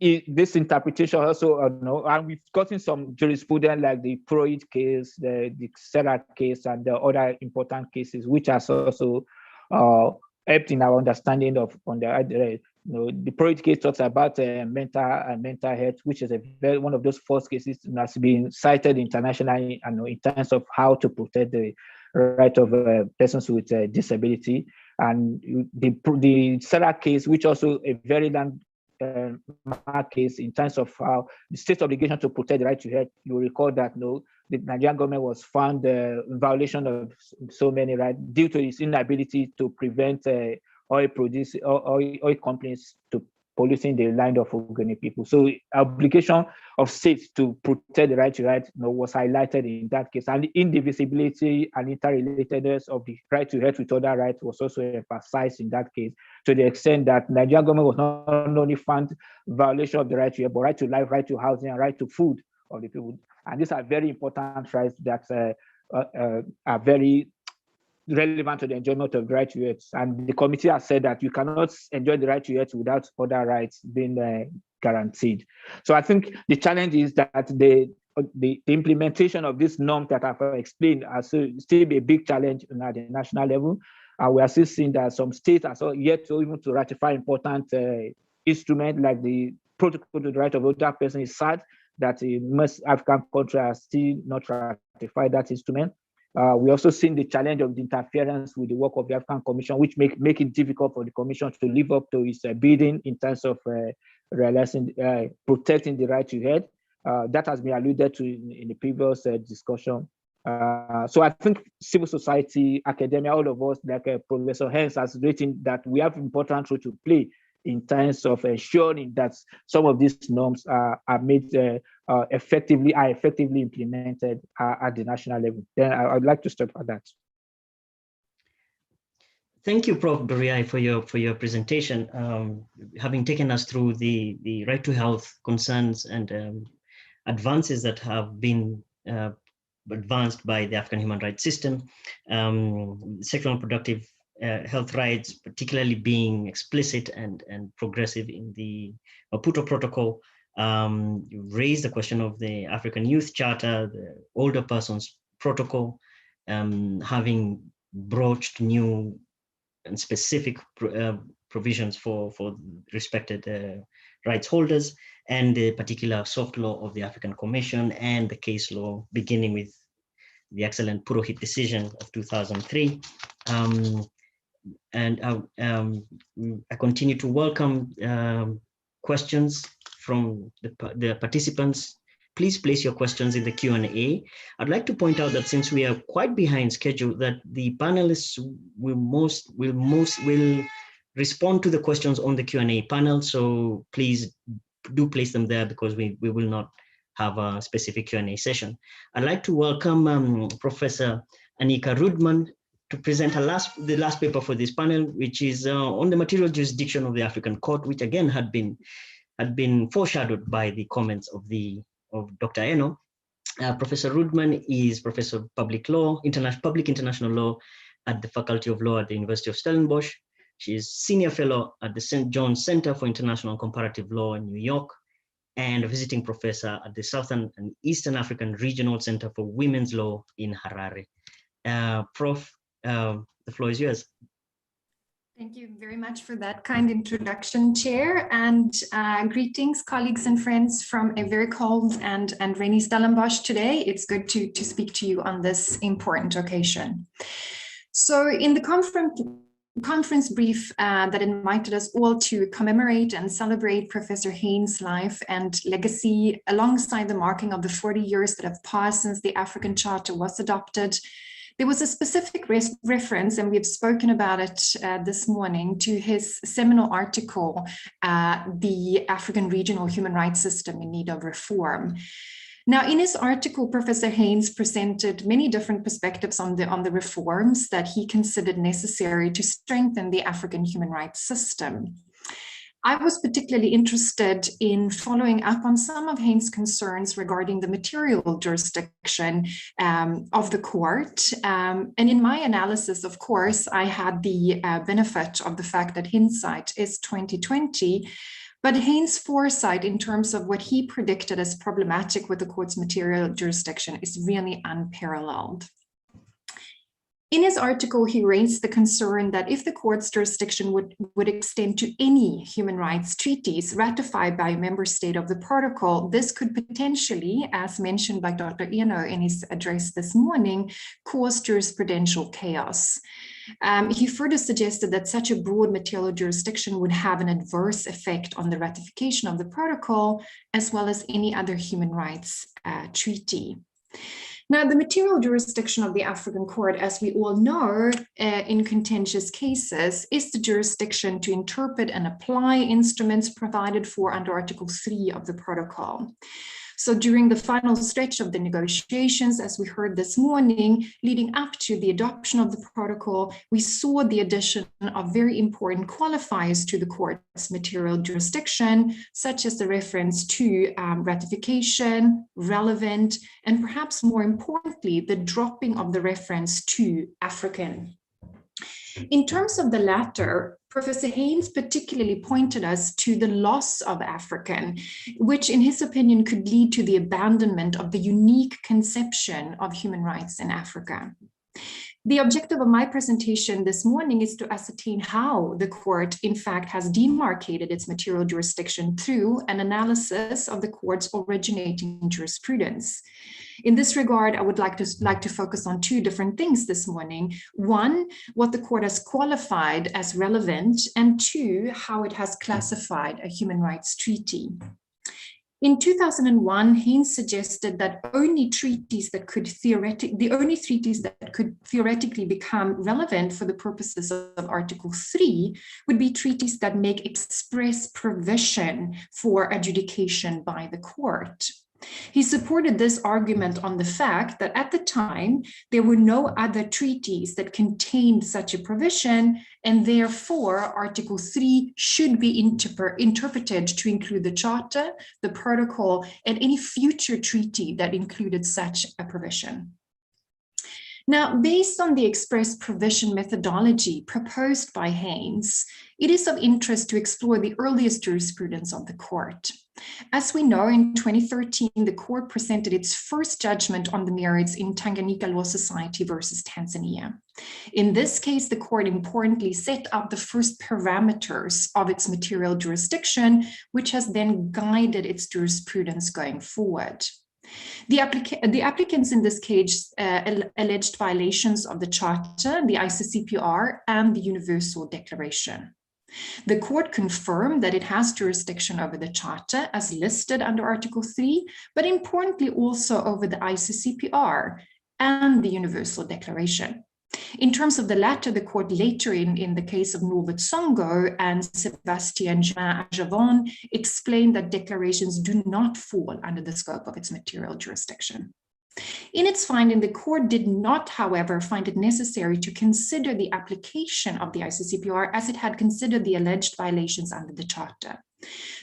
interpretation also, and we've gotten some jurisprudence like the Proid case, the Serra case, and the other important cases, which has also helped in our understanding of the Proid case talks about mental health, which is one of those first cases that has been cited internationally, in terms of how to protect the right of persons with disability. And the Serra case, which also a very landmark case in terms of how the state's obligation to protect the right to health. You will recall that the Nigerian government was found in violation of so many rights due to its inability to prevent oil companies to polluting the land of Ogoni people. So obligation of states to protect the right to health was highlighted in that case, and the indivisibility and interrelatedness of the right to health with other rights was also emphasized in that case, to the extent that Nigerian government was not only found violation of the right to health, but right to life, right to housing, and right to food of the people. And these are very important rights that are very relevant to the enjoyment of the right to health. And the committee has said that you cannot enjoy the right to health without other rights being guaranteed. So I think the challenge is that the implementation of this norm that I've explained are still a big challenge at the national level. We are still seeing that some states are yet to even to ratify important instruments like the Protocol to the Right of Older Persons. Is sad that most African countries are still not ratified that instrument. We also seen the challenge of the interference with the work of the African Commission, which make it difficult for the Commission to live up to its bidding in terms of realizing, protecting the right to health. That has been alluded to in the previous discussion. So I think civil society, academia, all of us, like Professor Heyns has written, that we have an important role to play in terms of ensuring that some of these norms are made effectively implemented at the national level. Then I'd like to stop at that. Thank you, Prof. Doriai, for your presentation, having taken us through the right to health concerns and advances that have been advanced by the African human rights system, sexual and reproductive health rights, particularly being explicit and progressive in the Maputo Protocol. You raised the question of the African Youth Charter, the Older Persons Protocol, having broached new and specific provisions for respected rights holders, and the particular soft law of the African Commission and the case law, beginning with the excellent Purohit decision of 2003. And I continue to welcome questions from the participants. Please place your questions in the Q&A. I'd like to point out that since we are quite behind schedule, that the panelists will respond to the questions on the Q&A panel. So please do place them there, because we will not have a specific Q&A session. I'd like to welcome Professor Anika Rudman to present the last paper for this panel, which is on the material jurisdiction of the African Court, which again had been foreshadowed by the comments of Dr. Eno. Professor Rudman is Professor of Public Law, Public International Law at the Faculty of Law at the University of Stellenbosch. She is Senior Fellow at the St. John's Center for International Comparative Law in New York, and a visiting professor at the Southern and Eastern African Regional Center for Women's Law in Harare. Prof, the floor is yours. Thank you very much for that kind introduction, Chair, and greetings, colleagues and friends from a very cold and rainy Stellenbosch today. It's good to speak to you on this important occasion. So in the conference brief that invited us all to commemorate and celebrate Professor Heyns' life and legacy alongside the marking of the 40 years that have passed since the African Charter was adopted, there was a specific reference, and we've spoken about it this morning, to his seminal article, The African Regional Human Rights System in Need of Reform. Now, in his article, Professor Heyns presented many different perspectives on the reforms that he considered necessary to strengthen the African human rights system. I was particularly interested in following up on some of Heyns' concerns regarding the material jurisdiction of the court. And in my analysis, of course, I had the benefit of the fact that hindsight is 2020, but Heyns' foresight in terms of what he predicted as problematic with the court's material jurisdiction is really unparalleled. In his article, he raised the concern that if the court's jurisdiction would extend to any human rights treaties ratified by a member state of the protocol, this could potentially, as mentioned by Dr. Eno in his address this morning, cause jurisprudential chaos. He further suggested that such a broad material jurisdiction would have an adverse effect on the ratification of the protocol, as well as any other human rights treaty. Now, the material jurisdiction of the African Court, as we all know, in contentious cases, is the jurisdiction to interpret and apply instruments provided for under Article 3 of the protocol. So during the final stretch of the negotiations, as we heard this morning, leading up to the adoption of the protocol, we saw the addition of very important qualifiers to the court's material jurisdiction, such as the reference to ratification, relevant, and perhaps more importantly, the dropping of the reference to African. In terms of the latter, Professor Heyns particularly pointed us to the loss of African, which in his opinion could lead to the abandonment of the unique conception of human rights in Africa. The objective of my presentation this morning is to ascertain how the court, in fact, has demarcated its material jurisdiction through an analysis of the court's originating jurisprudence. In this regard, I would like to focus on two different things this morning. One, what the court has qualified as relevant, and two, how it has classified a human rights treaty. In 2001, Heyns suggested that the only treaties that could theoretically become relevant for the purposes of Article 3 would be treaties that make express provision for adjudication by the court. He supported this argument on the fact that at the time, there were no other treaties that contained such a provision, and therefore Article 3 should be interpreted to include the Charter, the Protocol, and any future treaty that included such a provision. Now, based on the express provision methodology proposed by Heyns, it is of interest to explore the earliest jurisprudence of the court. As we know, in 2013, the court presented its first judgment on the merits in Tanganyika Law Society versus Tanzania. In this case, the court importantly set up the first parameters of its material jurisdiction, which has then guided its jurisprudence going forward. The applicants in this case alleged violations of the Charter, the ICCPR, and the Universal Declaration. The court confirmed that it has jurisdiction over the Charter as listed under Article 3, but importantly also over the ICCPR and the Universal Declaration. In terms of the latter, the court later in the case of Norbert Songo and Sebastian Javon explained that declarations do not fall under the scope of its material jurisdiction. In its finding, the court did not, however, find it necessary to consider the application of the ICCPR as it had considered the alleged violations under the Charter.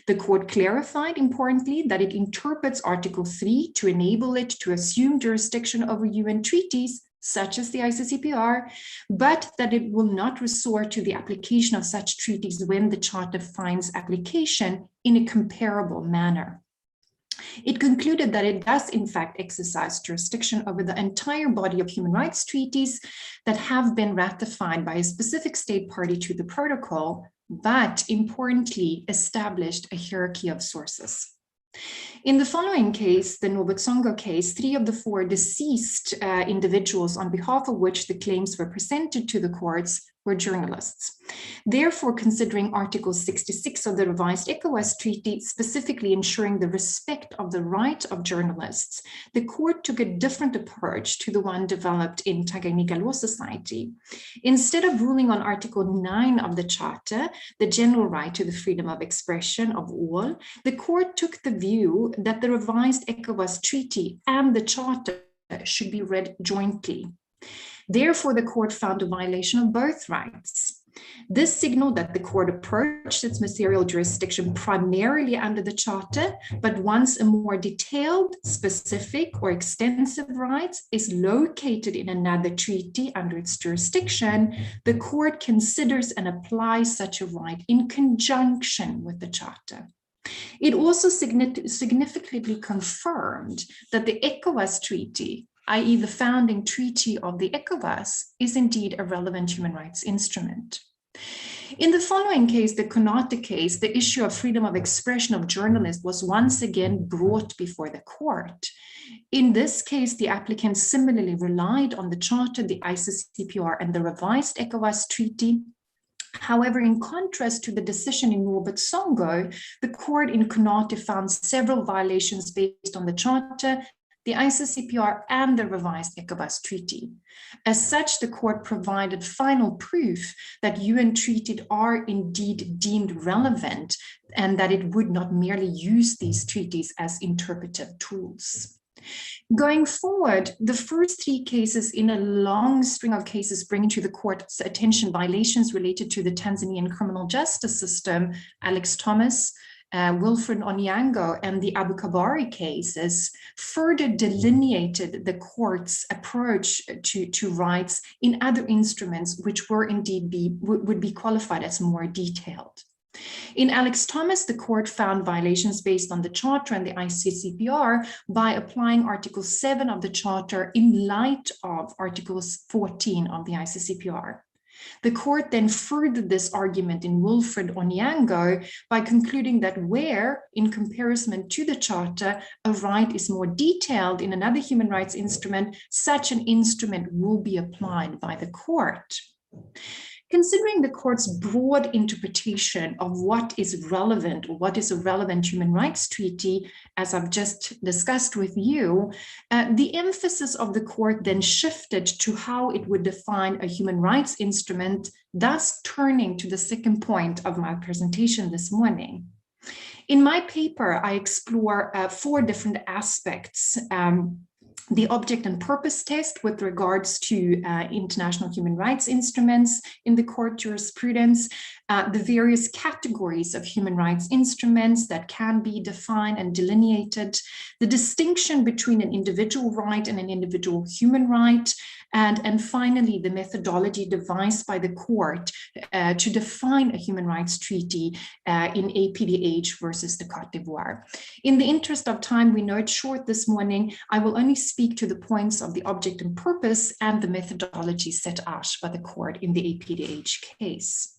The court clarified, importantly, that it interprets Article 3 to enable it to assume jurisdiction over UN treaties, such as the ICCPR, but that it will not resort to the application of such treaties when the Charter finds application in a comparable manner. It concluded that it does in fact exercise jurisdiction over the entire body of human rights treaties that have been ratified by a specific state party to the protocol, but importantly established a hierarchy of sources. In the following case, the Nobutsongo case, 3 of the 4 deceased individuals on behalf of which the claims were presented to the courts were journalists. Therefore, considering Article 66 of the revised ECOWAS Treaty, specifically ensuring the respect of the right of journalists, the court took a different approach to the one developed in Tanganyika Law Society. Instead of ruling on Article 9 of the Charte, the general right to the freedom of expression of all, the court took the view that the revised ECOWAS Treaty and the Charte should be read jointly. Therefore, the court found a violation of both rights. This signaled that the court approached its material jurisdiction primarily under the Charte, but once a more detailed, specific, or extensive right is located in another treaty under its jurisdiction, the court considers and applies such a right in conjunction with the Charte. It also significantly confirmed that the ECOWAS Treaty, i.e. the founding treaty of the ECOWAS, is indeed a relevant human rights instrument. In the following case, the Konate case, the issue of freedom of expression of journalists was once again brought before the court. In this case, the applicant similarly relied on the Charter, the ICCPR, and the revised ECOWAS Treaty. However, in contrast to the decision in Nobutsongo, the court in Konate found several violations based on the Charter, the ICCPR, and the revised ECOWAS Treaty. As such, the court provided final proof that UN treaties are indeed deemed relevant and that it would not merely use these treaties as interpretive tools. Going forward, the first 3 cases in a long string of cases bringing to the court's attention violations related to the Tanzanian criminal justice system, Alex Thomas, Wilfred Onyango, and the Abu Kabari cases further delineated the court's approach to rights in other instruments which would be qualified as more detailed. In Alex Thomas, the court found violations based on the Charter and the ICCPR by applying Article 7 of the Charter in light of Article 14 of the ICCPR. The court then furthered this argument in Wilfred Onyango by concluding that where, in comparison to the Charter, a right is more detailed in another human rights instrument, such an instrument will be applied by the court. Considering the court's broad interpretation of what is relevant or what is a relevant human rights treaty, as I've just discussed with you, the emphasis of the court then shifted to how it would define a human rights instrument, thus turning to the second point of my presentation this morning. In my paper, I explore 4 different aspects. The object and purpose test with regards to international human rights instruments in the court jurisprudence, the various categories of human rights instruments that can be defined and delineated, the distinction between an individual right and an individual human right, and finally, the methodology devised by the court to define a human rights treaty in APDH versus the Côte d'Ivoire. In the interest of time, we know it's short this morning. I will only speak to the points of the object and purpose and the methodology set out by the court in the APDH case.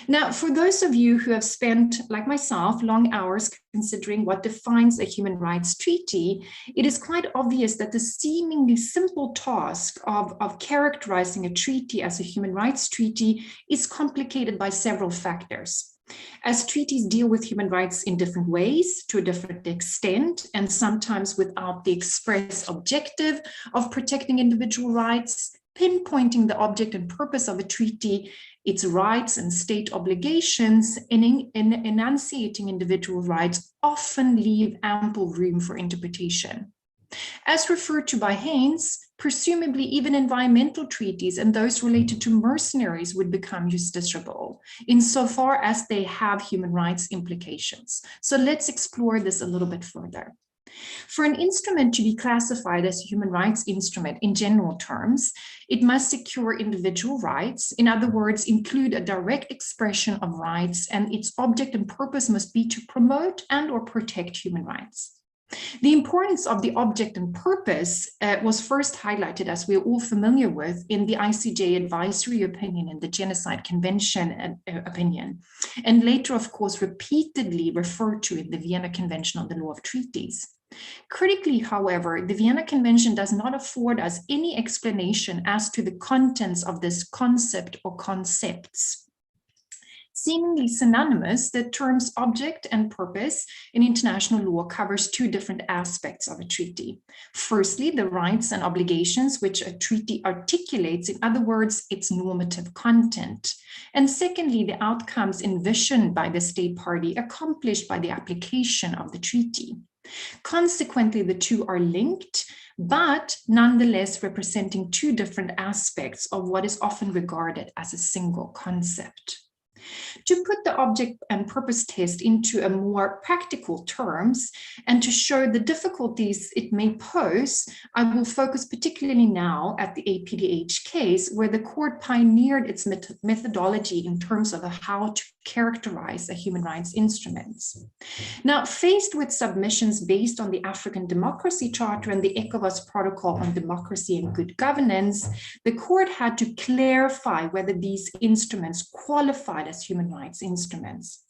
Now, for those of you who have spent, like myself, long hours considering what defines a human rights treaty, it is quite obvious that the seemingly simple task of characterizing a treaty as a human rights treaty is complicated by several factors. As treaties deal with human rights in different ways, to a different extent, and sometimes without the express objective of protecting individual rights, pinpointing the object and purpose of a treaty, its rights and state obligations, and enunciating individual rights often leave ample room for interpretation. As referred to by Heinz, presumably even environmental treaties and those related to mercenaries would become justiciable, insofar as they have human rights implications. So let's explore this a little bit further. For an instrument to be classified as a human rights instrument in general terms, it must secure individual rights, in other words, include a direct expression of rights, and its object and purpose must be to promote and or protect human rights. The importance of the object and purpose was first highlighted, as we're all familiar with, in the ICJ advisory opinion and the Genocide Convention opinion, and later, of course, repeatedly referred to in the Vienna Convention on the Law of Treaties. Critically, however, the Vienna Convention does not afford us any explanation as to the contents of this concept or concepts. Seemingly synonymous, the terms object and purpose in international law covers two different aspects of a treaty. Firstly, the rights and obligations which a treaty articulates, in other words, its normative content. And secondly, the outcomes envisioned by the state party accomplished by the application of the treaty. Consequently, the two are linked, but nonetheless representing two different aspects of what is often regarded as a single concept. To put the object and purpose test into a more practical terms and to show the difficulties it may pose, I will focus particularly now at the APDH case, where the court pioneered its methodology in terms of how to characterize a human rights instruments. Now, faced with submissions based on the African Democracy Charter and the ECOWAS Protocol on Democracy and Good Governance, the court had to clarify whether these instruments qualified as human rights instruments.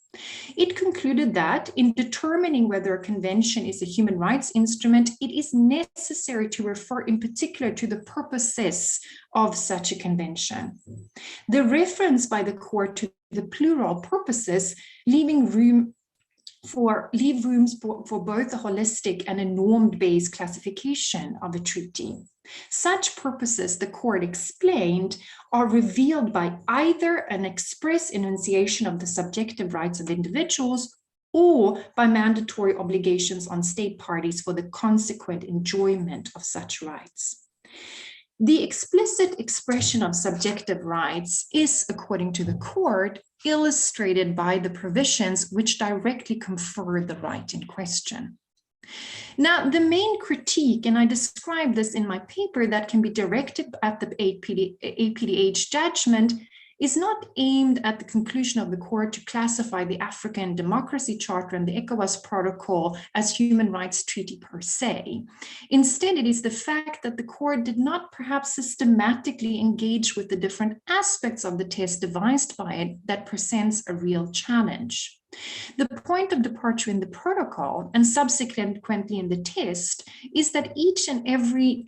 It concluded that in determining whether a convention is a human rights instrument, it is necessary to refer in particular to the purposes of such a convention. The reference by the court to the plural purposes, leave rooms for both a holistic and a norm-based classification of a treaty. Such purposes, the court explained, are revealed by either an express enunciation of the subjective rights of individuals or by mandatory obligations on state parties for the consequent enjoyment of such rights. The explicit expression of subjective rights is, according to the court, illustrated by the provisions which directly confer the right in question. Now, the main critique, and I describe this in my paper that can be directed at the APDH judgment, is not aimed at the conclusion of the court to classify the African Democracy Charter and the ECOWAS Protocol as human rights treaty per se. Instead, it is the fact that the court did not perhaps systematically engage with the different aspects of the test devised by it that presents a real challenge. The point of departure in the protocol and subsequently in the test is that each and every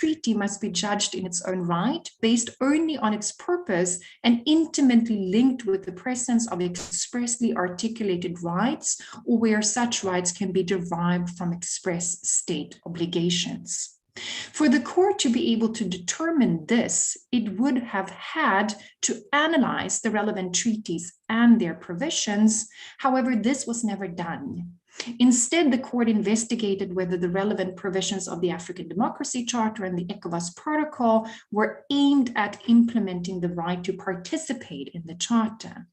treaty must be judged in its own right, based only on its purpose and intimately linked with the presence of expressly articulated rights, or where such rights can be derived from express state obligations. For the court to be able to determine this, it would have had to analyze the relevant treaties and their provisions. However, this was never done. Instead, the court investigated whether the relevant provisions of the African Democracy Charter and the ECOWAS Protocol were aimed at implementing the right to participate in the Charter.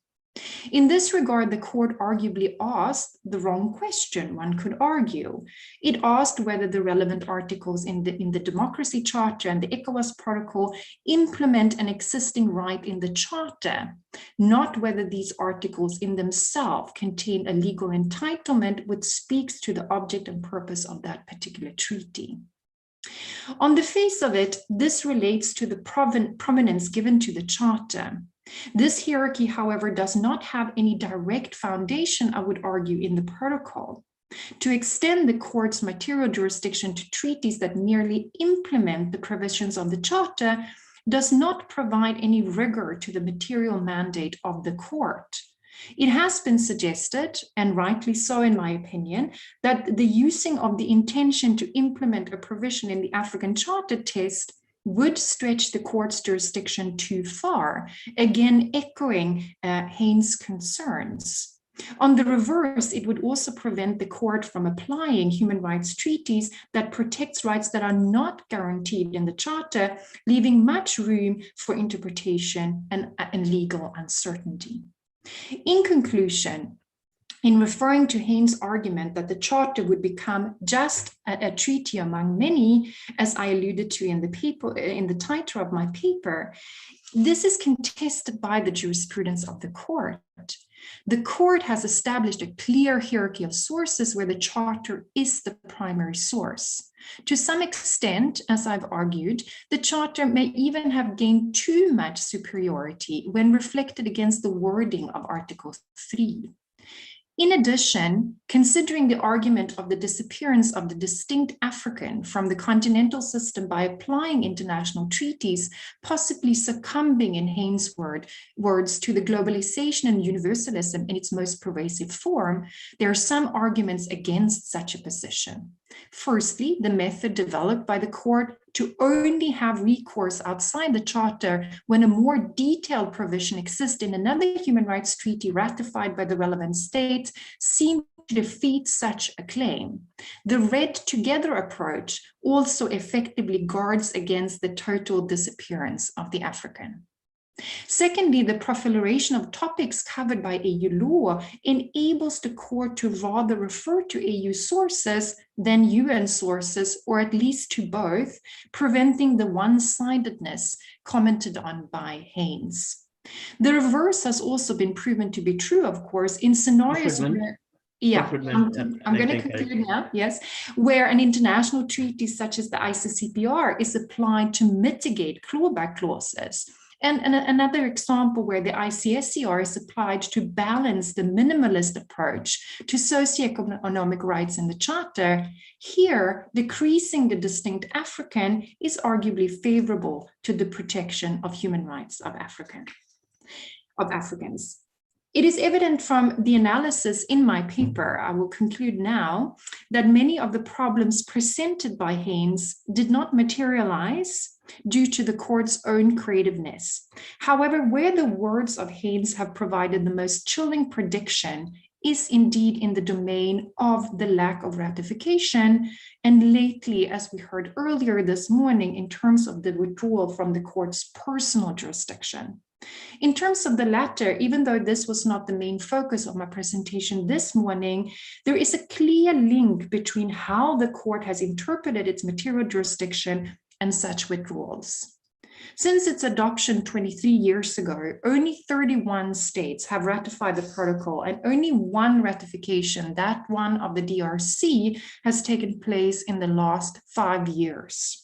In this regard, the court arguably asked the wrong question, one could argue. It asked whether the relevant articles in the Democracy Charter and the ECOWAS Protocol implement an existing right in the Charter, not whether these articles in themselves contain a legal entitlement which speaks to the object and purpose of that particular treaty. On the face of it, this relates to the prominence given to the Charter. This hierarchy, however, does not have any direct foundation, I would argue, in the protocol. To extend the court's material jurisdiction to treaties that merely implement the provisions of the Charter does not provide any rigor to the material mandate of the court. It has been suggested, and rightly so in my opinion, that the using of the intention to implement a provision in the African Charter test would stretch the court's jurisdiction too far, again echoing Heinz' concerns. On the reverse, it would also prevent the court from applying human rights treaties that protects rights that are not guaranteed in the Charter, leaving much room for interpretation and legal uncertainty. In conclusion, in referring to Heinz' argument that the Charter would become just a treaty among many, as I alluded to in the title of my paper, this is contested by the jurisprudence of the court. The court has established a clear hierarchy of sources where the Charter is the primary source. To some extent, as I've argued, the Charter may even have gained too much superiority when reflected against the wording of Article 3. In addition, considering the argument of the disappearance of the distinct African from the continental system by applying international treaties, possibly succumbing in Heyns' words to the globalization and universalism in its most pervasive form, there are some arguments against such a position. Firstly, the method developed by the court to only have recourse outside the Charter when a more detailed provision exists in another human rights treaty ratified by the relevant state seemed to defeat such a claim. The read together approach also effectively guards against the total disappearance of the African. Secondly, the proliferation of topics covered by AU law enables the court to rather refer to AU sources than UN sources, or at least to both, preventing the one-sidedness commented on by Heyns. The reverse has also been proven to be true, of course, in scenarios where I'm going to conclude now, yes, where an international treaty such as the ICCPR is applied to mitigate clawback clauses. And another example where the ICSCR is applied to balance the minimalist approach to socioeconomic rights in the Charter. Here, decreasing the distinct African is arguably favorable to the protection of human rights of Africans. It is evident from the analysis in my paper, I will conclude now, that many of the problems presented by Heyns did not materialize due to the court's own creativeness. However, where the words of Heyns have provided the most chilling prediction is indeed in the domain of the lack of ratification, and lately, as we heard earlier this morning, in terms of the withdrawal from the court's personal jurisdiction. In terms of the latter, even though this was not the main focus of my presentation this morning, there is a clear link between how the court has interpreted its material jurisdiction and such withdrawals. Since its adoption 23 years ago, only 31 states have ratified the protocol, and only one ratification, that one of the DRC, has taken place in the last 5 years.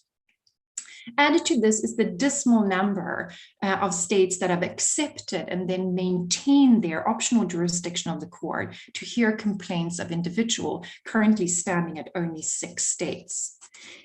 Added to this is the dismal number of states that have accepted and then maintained their optional jurisdiction of the court to hear complaints of individuals, currently standing at only 6 states.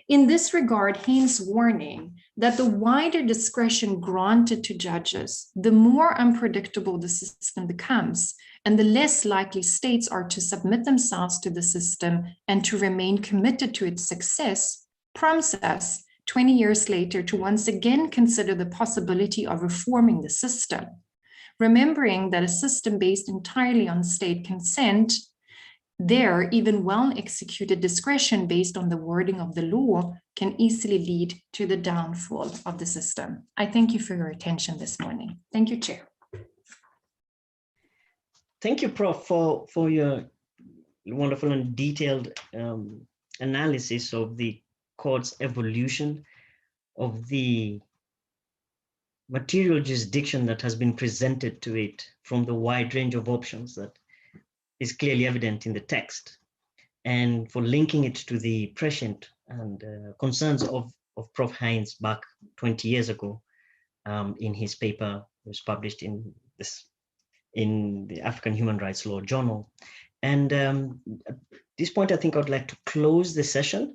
In this regard, Heyns' warning that the wider discretion granted to judges, the more unpredictable the system becomes, and the less likely states are to submit themselves to the system and to remain committed to its success, prompts us 20 years later to once again consider the possibility of reforming the system, remembering that a system based entirely on state consent, there even well-executed discretion based on the wording of the law can easily lead to the downfall of the system. I thank you for your attention this morning. Thank you, Chair. Thank you, Prof, for your wonderful and detailed analysis of the court's evolution of the material jurisdiction that has been presented to it from the wide range of options that is clearly evident in the text, and for linking it to the prescient and concerns of Prof. Heyns back 20 years ago in his paper, was published in the African Human Rights Law Journal. And at this point, I think I'd like to close the session.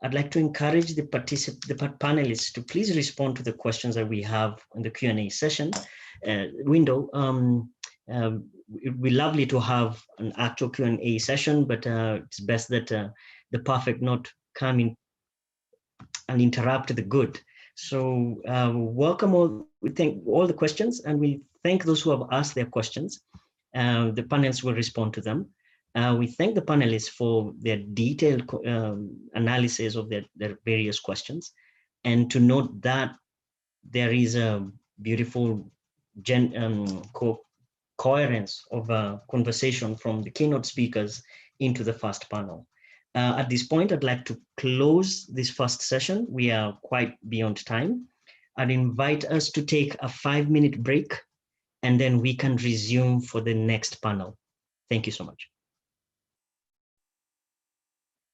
I'd like to encourage the panelists to please respond to the questions that we have in the Q&A session window. It would be lovely to have an actual Q&A session, but it's best that the perfect not come in and interrupt the good. So welcome all. We thank all the questions, and we thank those who have asked their questions. The panelists will respond to them. We thank the panelists for their detailed analysis of their various questions, and to note that there is a beautiful coherence of a conversation from the keynote speakers into the first panel. At this point, I'd like to close this first session. We are quite beyond time. I'd invite us to take a 5-minute break, and then we can resume for the next panel. Thank you so much.